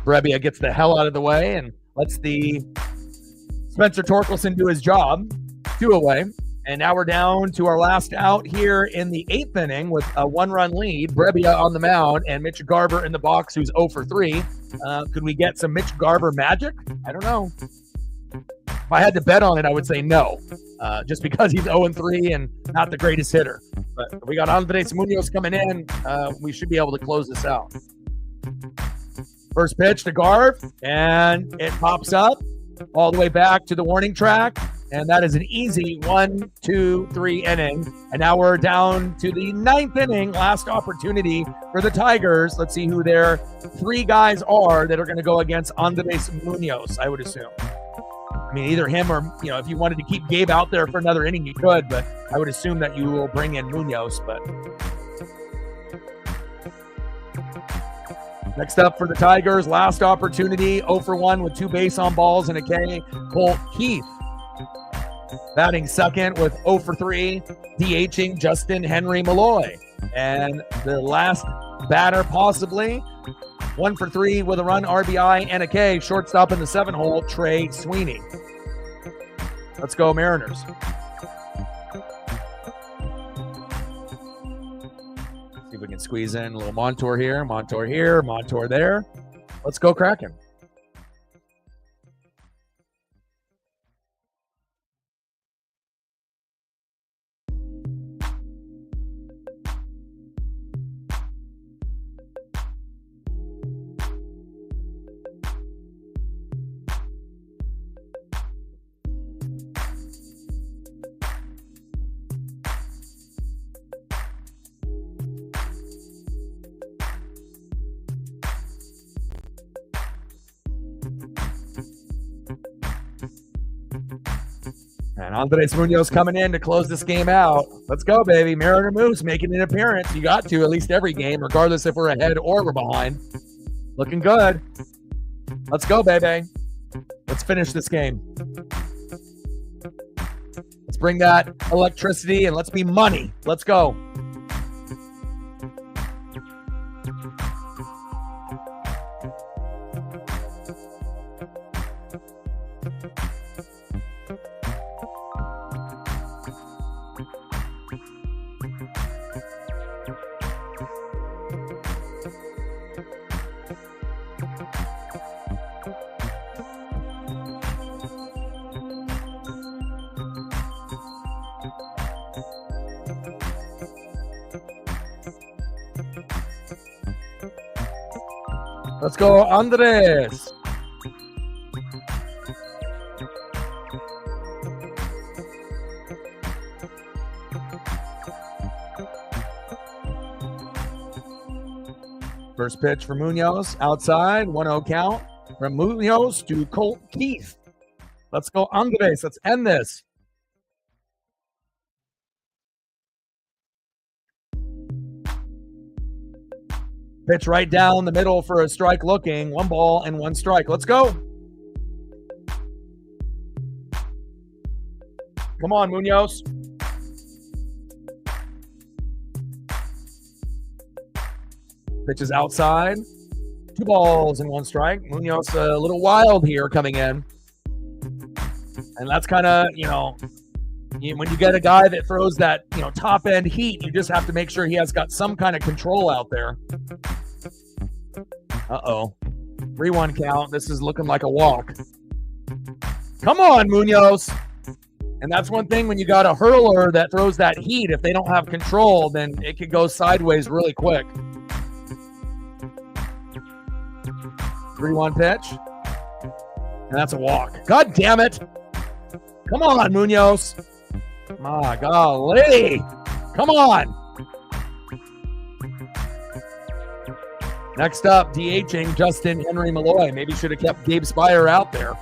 Brebbia gets the hell out of the way and lets the Spencer Torkelson do his job. 2 away. And now we're down to our last out here in the 8th inning with a 1-run lead. Brebbia on the mound and Mitch Garber in the box, who's 0 for 3. Could we get some Mitch Garber magic? I don't know. If I had to bet on it, I would say no, just because he's 0 and 3 and not the greatest hitter. But we got Andres Munoz coming in. We should be able to close this out. First pitch to Garb, and it pops up all the way back to the warning track. And that is an easy 1, 2, 3 inning. And now we're down to the 9th inning. Last opportunity for the Tigers. Let's see who their 3 guys are that are going to go against Andres Munoz, I would assume. I mean, either him or, you know, if you wanted to keep Gabe out there for another inning, you could. But I would assume that you will bring in Munoz. But next up for the Tigers, last opportunity. 0 for 1 with 2 base on balls and a K. Colt Keith. Batting second with 0 for 3, DHing Justin Henry Malloy. And the last batter possibly, 1 for 3 with a run, RBI, and a K. Shortstop in the 7-hole, Trey Sweeney. Let's go Mariners. See if we can squeeze in a little Montour here, Montour there. Let's go Kraken. And Andres Munoz coming in to close this game out. Let's go, baby. Mariner Moose making an appearance. You got to at least every game, regardless if we're ahead or we're behind. Looking good. Let's go, baby. Let's finish this game. Let's bring that electricity and let's be money. Let's go. Let's go, Andres. First pitch for Munoz, outside, 1-0 count. From Munoz to Colt Keith. Let's go, Andres. Let's end this. Pitch right down the middle for a strike looking. 1 ball and 1 strike. Let's go. Come on, Munoz. Pitch is outside. 2 balls and 1 strike. Munoz a little wild here coming in. And that's kind of, when you get a guy that throws that, top end heat, you just have to make sure he has got some kind of control out there. Uh-oh. 3-1 count. This is looking like a walk. Come on, Munoz. And that's one thing when you got a hurler that throws that heat, if they don't have control, then it could go sideways really quick. 3-1 pitch. And that's a walk. God damn it. Come on, Munoz. My golly. Come on. Next up, DHing Justin Henry Malloy. Maybe should have kept Gabe Spire out there.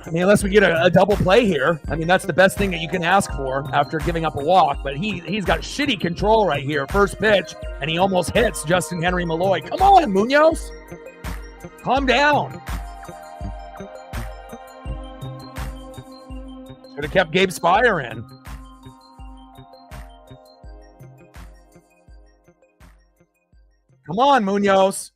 I mean, unless we get a double play here. I mean, that's the best thing that you can ask for after giving up a walk. But he's got shitty control right here. First pitch, and he almost hits Justin Henry Malloy. Come on, Munoz. Calm down. Should have kept Gabe Spire in. Come on, Munoz.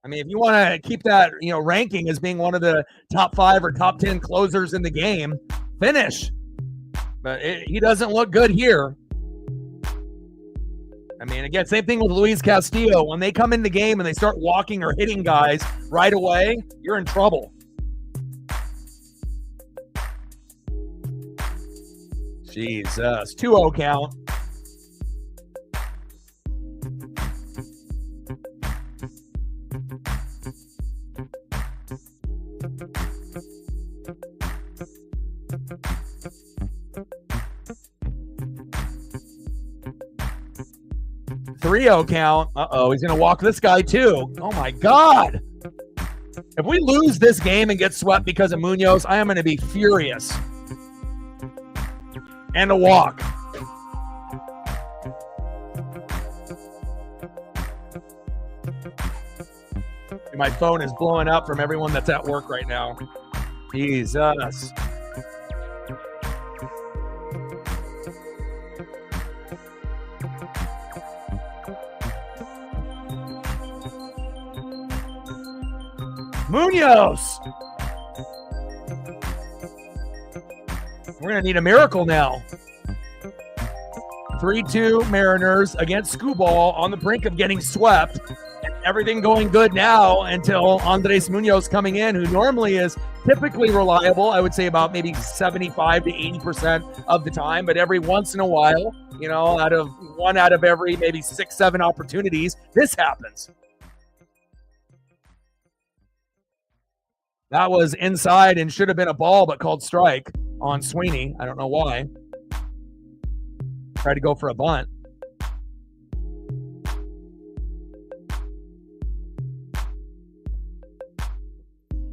I mean, if you want to keep that, ranking as being one of the top 5 or top 10 closers in the game, finish. But he doesn't look good here. I mean, again, same thing with Luis Castillo. When they come in the game and they start walking or hitting guys right away, you're in trouble. Jesus. 2-0 count. Three-0 count. Uh-oh, he's going to walk this guy too. Oh, my God. If we lose this game and get swept because of Munoz, I am going to be furious. And a walk. My phone is blowing up from everyone that's at work right now. Jesus. Munoz. We're going to need a miracle now. 3-2 Mariners against Skubal on the brink of getting swept. Everything going good now until Andres Munoz coming in, who normally is typically reliable. I would say about maybe 75 to 80% of the time, but every once in a while, out of every maybe 6-7 opportunities, this happens. That was inside and should have been a ball, but called strike on Sweeney. I don't know why. Tried to go for a bunt.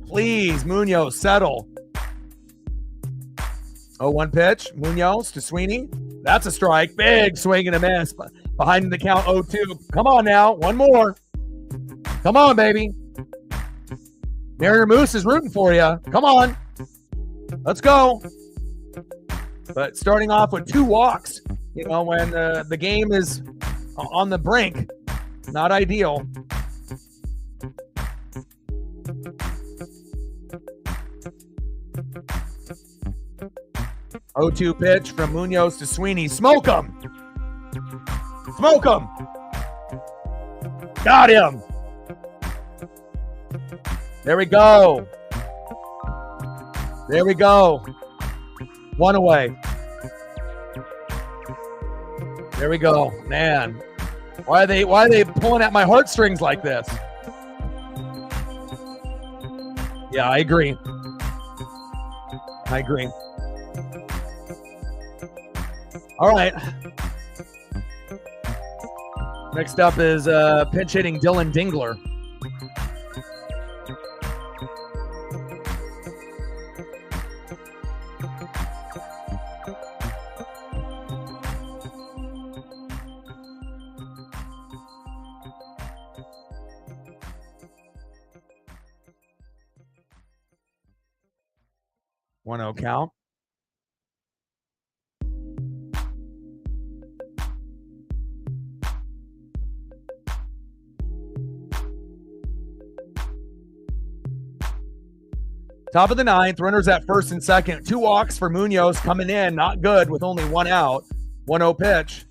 Please, Munoz, settle. 0-1 pitch. Munoz to Sweeney. That's a strike. Big swing and a miss. Behind the count 0-2. Come on now. One more. Come on, baby. Mariner Moose is rooting for you. Come on. Let's go. But starting off with 2 walks, when the game is on the brink, not ideal. O2 pitch from Munoz to Sweeney. Smoke him. Smoke him. Got him. There we go. There we go. 1 away. There we go. Man. Why are they pulling at my heartstrings like this? Yeah, I agree. All right. Next up is pinch hitting Dylan Dingler. One 0 count. Top of the 9th, runners at first and second. 2 walks for Munoz coming in, not good with only 1 out. 1-0 pitch.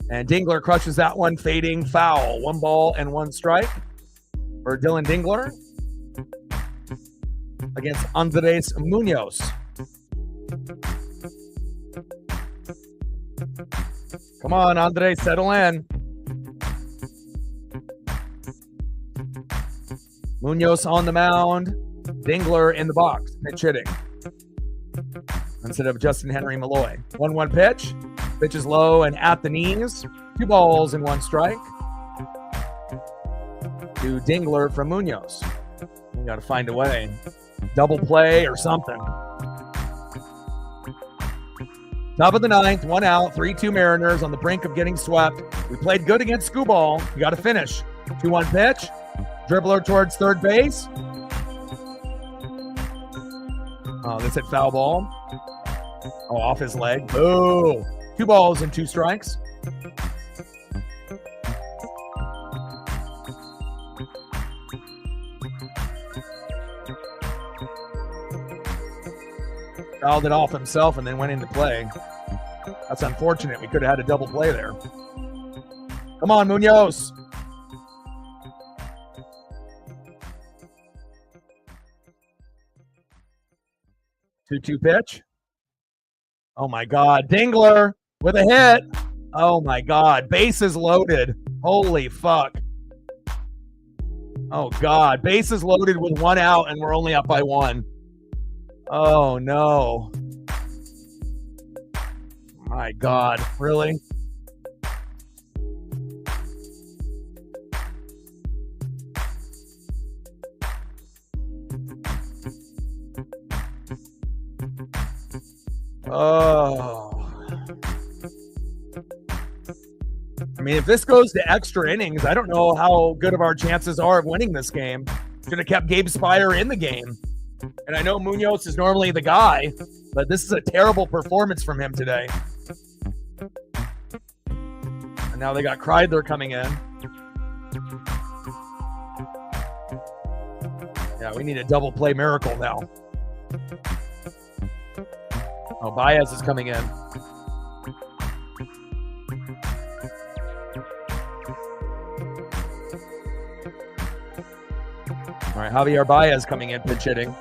And Dingler crushes that one, fading foul. 1 ball and 1 strike for Dylan Dingler against Andres Munoz. Come on, Andre, settle in. Munoz on the mound. Dingler in the box, pitch hitting. Instead of Justin Henry Malloy. 1-1 pitch. Pitch is low and at the knees. 2 balls and 1 strike. To Dingler from Munoz. We got to find a way. Double play or something. Top of the 9th, 1 out, 3-2 Mariners on the brink of getting swept. We played good against Skubal. We got to finish. 2-1 pitch. Dribbler towards third base. Oh, this hit foul ball. Oh, off his leg. Boo. 2 balls and 2 strikes. Fouled it off himself and then went into play. That's unfortunate. We could have had a double play there. Come on, Munoz. Two pitch. Oh my God. Dingler with a hit. Oh my God. Bases loaded. Holy fuck. Oh God. Bases loaded with 1 out and we're only up by 1. Oh no. My God. Really? Oh. I mean, if this goes to extra innings, I don't know how good of our chances are of winning this game. Should have kept Gabe Spire in the game. And I know Munoz is normally the guy, but this is a terrible performance from him today. And now they got Kreidler coming in. Yeah, we need a double play miracle now. Oh, Baez is coming in. All right, Javier Baez coming in, pitch hitting.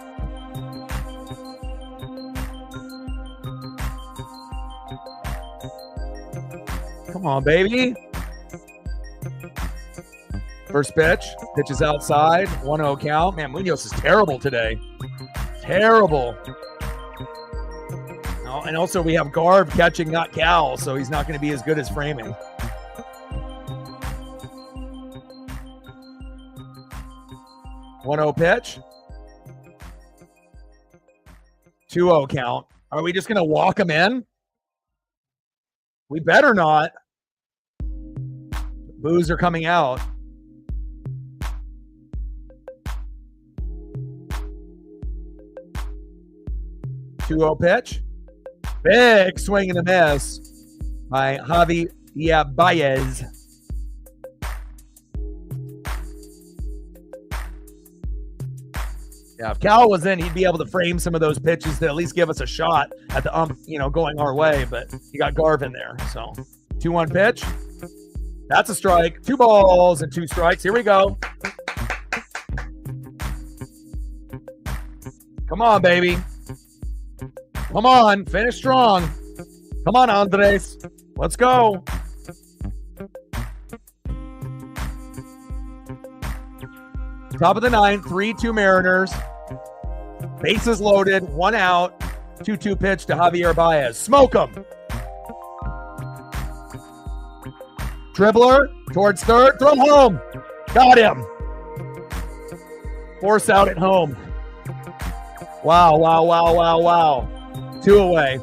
Come on, baby. First pitch. Pitch is outside. 1-0 count. Man, Munoz is terrible today. Terrible. Oh, and also we have Garb catching, not Cal, so he's not going to be as good as framing. One 0 pitch. 2-0 count. Are we just going to walk him in? We better not. Boos are coming out. Two 0 pitch. Big swing and a miss by Javier Baez. Yeah, if Cal was in, he'd be able to frame some of those pitches to at least give us a shot at the going our way. But you got Garv in there. So 2-1 pitch. That's a strike. 2 balls and 2 strikes. Here we go. Come on, baby. Come on. Finish strong. Come on, Andres. Let's go. Top of the 9th, 3-2 Mariners. Bases loaded, 1 out. 2-2 pitch to Javier Baez. Smoke him. Dribbler towards third. Throw home. Got him. Force out at home. Wow, wow, wow, wow, wow. 2 away.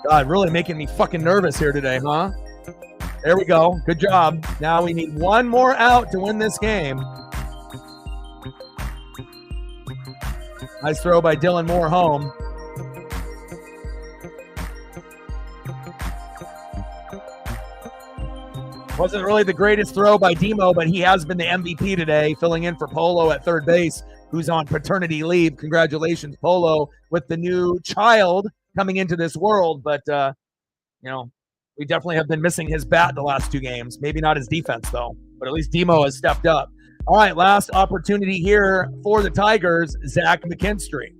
God, really making me fucking nervous here today, huh? There we go. Good job. Now we need 1 more out to win this game. Nice throw by Dylan Moore home. Wasn't really the greatest throw by Demo, but he has been the MVP today, filling in for Polo at third base, who's on paternity leave. Congratulations, Polo, with the new child coming into this world. But, we definitely have been missing his bat the last 2 games. Maybe not his defense, though. But at least Demo has stepped up. All right, last opportunity here for the Tigers, Zach McKinstry.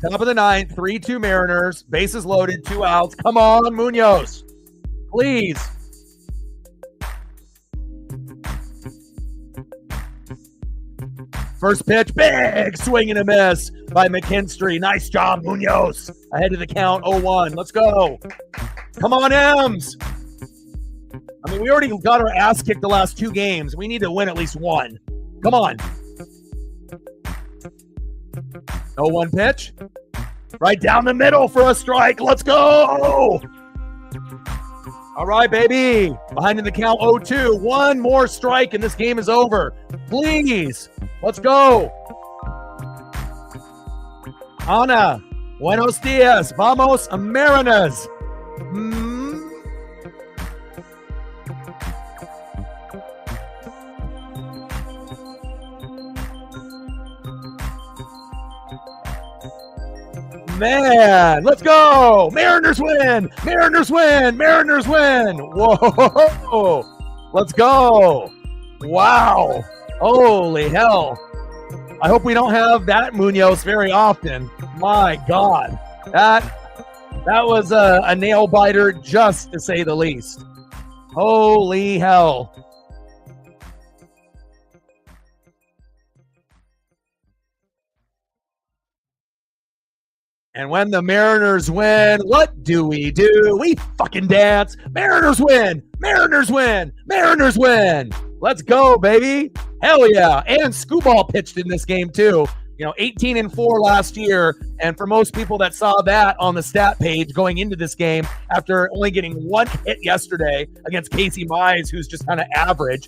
Top of the ninth, 3-2 Mariners, bases loaded, 2 outs. Come on, Munoz, please. First pitch, big swing and a miss by McKinstry. Nice job, Munoz. Ahead of the count, 0-1. Let's go. Come on, M's. I mean, we already got our ass kicked the last 2 games. We need to win at least 1. Come on. 0-1 pitch. Right down the middle for a strike. Let's go. All right, baby. Behind in the count, 0-2. 1 more strike and this game is over. Please. Let's go. Ana. Buenos dias. Vamos, Mariners. Man, let's go. Mariners win. Mariners win. Mariners win. Whoa. Let's go. Wow. Holy hell. I hope we don't have that Munoz very often. My God. That was a nail biter, just to say the least. Holy hell. And when the Mariners win, what do? We fucking dance. Mariners win. Mariners win. Mariners win. Let's go, baby. Hell yeah. And Skubal pitched in this game too. 18-4 last year. And for most people that saw that on the stat page going into this game, after only getting 1 hit yesterday against Casey Mize, who's just kind of average,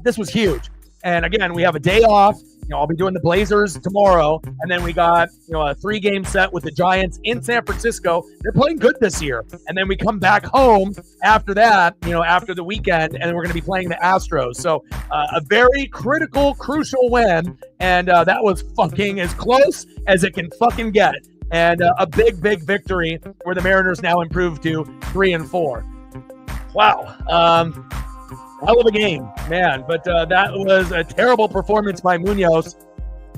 this was huge. And again, we have a day off. I'll be doing the Blazers tomorrow, and then we got a 3-game set with the Giants in San Francisco. They're playing good this year, and then we come back home after that, after the weekend, and then we're going to be playing the Astros. So a very critical, crucial win, and that was fucking as close as it can fucking get, and a big, big victory where the Mariners now improve to 3-4. Wow. Hell of a game, man. But that was a terrible performance by Munoz.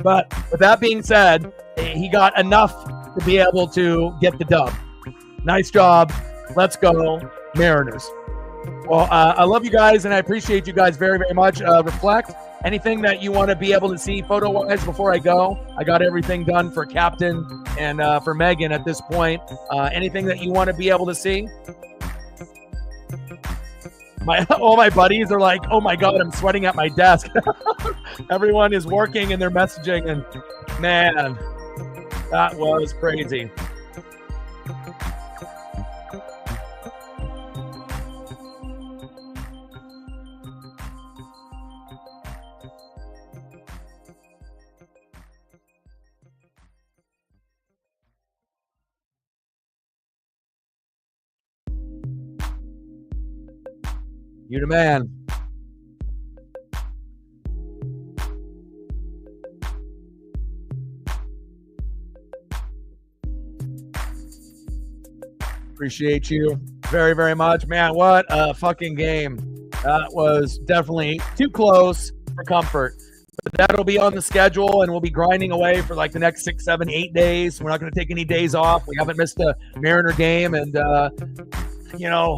But with that being said, he got enough to be able to get the dub. Nice job. Let's go, Mariners. Well, I love you guys, and I appreciate you guys very, very much. Reflect. Anything that you want to be able to see photo-wise before I go? I got everything done for Captain and for Megan at this point. Anything that you want to be able to see? All my buddies are like, oh my God, I'm sweating at my desk. Everyone is working and they're messaging, and man, that was crazy. You the man. Appreciate you very, very much. Man, what a fucking game. That was definitely too close for comfort. But that'll be on the schedule, and we'll be grinding away for like the next 6, 7, 8 days. We're not going to take any days off. We haven't missed a Mariner game, and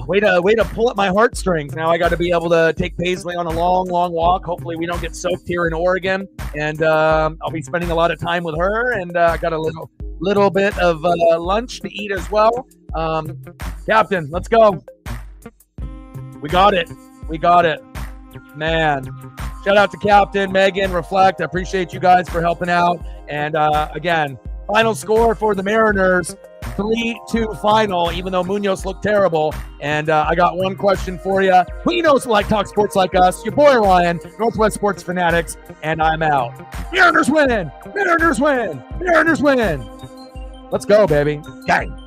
way to pull at my heartstrings. Now I got to be able to take Paisley on a long, long walk. Hopefully we don't get soaked here in Oregon, and I'll be spending a lot of time with her, and I got a little bit of lunch to eat as well. Captain, let's go. We got it. Man. Shout out to Captain, Megan, Reflect. I appreciate you guys for helping out. And again, final score for the Mariners, 3-2 final, even though Munoz looked terrible. And I got one question for you. Who knows like talk sports like us? Your boy Ryan, Northwest Sports Fanatics, and I'm out. Mariners win! Mariners win! Mariners win! Let's go, baby. Gang.